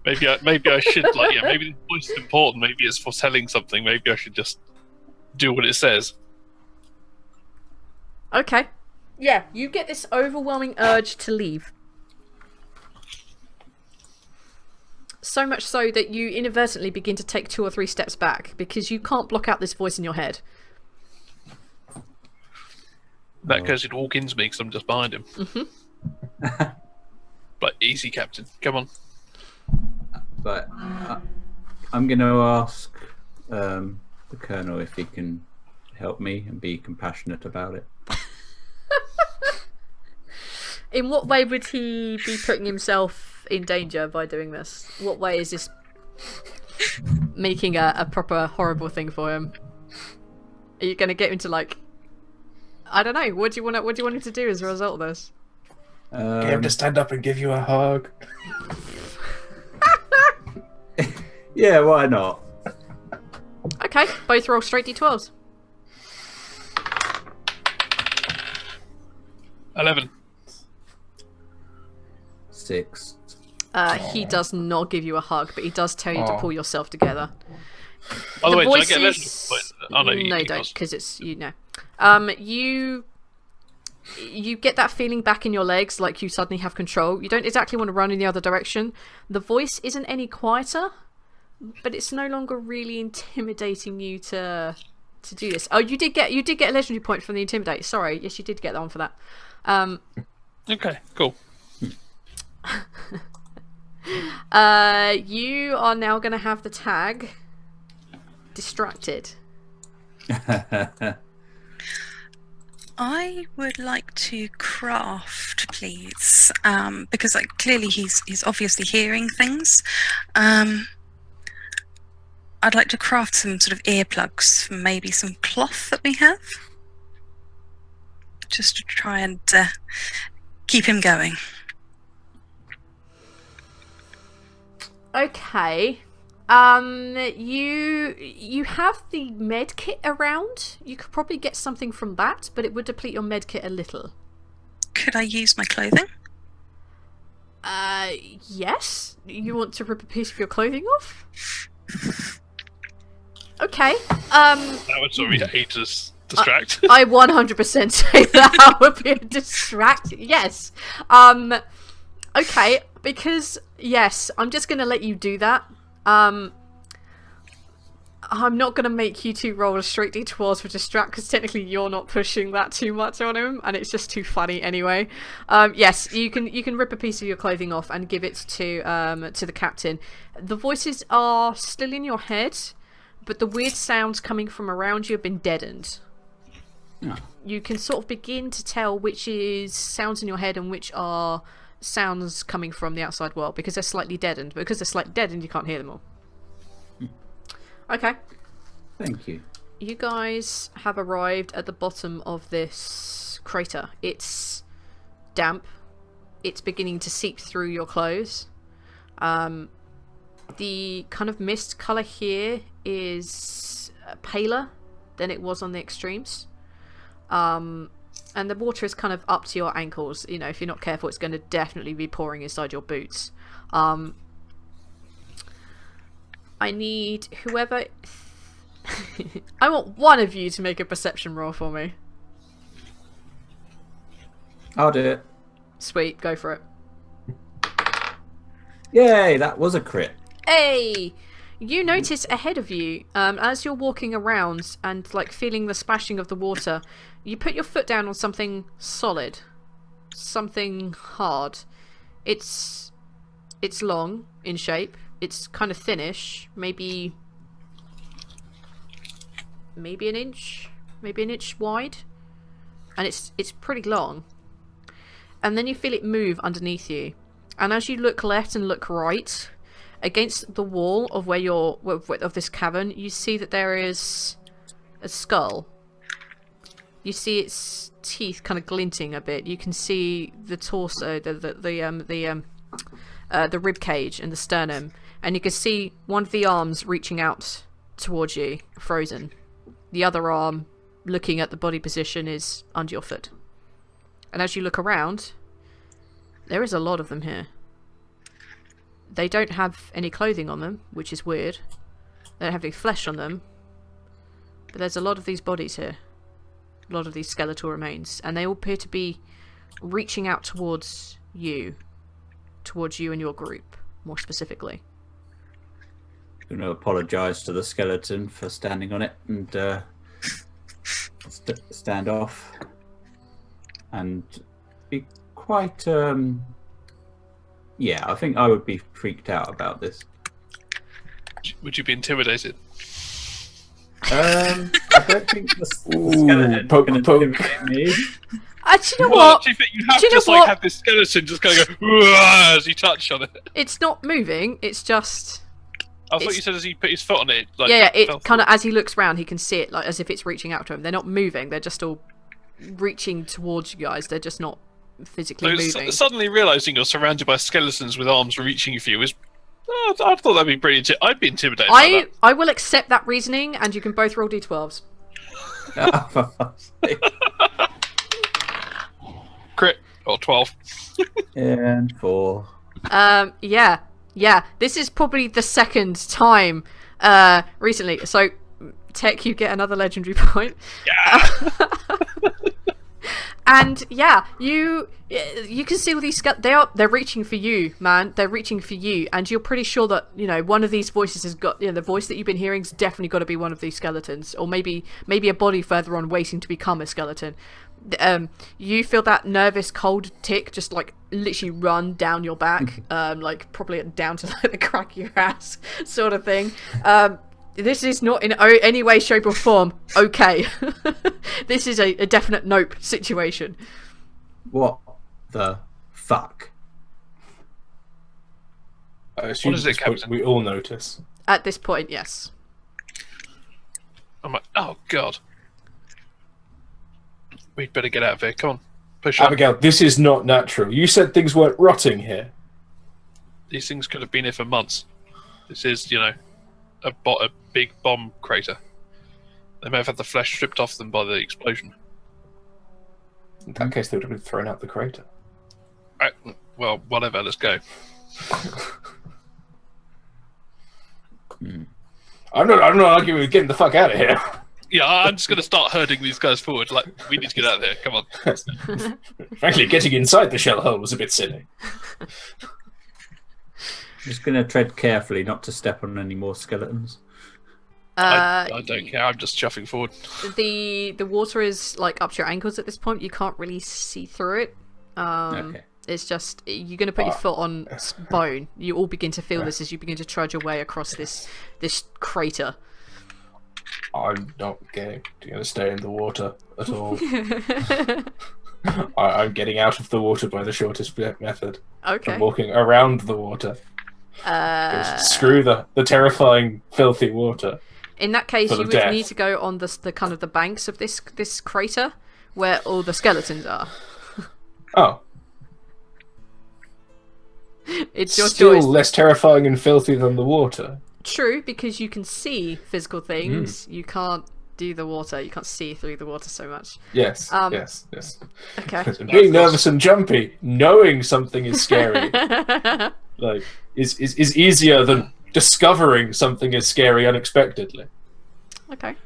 Maybe I should maybe the voice is important. Maybe it's foretelling something. Maybe I should just do what it says. Okay. Yeah, you get this overwhelming urge to leave. So much so that you inadvertently begin to take 2 or 3 steps back because you can't block out this voice in your head. That goes it walk into me because I'm just behind him. Mm-hmm. But easy, Captain. Come on. But I'm going to ask the Colonel if he can help me and be compassionate about it. In what way would he be putting himself in danger by doing this? What way is this making a proper horrible thing for him? Are you going to get him to like... I don't know. What do you want him to do as a result of this? Get him to stand up and give you a hug. Yeah, why not? Okay, both roll straight d12s. 11. 6. He does not give you a hug, but he does tell you to pull yourself together. By the way, voices... did I get a legendary point? Oh, no, you don't, because it's you get that feeling back in your legs, like you suddenly have control. You don't exactly want to run in the other direction. The voice isn't any quieter, but it's no longer really intimidating you to do this. Oh, you did get a legendary point from the intimidate. Sorry, yes, you did get that one for that. Okay, cool. You are now going to have the tag distracted. I would like to craft, please, because like clearly he's obviously hearing things. I'd like to craft some sort of earplugs from maybe some cloth that we have, just to try and keep him going. Okay. You have the med kit around. You could probably get something from that, but it would deplete your med kit a little. Could I use my clothing? Yes. You want to rip a piece of your clothing off? Okay. That would sort of be to distract. I 100% say that would be a distract. Yes. Okay, because yes, I'm just gonna let you do that. I'm not going to make you two roll a straight d12 for distract, because technically you're not pushing that too much on him, and it's just too funny anyway. Yes, you can rip a piece of your clothing off and give it to the captain. The voices are still in your head, but the weird sounds coming from around you have been deadened. Oh. You can sort of begin to tell which is sounds in your head and which are sounds coming from the outside world, because they're slightly deadened. But because they're slightly deadened, you can't hear them all. Okay. Thank you. You guys have arrived at the bottom of this crater. It's damp. It's beginning to seep through your clothes. The kind of mist colour here is paler than it was on the extremes. And the water is kind of up to your ankles. You know, if you're not careful, it's going to definitely be pouring inside your boots. I need whoever... I want one of you to make a perception roll for me. I'll do it. Sweet, go for it. Yay, that was a crit. Hey! You notice ahead of you, as you're walking around and like feeling the splashing of the water, you put your foot down on something solid, something hard. It's long in shape. It's kind of thinnish, maybe an inch wide. and it's pretty long. And then you feel it move underneath you, and as you look left and look right, against the wall of of this cavern, you see that there is a skull. You see its teeth kind of glinting a bit. You can see the torso, the rib cage and the sternum, and you can see one of the arms reaching out towards you, frozen. The other arm, looking at the body position, is under your foot. And as you look around, there is a lot of them here. They don't have any clothing on them, which is weird. They don't have any flesh on them. But there's a lot of these bodies here. A lot of these skeletal remains. And they all appear to be reaching out towards you. Towards you and your group, more specifically. I'm going to apologise to the skeleton for standing on it and stand off. And be quite... Yeah, I think I would be freaked out about this. Would you be intimidated? I don't think the skeleton poke, can intimidate me. Do you know what? Do you think you have to have this skeleton just kind of go as you touch on it? It's not moving. It's just. I thought you said as he put his foot on it. Like, yeah. It kind of as he looks around, he can see it like as if it's reaching out to him. They're not moving. They're just all reaching towards you guys. They're just not physically moving. Suddenly realizing you're surrounded by skeletons with arms reaching for you is. I thought that'd be pretty. I'd be intimidated. I will accept that reasoning, and you can both roll d12s. Crit or 12. And 4. Yeah. This is probably the second time recently. So, Tech, you get another legendary point. Yeah. And yeah, you can see all these they're reaching for you, man. They're reaching for you, and you're pretty sure that one of these voices has got the voice that you've been hearing's definitely got to be one of these skeletons, or maybe a body further on waiting to become a skeleton. You feel that nervous cold tick just like literally run down your back, like probably down to like the crack of your ass sort of thing. This is not in any way, shape or form okay. This is a definite nope situation. What the fuck? I assume What is it, Captain? we all notice. At this point, yes. I'm like, oh god. We'd better get out of here. Come on. Push on. Abigail, this is not natural. You said things weren't rotting here. These things could have been here for months. This is, a big bomb crater. They may have had the flesh stripped off them by the explosion. In that case, they would have been thrown out the crater. Right, well, whatever, let's go. I'm not arguing with getting the fuck out of here. Yeah, I'm just going to start herding these guys forward. Like, we need to get out of here. Come on. Frankly, getting inside the shell hole was a bit silly. Just going to tread carefully not to step on any more skeletons. I don't care. I'm just chuffing forward. The water is like up to your ankles at this point. You can't really see through it. Okay. It's just you're going to put your foot on bone. You all begin to feel this as you begin to trudge your way across this crater. I'm not going to stay in the water at all. I'm getting out of the water by the shortest method. Okay. I'm walking around the water. Screw the terrifying, filthy water. In that case, you would need to go on the kind of the banks of this crater where all the skeletons are. Oh. It's your Still choice. less terrifying and filthy than the water. True, because you can see physical things. You can't do the water. You can't see through the water so much. Yes, yes. Okay. Being nervous and jumpy, knowing something is scary, like is easier than discovering something is scary unexpectedly. Okay.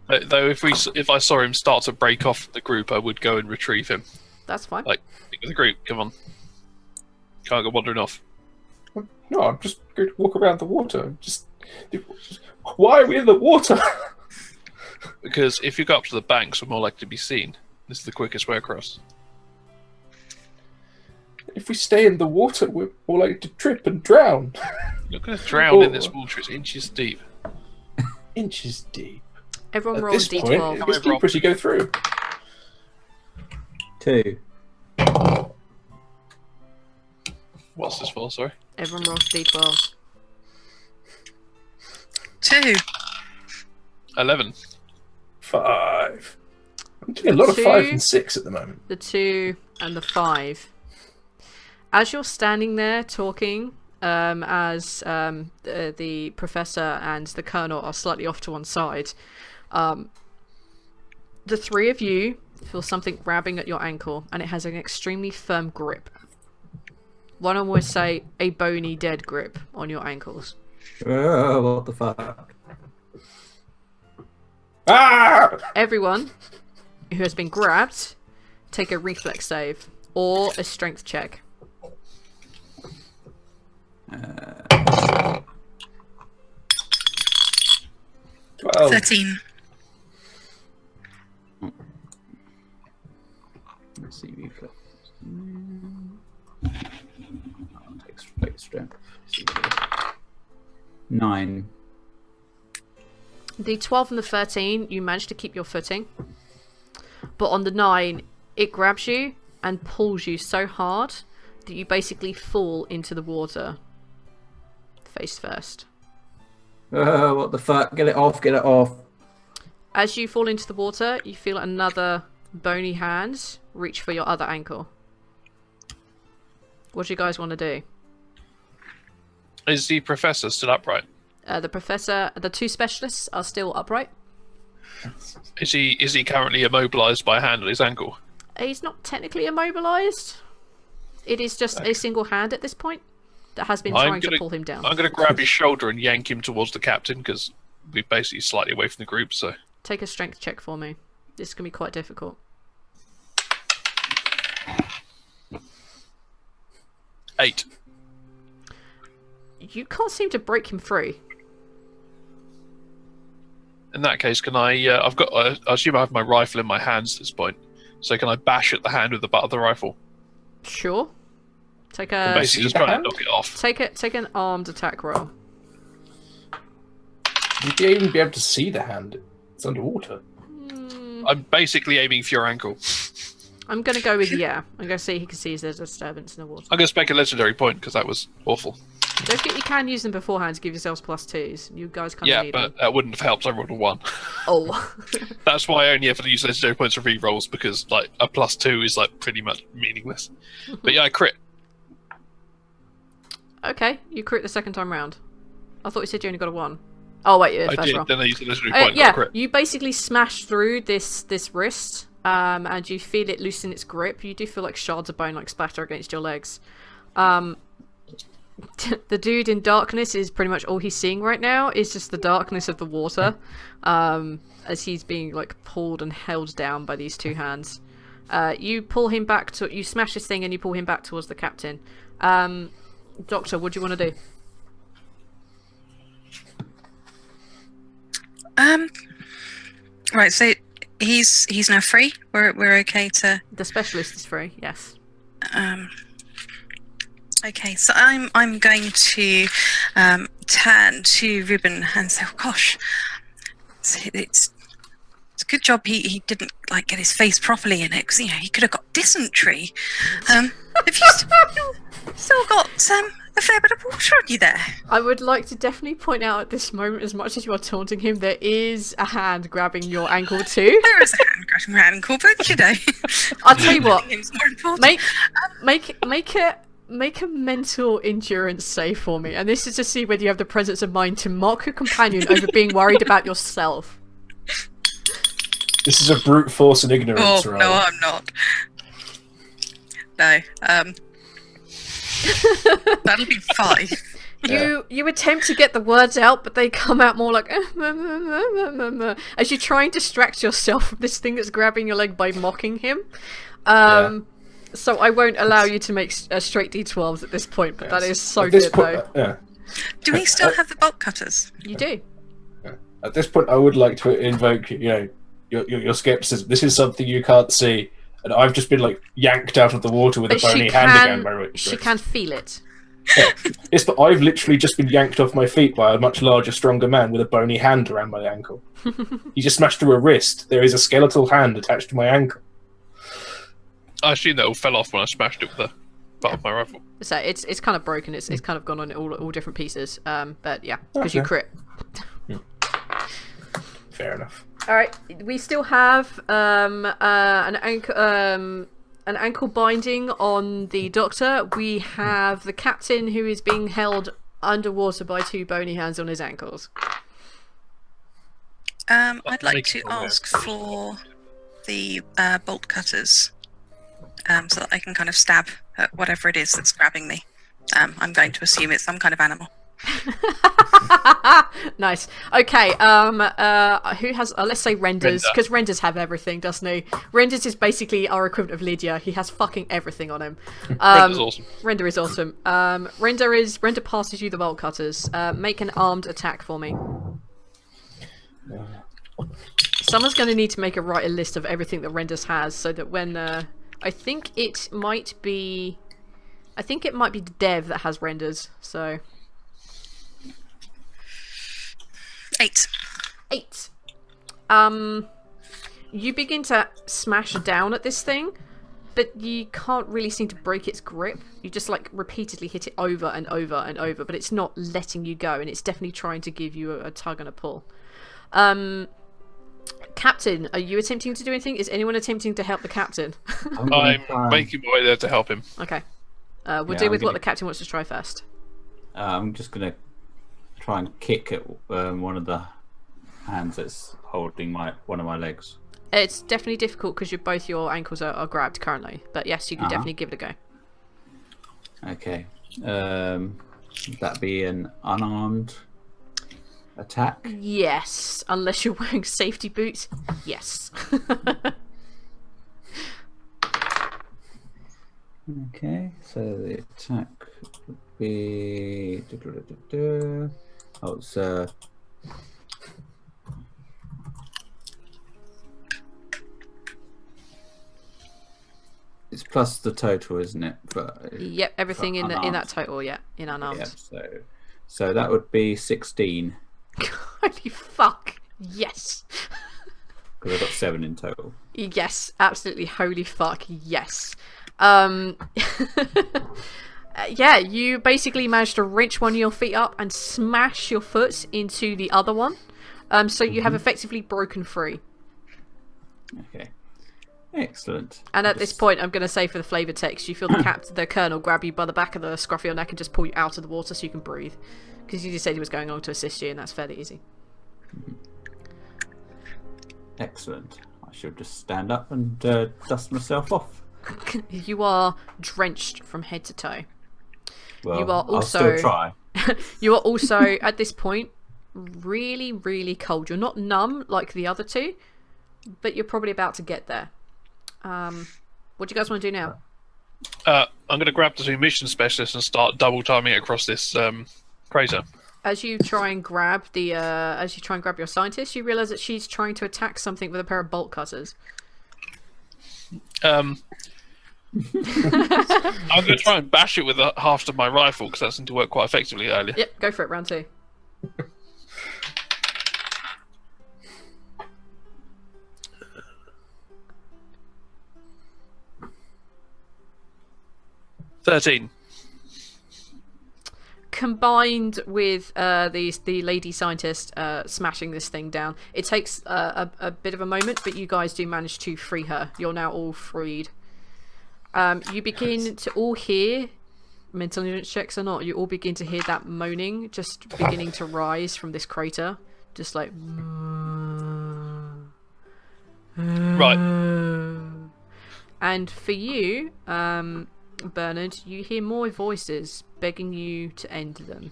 Though, if I saw him start to break off the group, I would go and retrieve him. That's fine. Like, pick the group. Come on. Can't go wandering off. No, I'm just going to walk around the water. Why are we in the water? Because if you go up to the banks, we're more likely to be seen. This is the quickest way across. If we stay in the water, we're more likely to trip and drown. You're going to drown in this water. It's inches deep. Inches deep. Everyone At roll a this d12. point, it's deeper as you go through. 2. What's this for? Sorry. Everyone rolls d12. 2. 11. 5. I'm doing a lot of 5 and 6 at the moment. The 2 and the 5. As you're standing there talking, as the professor and the colonel are slightly off to one side, the 3 of you feel something grabbing at your ankle, and it has an extremely firm grip. One of them would say a bony dead grip on your ankles. Oh, what the fuck? Ah! Everyone who has been grabbed, take a reflex save or a strength check. 12. 13. Let's see, reflex. I'll take strength. 9. The 12 and the 13, you manage to keep your footing. But on the 9, it grabs you and pulls you so hard that you basically fall into the water. Face first. Oh, what the fuck? Get it off, get it off. As you fall into the water, you feel another bony hand reach for your other ankle. What do you guys want to do? Is the professor still upright? The professor, the 2 specialists are still upright. Is he currently immobilized by a hand on his ankle? He's not technically immobilized. It is just a single hand at this point that has been trying to pull him down. I'm going to grab his shoulder and yank him towards the captain because we're basically slightly away from the group. So take a strength check for me. This is going to be quite difficult. 8. You can't seem to break him free. In that case, can I? I assume I have my rifle in my hands at this point. So can I bash at the hand with the butt of the rifle? Sure. Take I'm a basically just trying to knock it off. take an armed attack roll. Would you even be able to see the hand? It's underwater. I'm basically aiming for your ankle. I'm going to go with yeah. I'm going to see he can see there's a disturbance in the water. I'm going to spec a legendary point because that was awful. Don't forget you can use them beforehand to give yourselves +2s. You guys kind of need them. But that wouldn't have helped. I rolled a 1. Oh. That's why I only ever use legendary points for re-rolls because like a +2 is like pretty much meaningless. But yeah, I crit. Okay, you crit the second time round. I thought you said you only got a 1. Oh wait, yeah, I first did. roll. Then I used the legendary point. Yeah, Got a crit. you basically smash through this wrist, and you feel it loosen its grip. You do feel like shards of bone like splatter against your legs. The dude in darkness is pretty much all he's seeing right now is just the darkness of the water, as he's being like pulled and held down by these 2 hands. You pull him back to, you smash this thing and you pull him back towards the captain. Doctor, what do you want to do? Right, so he's now free. We're okay to. The specialist is free. Yes. Okay, so I'm going to turn to Ruben and say, oh, gosh, it's a good job he didn't like get his face properly in it because he could have got dysentery. Have you still got a fair bit of water on you there? I would like to definitely point out at this moment, as much as you are taunting him, there is a hand grabbing your ankle too. There is a hand grabbing my ankle, but I'll tell you what. it's more important. Make a mental endurance save for me, and this is to see whether you have the presence of mind to mock your companion over being worried about yourself. This is a brute force and ignorance, right? No, I'm not. No, that'll be 5. You attempt to get the words out, but they come out more like as you try and distract yourself from this thing that's grabbing your leg by mocking him. So I won't allow you to make straight D12s at this point, but that is so good though. Do we still have the bolt cutters? You do. At this point, I would like to invoke, your skepticism. This is something you can't see, and I've just been like yanked out of the water with a bony hand again. By Rich. She can feel it. Yeah. Yes, but I've literally just been yanked off my feet by a much larger, stronger man with a bony hand around my ankle. He just smashed through a wrist. There is a skeletal hand attached to my ankle. I assume that all fell off when I smashed it with the butt of my rifle. So it's kind of broken. It's kind of gone on all different pieces. But yeah, because you crit. Fair enough. All right, we still have an ankle binding on the doctor. We have the captain who is being held underwater by 2 bony hands on his ankles. I'd like to ask for the bolt cutters, so that I can kind of stab at whatever it is that's grabbing me. I'm going to assume it's some kind of animal. Nice. Okay. Who has? Let's say Renders, because Renders have everything, doesn't he? Renders is basically our equivalent of Lydia. He has fucking everything on him. Render's awesome. Render is awesome. Render passes you the bolt cutters. Make an armed attack for me. Someone's going to need to write a list of everything that Renders has, so that when I think it might be Dev that has Renders. So 8. You begin to smash down at this thing, but you can't really seem to break its grip. You just like repeatedly hit it over and over and over, but it's not letting you go, and it's definitely trying to give you a tug and a pull. Captain, are you attempting to do anything? Is anyone attempting to help the captain? I'm making my way there to help him. Okay. We'll deal with what the captain wants to try first. I'm just going to try and kick at one of the hands that's holding one of my legs. It's definitely difficult because both your ankles are grabbed currently. But yes, you can definitely give it a go. Okay. Would that be an unarmed attack? Yes, unless you're wearing safety boots. Yes. Okay, so the attack would be... Oh, it's... It's plus the total, isn't it? Yep, everything in that total, yeah, in unarmed. Yep, so that would be 16. Holy fuck, yes. Because I got 7 in total. Yes, absolutely, holy fuck, yes. Yeah, you basically managed to wrench one of your feet up and smash your foot into the other one. So you have effectively broken free. Okay. Excellent. And at this point, I'm going to say for the flavour text, you feel the colonel grab you by the back of the scruff of your neck and just pull you out of the water so you can breathe. Because you just said he was going on to assist you, and that's fairly easy. Excellent. I should just stand up and dust myself off. You are drenched from head to toe. Well, you are also, I'll still try. You are also, at this point, really, really cold. You're not numb like the other two, but you're probably about to get there. What do you guys want to do now? I'm going to grab the 2 mission specialists and start double timing across this crater. As you try and grab your scientist, you realise that she's trying to attack something with a pair of bolt cutters. I'm going to try and bash it with the half of my rifle because that seemed to work quite effectively earlier. Yep, go for it. Round 2. $13. Combined with the lady scientist smashing this thing down, it takes a bit of a moment, but you guys do manage to free her. You're now all freed. You begin to all hear, mental intelligence checks or not, you all begin to hear that moaning just beginning to rise from this crater. Just like... Right. And for you, Bernard, you hear more voices begging you to end them.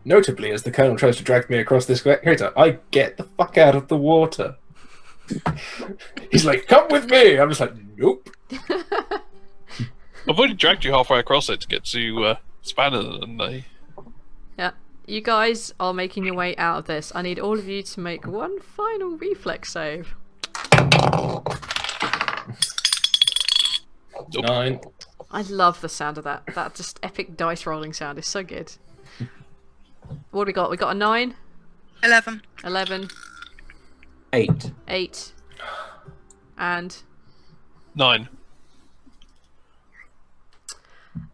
Notably, as the colonel tries to drag me across this crater, I get the fuck out of the water. He's like, "Come with me." I'm just like, "Nope." I've already dragged you halfway across it to get to Spanner, and they... Yeah. You guys are making your way out of this. I need all of you to make one final reflex save. 9. I love the sound of that. That just epic dice rolling sound is so good. What do we got? We got a 9? 11. 11. 8. 8. And 9.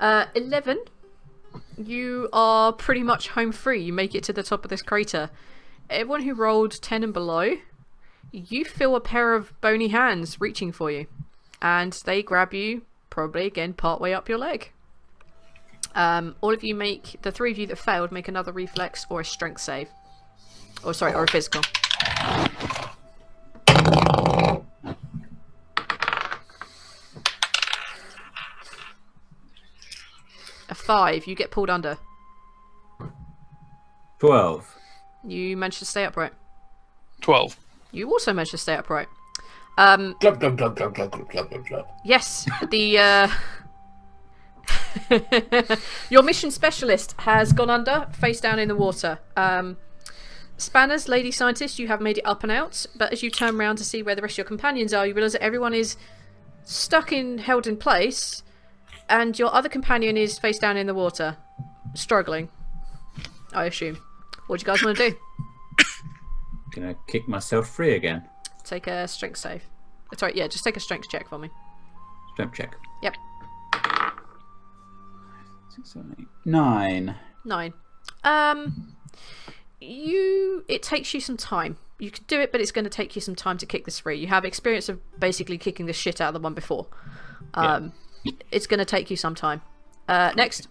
11. You are pretty much home free. You make it to the top of this crater. Everyone who rolled 10 and below, you feel a pair of bony hands reaching for you. And they grab you, probably again, partway up your leg. All of you make, the 3 of you that failed, make another reflex or a strength save. Or sorry, or a physical. A 5, you get pulled under. 12. You manage to stay upright. 12. You also manage to stay upright. Glub, glub, glub, glub, glub, glub, glub, glub, glub. Yes, the your mission specialist has gone under, face down in the water. Spanners, lady scientist, you have made it up and out, but as you turn around to see where the rest of your companions are, you realise that everyone is held in place, and your other companion is face down in the water, struggling, I assume. What do you guys want to do? Gonna kick myself free again. Take a strength save. Sorry, yeah, just take a strength check for me. Strength check. Yep. 6, 7, 8. 9. 9. It takes you some time. You can do it, but it's going to take you some time to kick this free. You have experience of basically kicking the shit out of the one before. It's going to take you some time. Next.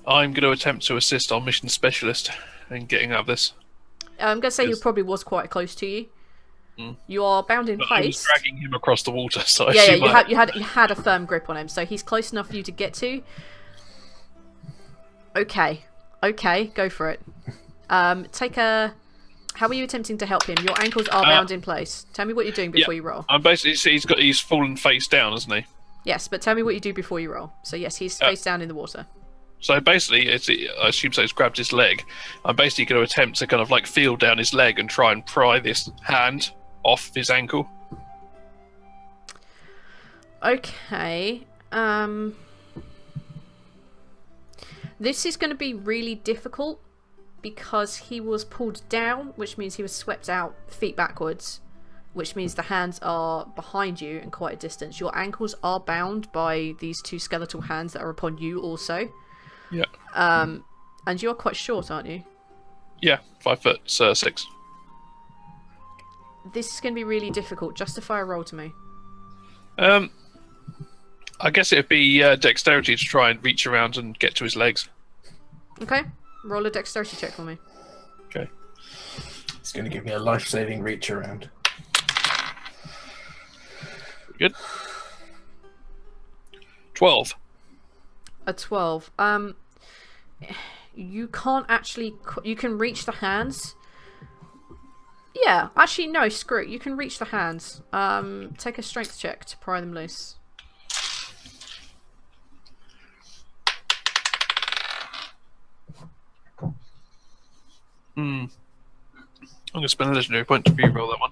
I'm going to attempt to assist our mission specialist in getting out of this. I'm going to say Yes. he probably was quite close to you. Mm. You are bound in But I was place. dragging him across the water, so I Yeah, assume you had a firm grip on him, so he's close enough for you to get to. Okay, go for it. Take a. How are you attempting to help him? Your ankles are bound in place. Tell me what you're doing before you roll. I'm basically he's fallen face down, hasn't he? Yes, but tell me what you do before you roll. So yes, he's face down in the water. So basically, I assume so. It's grabbed his leg. I'm basically going to attempt to kind of like feel down his leg and try and pry this hand off his ankle. Okay. This is going to be really difficult because he was pulled down, which means he was swept out feet backwards, which means the hands are behind you and quite a distance. Your ankles are bound by these 2 skeletal hands that are upon you also. Yeah. And you're quite short, aren't you? Yeah, 5'6". This is going to be really difficult. Justify a roll to me. I guess it'd be dexterity to try and reach around and get to his legs. Okay. Roll a dexterity check for me. Okay. It's going to give me a life-saving reach around. Good. 12. A 12. You can't actually. You can reach the hands. Yeah, actually, no, screw it. You can reach the hands. Take a strength check to pry them loose. I'm going to spend a legendary point to re-roll that one.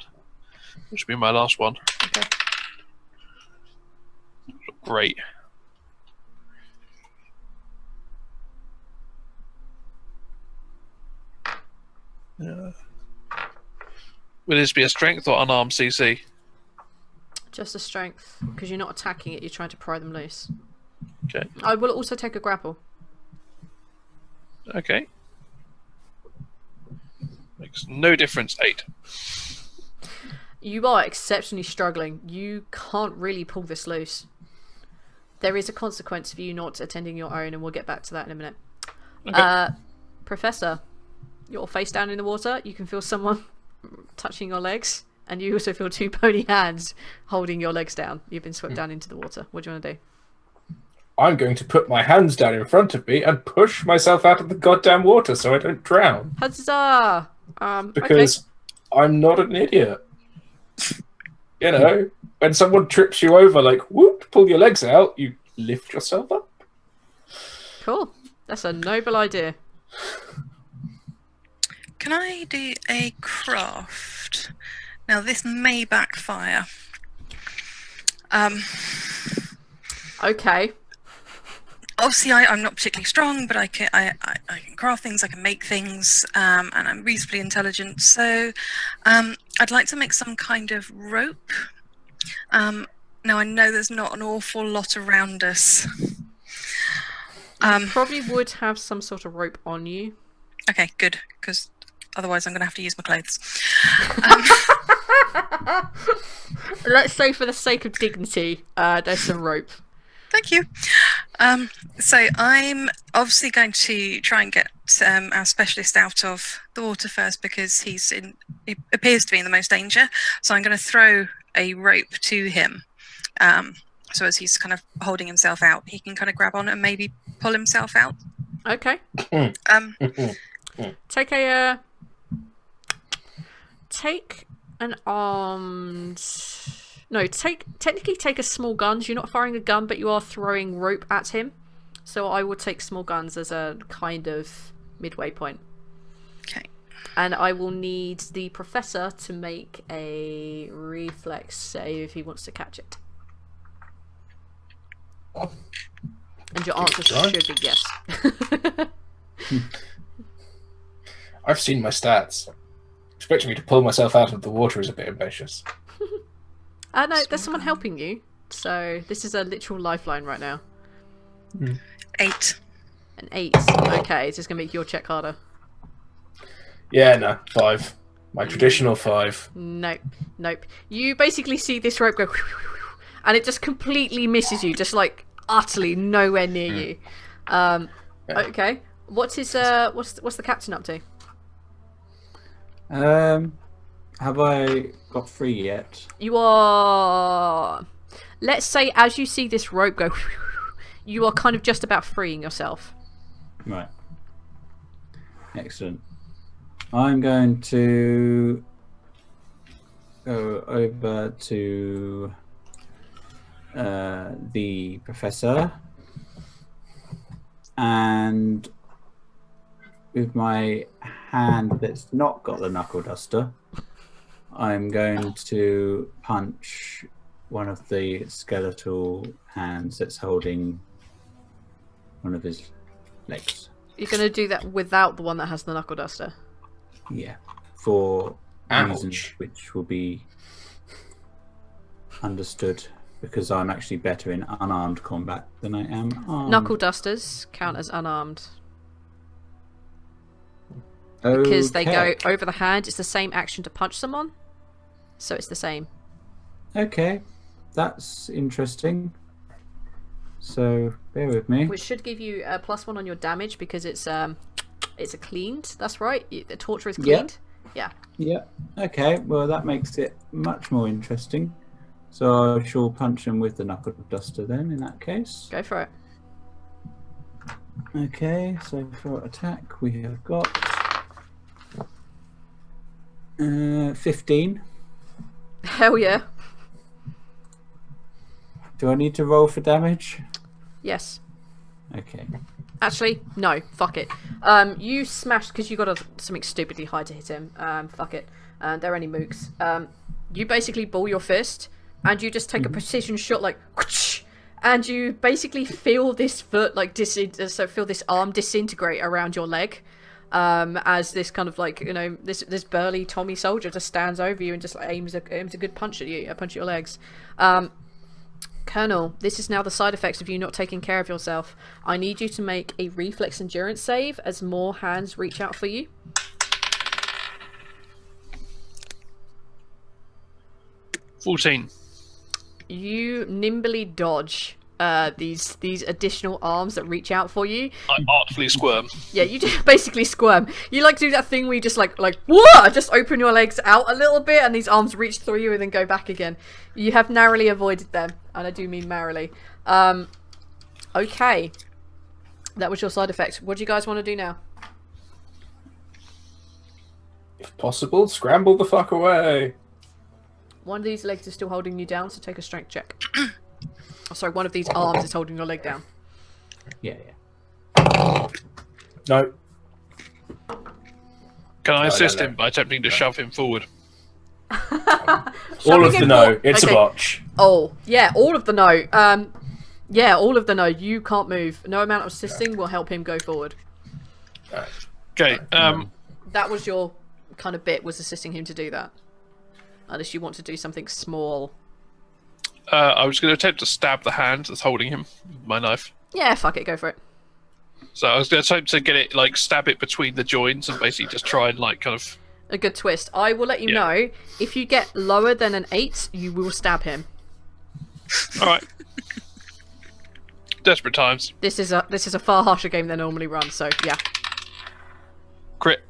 Which will be my last one. Okay. Great. Will this be a strength or unarmed CC? Just a strength, because you're not attacking it, you're trying to pry them loose. Okay. I will also take a grapple. Okay. Makes no difference. 8. You are exceptionally struggling. You can't really pull this loose. There is a consequence for you not attending your own, and we'll get back to that in a minute. Okay. Professor, you're face down in the water. You can feel someone touching your legs, and you also feel 2 bony hands holding your legs down. You've been swept down into the water. What do you want to do? I'm going to put my hands down in front of me and push myself out of the goddamn water so I don't drown. Huzzah! Because I'm not an idiot. You know, when someone trips you over, like, whoop, pull your legs out, you lift yourself up. Cool. That's a noble idea. Can I do a craft? Now, this may backfire. Okay. obviously I'm not particularly strong, but I can craft things, I can make things, and I'm reasonably intelligent. So I'd like to make some kind of rope. Now I know there's not an awful lot around us. Probably would have some sort of rope on you. Okay, good, because otherwise I'm going to have to use my clothes. Let's say for the sake of dignity, there's some rope. Thank you. So I'm obviously going to try and get our specialist out of the water first because he appears to be in the most danger. So I'm going to throw a rope to him. So as he's kind of holding himself out, he can kind of grab on and maybe pull himself out. Okay. Take an armed. No, technically take a small gun. You're not firing a gun, but you are throwing rope at him. So I would take small guns as a kind of midway point. Okay. And I will need the professor to make a reflex save if he wants to catch it. And your answer should be yes. I've seen my stats. Expecting me to pull myself out of the water is a bit ambitious. No, there's someone helping you. So this is a literal lifeline right now. 8. An 8. Okay, it's just going to make your check harder. Yeah, no, 5. My traditional 5. Nope. You basically see this rope go, and it just completely misses you, just like utterly nowhere near you. Okay. What's the captain up to? Have I got free yet? You are. Let's say as you see this rope go, you are kind of just about freeing yourself. Right. Excellent. I'm going to go over to the professor and with my hand that's not got the knuckle duster, I'm going to punch one of the skeletal hands that's holding one of his legs. You're going to do that without the one that has the knuckle duster? Yeah, for Ouch. reasons which will be understood because I'm actually better in unarmed combat than I am armed. Knuckle dusters count as unarmed. Because they go over the hand. It's the same action to punch someone. So it's the same. Okay, that's interesting. So bear with me. Which should give you a +1 on your damage because it's a cleaned. That's right. The torture is cleaned. Yeah. Yeah. Okay. Well, that makes it much more interesting. So I shall punch him with the knuckle duster then. In that case. Go for it. Okay. So for attack, we have got 15. Hell yeah. Do I need to roll for damage? Yes. Okay. Actually, no. Fuck it. You smashed because you got something stupidly high to hit him. Fuck it. They're only mooks. You basically ball your fist, and you just take a precision shot, like, whoosh, and you basically feel this foot like feel this arm disintegrate around your leg. As this kind of like, you know, this burly Tommy soldier just stands over you and just like, aims a good punch at you, punch at your legs. Colonel, this is now the side effects of you not taking care of yourself. I need you to make a reflex endurance save as more hands reach out for you. 14. You nimbly dodge these additional arms that reach out for you. I artfully squirm. Yeah, you just basically squirm. You like do that thing where you just like whoa, just open your legs out a little bit and these arms reach through you and then go back again. You have narrowly avoided them, and I do mean narrowly. Okay. That was your side effect. What do you guys want to do now? If possible, scramble the fuck away. One of these legs is still holding you down, so take a strength check. Oh, sorry, one of these arms is holding your leg down. Yeah. No. Can I assist him by attempting to shove him forward? All of the no. It's a botch. Oh, yeah, all of the no. Yeah, all of the no. You can't move. No amount of assisting will help him go forward. Okay. That was your kind of bit, was assisting him to do that. Unless you want to do something small. I was going to attempt to stab the hand that's holding him with my knife. Yeah, fuck it, go for it. So I was going to attempt to get it, like, stab it between the joints and basically just try and, like, kind of... A good twist. I will let you know, if you get lower than an 8, you will stab him. Alright. Desperate times. This is a far harsher game than I normally run, so yeah. Crit.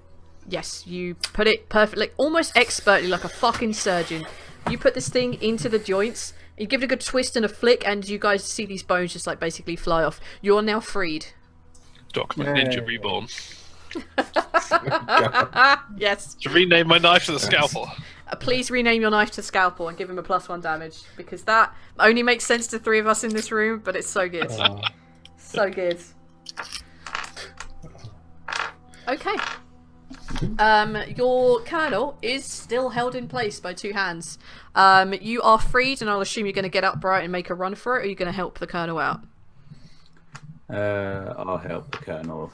Yes, you put it perfectly, almost expertly, like a fucking surgeon. You put this thing into the joints, you give it a good twist and a flick, and you guys see these bones just like basically fly off. You're now freed. Doc McNinja reborn. Yes. To rename my knife to the scalpel. Please rename your knife to scalpel and give him a +1 damage, because that only makes sense to 3 of us in this room, but it's so good. So good. Okay. Your colonel is still held in place by 2 hands. You are freed, and I'll assume you're going to get upright and make a run for it, or are you going to help the colonel out? I'll help the colonel.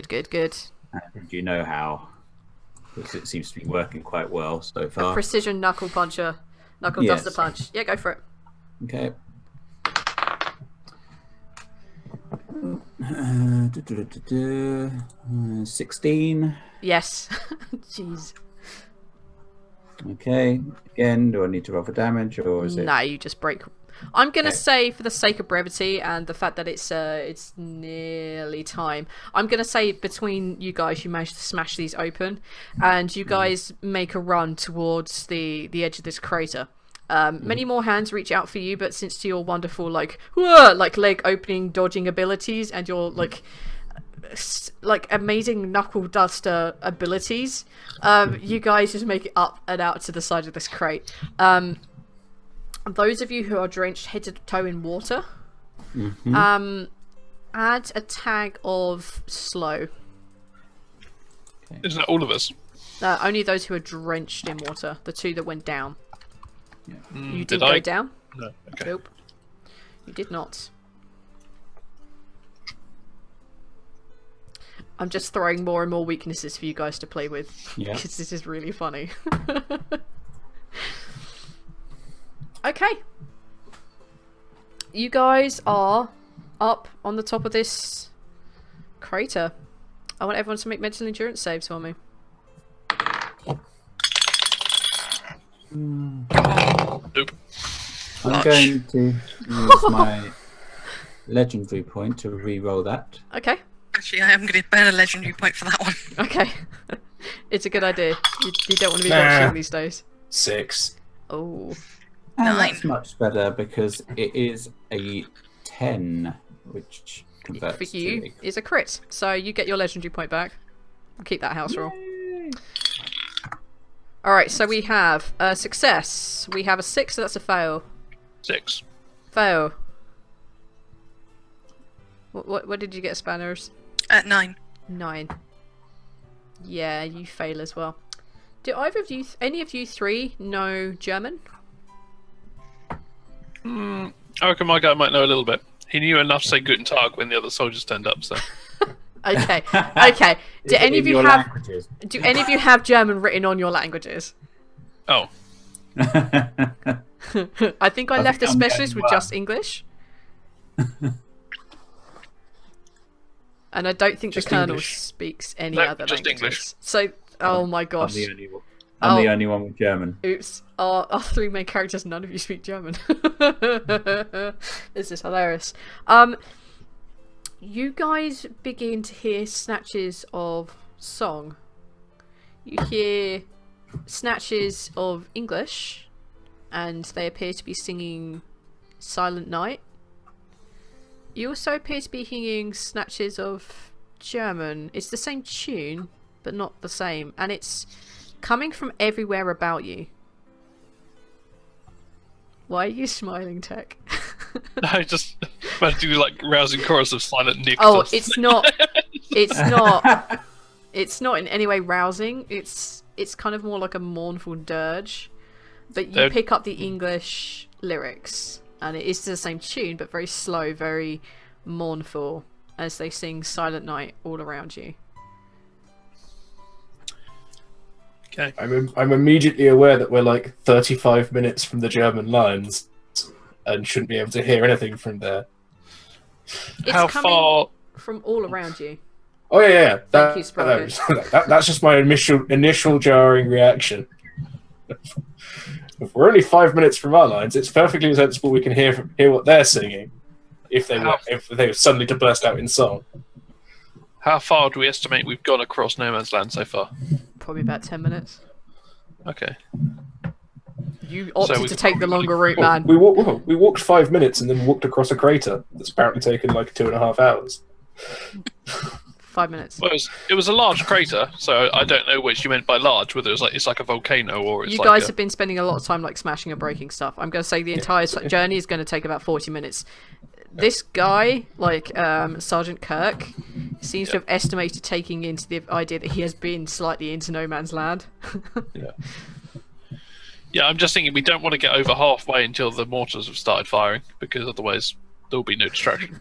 Good. And you know how? Because it seems to be working quite well so far. A precision knuckle puncher. Knuckle duster punch. Yeah, go for it. Okay. 16. Yes. Jeez. Okay. Again, do I need to roll for damage, or is it? No, you just break. I'm gonna say, for the sake of brevity and the fact that it's nearly time, I'm gonna say between you guys, you managed to smash these open, and you guys make a run towards the edge of this crater. Many more hands reach out for you, but since to your wonderful like leg opening dodging abilities and your like amazing knuckle duster abilities, you guys just make it up and out to the side of this crate. Those of you who are drenched head to toe in water, add a tag of slow. Okay. Isn't it all of us? Only those who are drenched in water. The 2 that went down. Yeah. You did go down? No. Okay. Nope. You did not. I'm just throwing more and more weaknesses for you guys to play with. Yeah. Because this is really funny. Okay. You guys are up on the top of this crater. I want everyone to make mental endurance saves for me. Nope. I'm going to use my legendary point to re-roll that. Okay. Actually, I am going to burn a legendary point for that one. Okay. It's a good idea. You don't want to be watching these days. 6. Oh. And 9. that's much better because it is a 10, which converts For you to is a crit. So you get your legendary point back. Keep that house roll. Alright, so we have a success. We have a 6, so that's a fail. 6. Fail. What did you get, Spanners? 9. 9. Yeah, you fail as well. Do either of you, any of you 3, know German? I reckon my guy might know a little bit. He knew enough to say Guten Tag when the other soldiers turned up, so... Okay. Okay. Do any of you have German written on your languages? Oh. I think I left the specialist with just English. And I don't think Just the colonel English. speaks any No, other just languages. English. So, oh my gosh. I'm the only one with German. Oops. Our 3 main characters, none of you speak German. This is hilarious. You guys begin to hear snatches of song. You hear snatches of English, and they appear to be singing Silent Night. You also appear to be hearing snatches of German. It's the same tune, but not the same, and it's coming from everywhere about you. Why are you smiling, Tech? No, just imagine like rousing chorus of Silent Nick. Oh, it's not. It's not. It's not in any way rousing. It's kind of more like a mournful dirge, but you pick up the English lyrics. and it is the same tune, but very slow, very mournful, as they sing Silent Night all around you. Okay. I'm immediately aware that we're like 35 minutes from the German lines and shouldn't be able to hear anything from there. It's How coming far? from all around you. Oh yeah. Thank you, Sprocket. That's just my initial jarring reaction. If we're only 5 minutes from our lines, it's perfectly sensible we can hear what they're singing. If they were suddenly to burst out in song. How far do we estimate we've gone across No Man's Land so far? Probably about 10 minutes. Okay. You opted to take the longer route, man. We walked 5 minutes and then walked across a crater that's apparently taken like 2.5 hours. 5 minutes. Well, it was a large crater, so I don't know what you meant by large. Whether it's like a volcano or it's you like guys have been spending a lot of time like smashing and breaking stuff. I'm going to say the entire journey is going to take about 40 minutes. This guy, like Sergeant Kirk, seems to have estimated taking into the idea that he has been slightly into No Man's Land. Yeah, I'm just thinking we don't want to get over halfway until the mortars have started firing, because otherwise there'll be no distraction.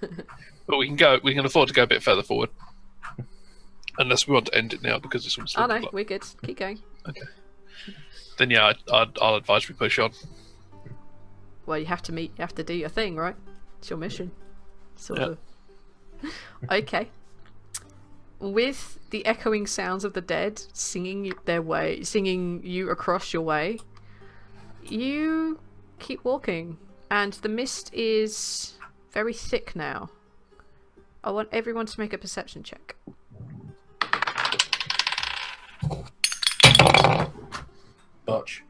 But we can afford to go a bit further forward. Unless we want to end it now because this one's... Oh no, we're good. Keep going. Okay. Then yeah, I'll advise we push on. Well, you have to do your thing, right? It's your mission. Sort of. Okay. With the echoing sounds of the dead singing you across your way, you keep walking, and the mist is very thick now. I want everyone to make a perception check. Botch.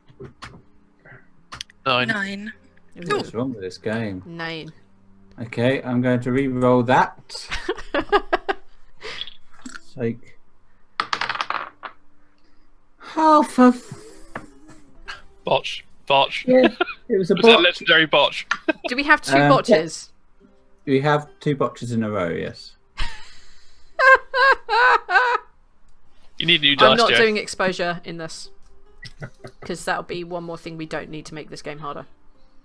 9. 9. What's wrong with this game? 9. Okay, I'm going to re-roll that. Like half of Botch. Yeah, it was a Was botch. that legendary botch? Do we have 2 botches? We have 2 botches in a row, yes. You need new dice, I'm not Joe. doing exposure in this. Because that'll be one more thing we don't need to make this game harder.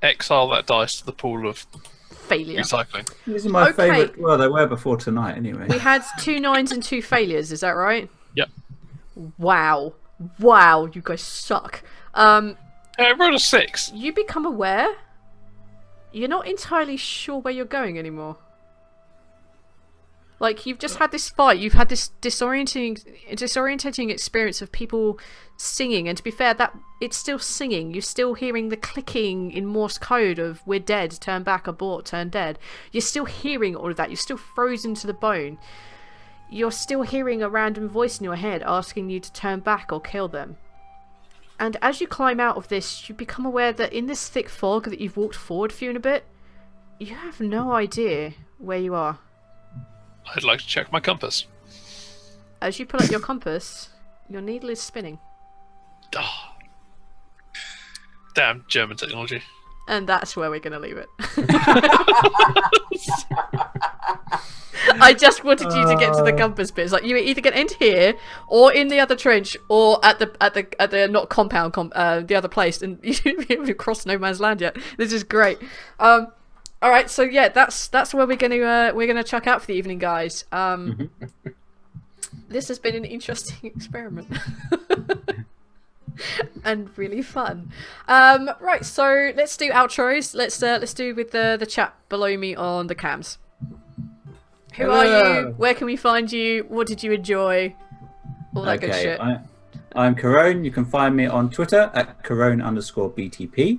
Exile that dice to the pool of Failure. recycling. These are my Okay. favourite. Well, they were before tonight, anyway. We had 2 9s and 2 failures, is that right? Yep. Wow, you guys suck. I rolled a 6. You become aware you're not entirely sure where you're going anymore. Like, you've just had this fight, you've had this disorientating experience of people singing, and to be fair, that it's still singing. You're still hearing the clicking in Morse code of "we're dead, turn back, abort, turn dead." You're still hearing all of that. You're still frozen to the bone. You're still hearing a random voice in your head asking you to turn back or kill them. And as you climb out of this, you become aware that in this thick fog that you've walked forward for a bit, you have no idea where you are. I'd like to check my compass. As you pull out your compass, your needle is spinning. Ah. Damn German technology. And that's where we're going to leave it. I just wanted you to get to the compass bit. It's like you either get into here, or in the other trench, or at the not compound, the other place, and you haven't crossed No Man's Land yet. This is great. All right, so yeah, that's where we're gonna chuck out for the evening, guys. This has been an interesting experiment. And really fun. Right, so let's do outros. Let's do with the chat below me on the cams. Who are you? Where can we find you? What did you enjoy? All that good shit. I'm Corone. You can find me on Twitter at Corone_BTP.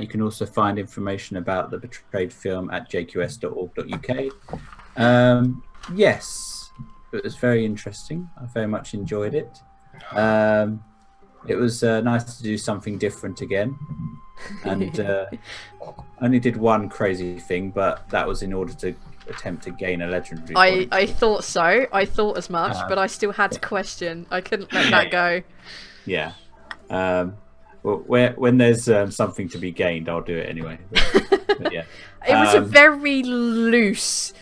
You can also find information about the Betrayed film at jqs.org.uk. Yes, it was very interesting. I very much enjoyed it. It was nice to do something different again. And only did one crazy thing, but that was in order to attempt to gain a legendary point. I thought so. I thought as much, but I still had to question. I couldn't let that go. Yeah. Well, when there's something to be gained, I'll do it anyway. But yeah. It was a very loose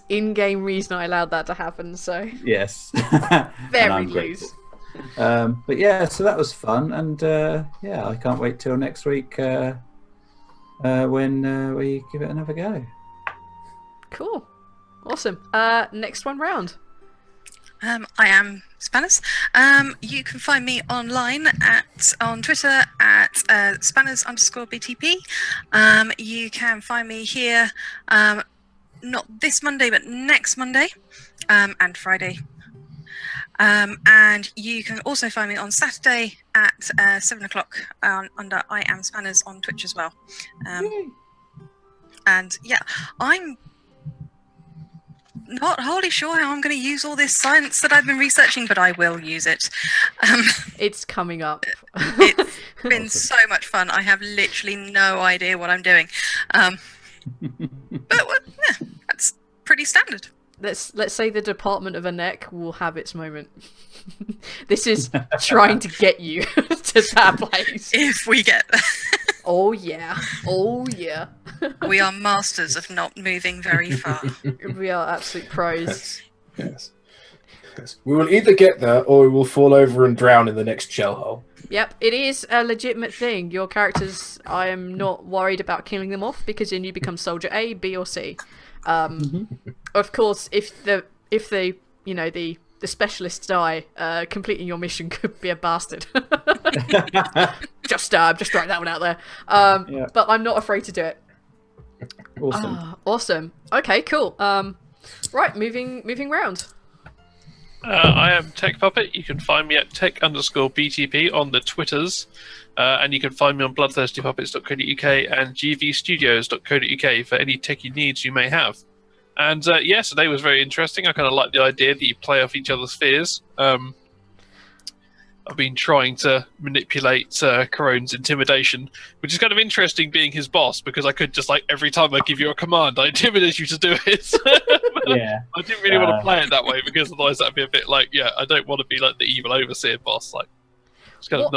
in-game reason I allowed that to happen. So yes, very loose. But yeah, so that was fun, and yeah, I can't wait till next week. when we give it another go. Cool. Awesome. Next one round. I am Spanners. You can find me online on Twitter at Spanners_BTP. You can find me here, not this Monday, but next Monday, and Friday. And you can also find me on Saturday at 7 o'clock under I am Spanners on Twitch as well. And yeah, I'm not wholly sure how I'm going to use all this science that I've been researching, but I will use it. It's coming up. It's been so much fun. I have literally no idea what I'm doing. But yeah, that's pretty standard. Let's say the Department of a Neck will have its moment. This is trying to get you to that place. If we get there. Oh yeah. Oh yeah. We are masters of not moving very far. We are absolute pros. Yes. We will either get there or we will fall over and drown in the next shell hole. Yep, it is a legitimate thing. Your characters, I am not worried about killing them off because then you become Soldier A, B, or C. Of course, if the specialists die, completing your mission could be a bastard. just write that one out there. But I'm not afraid to do it. Awesome. Awesome. Okay, cool. Right, moving round. I am Tech Puppet. You can find me at tech_BTP on the Twitters. And you can find me on bloodthirstypuppets.co.uk and gvstudios.co.uk for any techie needs you may have. And today was very interesting. I kind of like the idea that you play off each other's fears. I've been trying to manipulate Caron's intimidation, which is kind of interesting being his boss, because I could just, like, every time I give you a command, I intimidate you to do it. Yeah. I didn't really want to play it that way, because otherwise that'd be a bit like, I don't want to be like the evil overseer boss. Like, it's kind of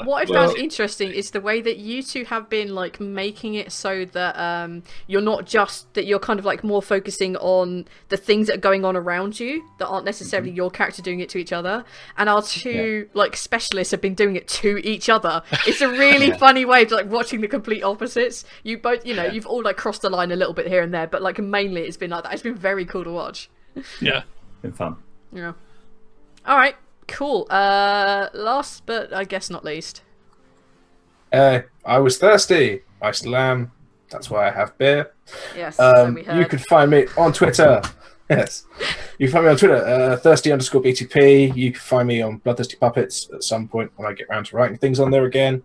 what I found interesting is the way that you two have been like making it so that you're not just that you're kind of like more focusing on the things that are going on around you that aren't necessarily your character doing it to each other, and our two like specialists have been doing it to each other. It's a really funny way of like watching the complete opposites. You both, you've all like crossed the line a little bit here and there, but like mainly it's been like that. It's been very cool to watch. Yeah, been fun. Yeah. All right. Cool. Last but I guess not least. I was thirsty. I still am. That's why I have beer. Yes. So we heard. You can find me on Twitter. Yes. You can find me on Twitter, thirsty_BTP. You can find me on Bloodthirsty Puppets at some point when I get around to writing things on there again.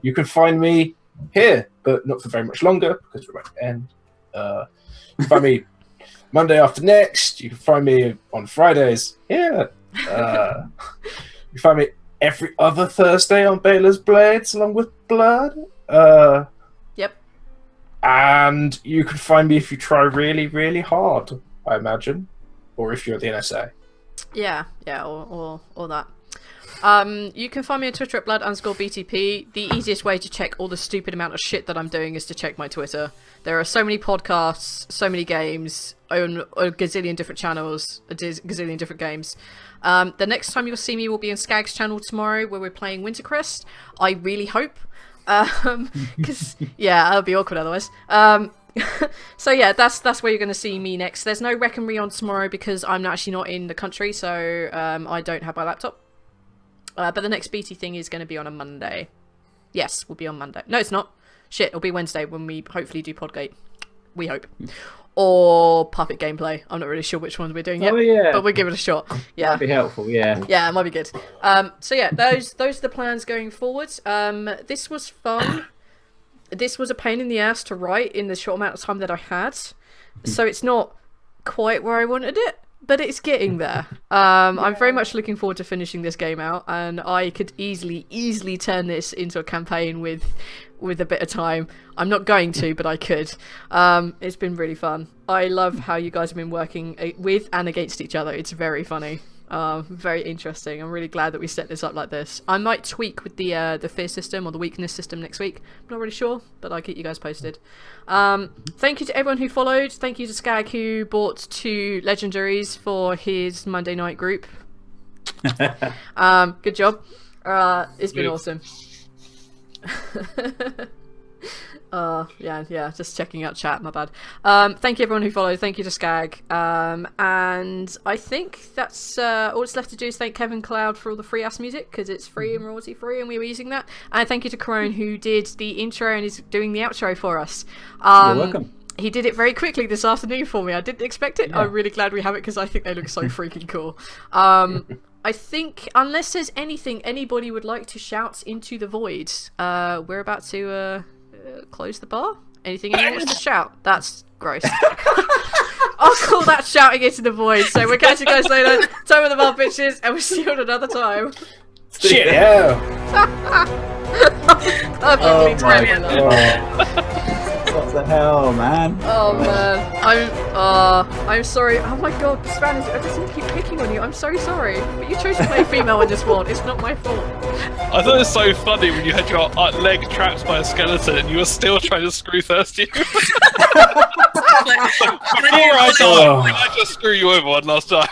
You can find me here, but not for very much longer because we're about to end. You can find me Monday after next. You can find me on Fridays here. You find me every other Thursday on Baylor's Blades along with Blood. Yep. And you can find me if you try really, really hard, I imagine. Or if you're the NSA. Yeah, or that. You can find me on Twitter at blood_BTP. The easiest way to check all the stupid amount of shit that I'm doing is to check my Twitter. There are so many podcasts, so many games, on a gazillion different channels, a gazillion different games. The next time you'll see me will be on Skag's channel tomorrow, where we're playing Wintercrest. I really hope. Because, that'll be awkward otherwise. So yeah, that's where you're going to see me next. There's no Wreck and Re on tomorrow because I'm actually not in the country, so I don't have my laptop. But the next BT thing is going to be on a Monday. Yes, will be on Monday. No, it's not. Shit, it'll be Wednesday when we hopefully do Podgate. We hope. Or Puppet Gameplay. I'm not really sure which one we're doing yet. Oh, yeah. But we'll give it a shot. Yeah. That'd be helpful, yeah. Yeah, it might be good. So yeah, those are the plans going forward. This was fun. This was a pain in the ass to write in the short amount of time that I had. So it's not quite where I wanted it, but it's getting there. I'm very much looking forward to finishing this game out, and I could easily turn this into a campaign with a bit of time. I'm not going to, but I could. It's been really fun. I love how you guys have been working with and against each other. It's very funny. Very interesting. I'm really glad that we set this up like this. I might tweak with the fear system or the weakness system next week. I'm not really sure, but I'll keep you guys posted. Thank you to everyone who followed. Thank you to Skag who bought 2 legendaries for his Monday night group. Good job. It's been awesome. Yeah, just checking out chat, my bad. Thank you everyone who followed, thank you to Skag. And I think that's all that's left to do is thank Kevin Cloud for all the free ass music, because it's free and royalty free and we were using that. And thank you to Corone who did the intro and is doing the outro for us. You're welcome. He did it very quickly this afternoon for me. I didn't expect it. Yeah. I'm really glad we have it because I think they look so freaking cool. I think unless there's anything anybody would like to shout into the void, we're about to close the bar. Anything anyone wants to shout? That's gross. I'll call that shouting into the void. So we'll catch you guys later. Time of the bar, bitches, and we'll see you at another time. Shit, yeah. Perfectly brilliant. What the hell, man? Oh man, I'm sorry. Oh my god, Spanish, I just need to keep picking on you. I'm so sorry. But you chose to play a female in this world. It's not my fault. I thought it was so funny when you had your leg trapped by a skeleton and you were still trying to screw Thirsty. Before I die, I just screw you over one last time.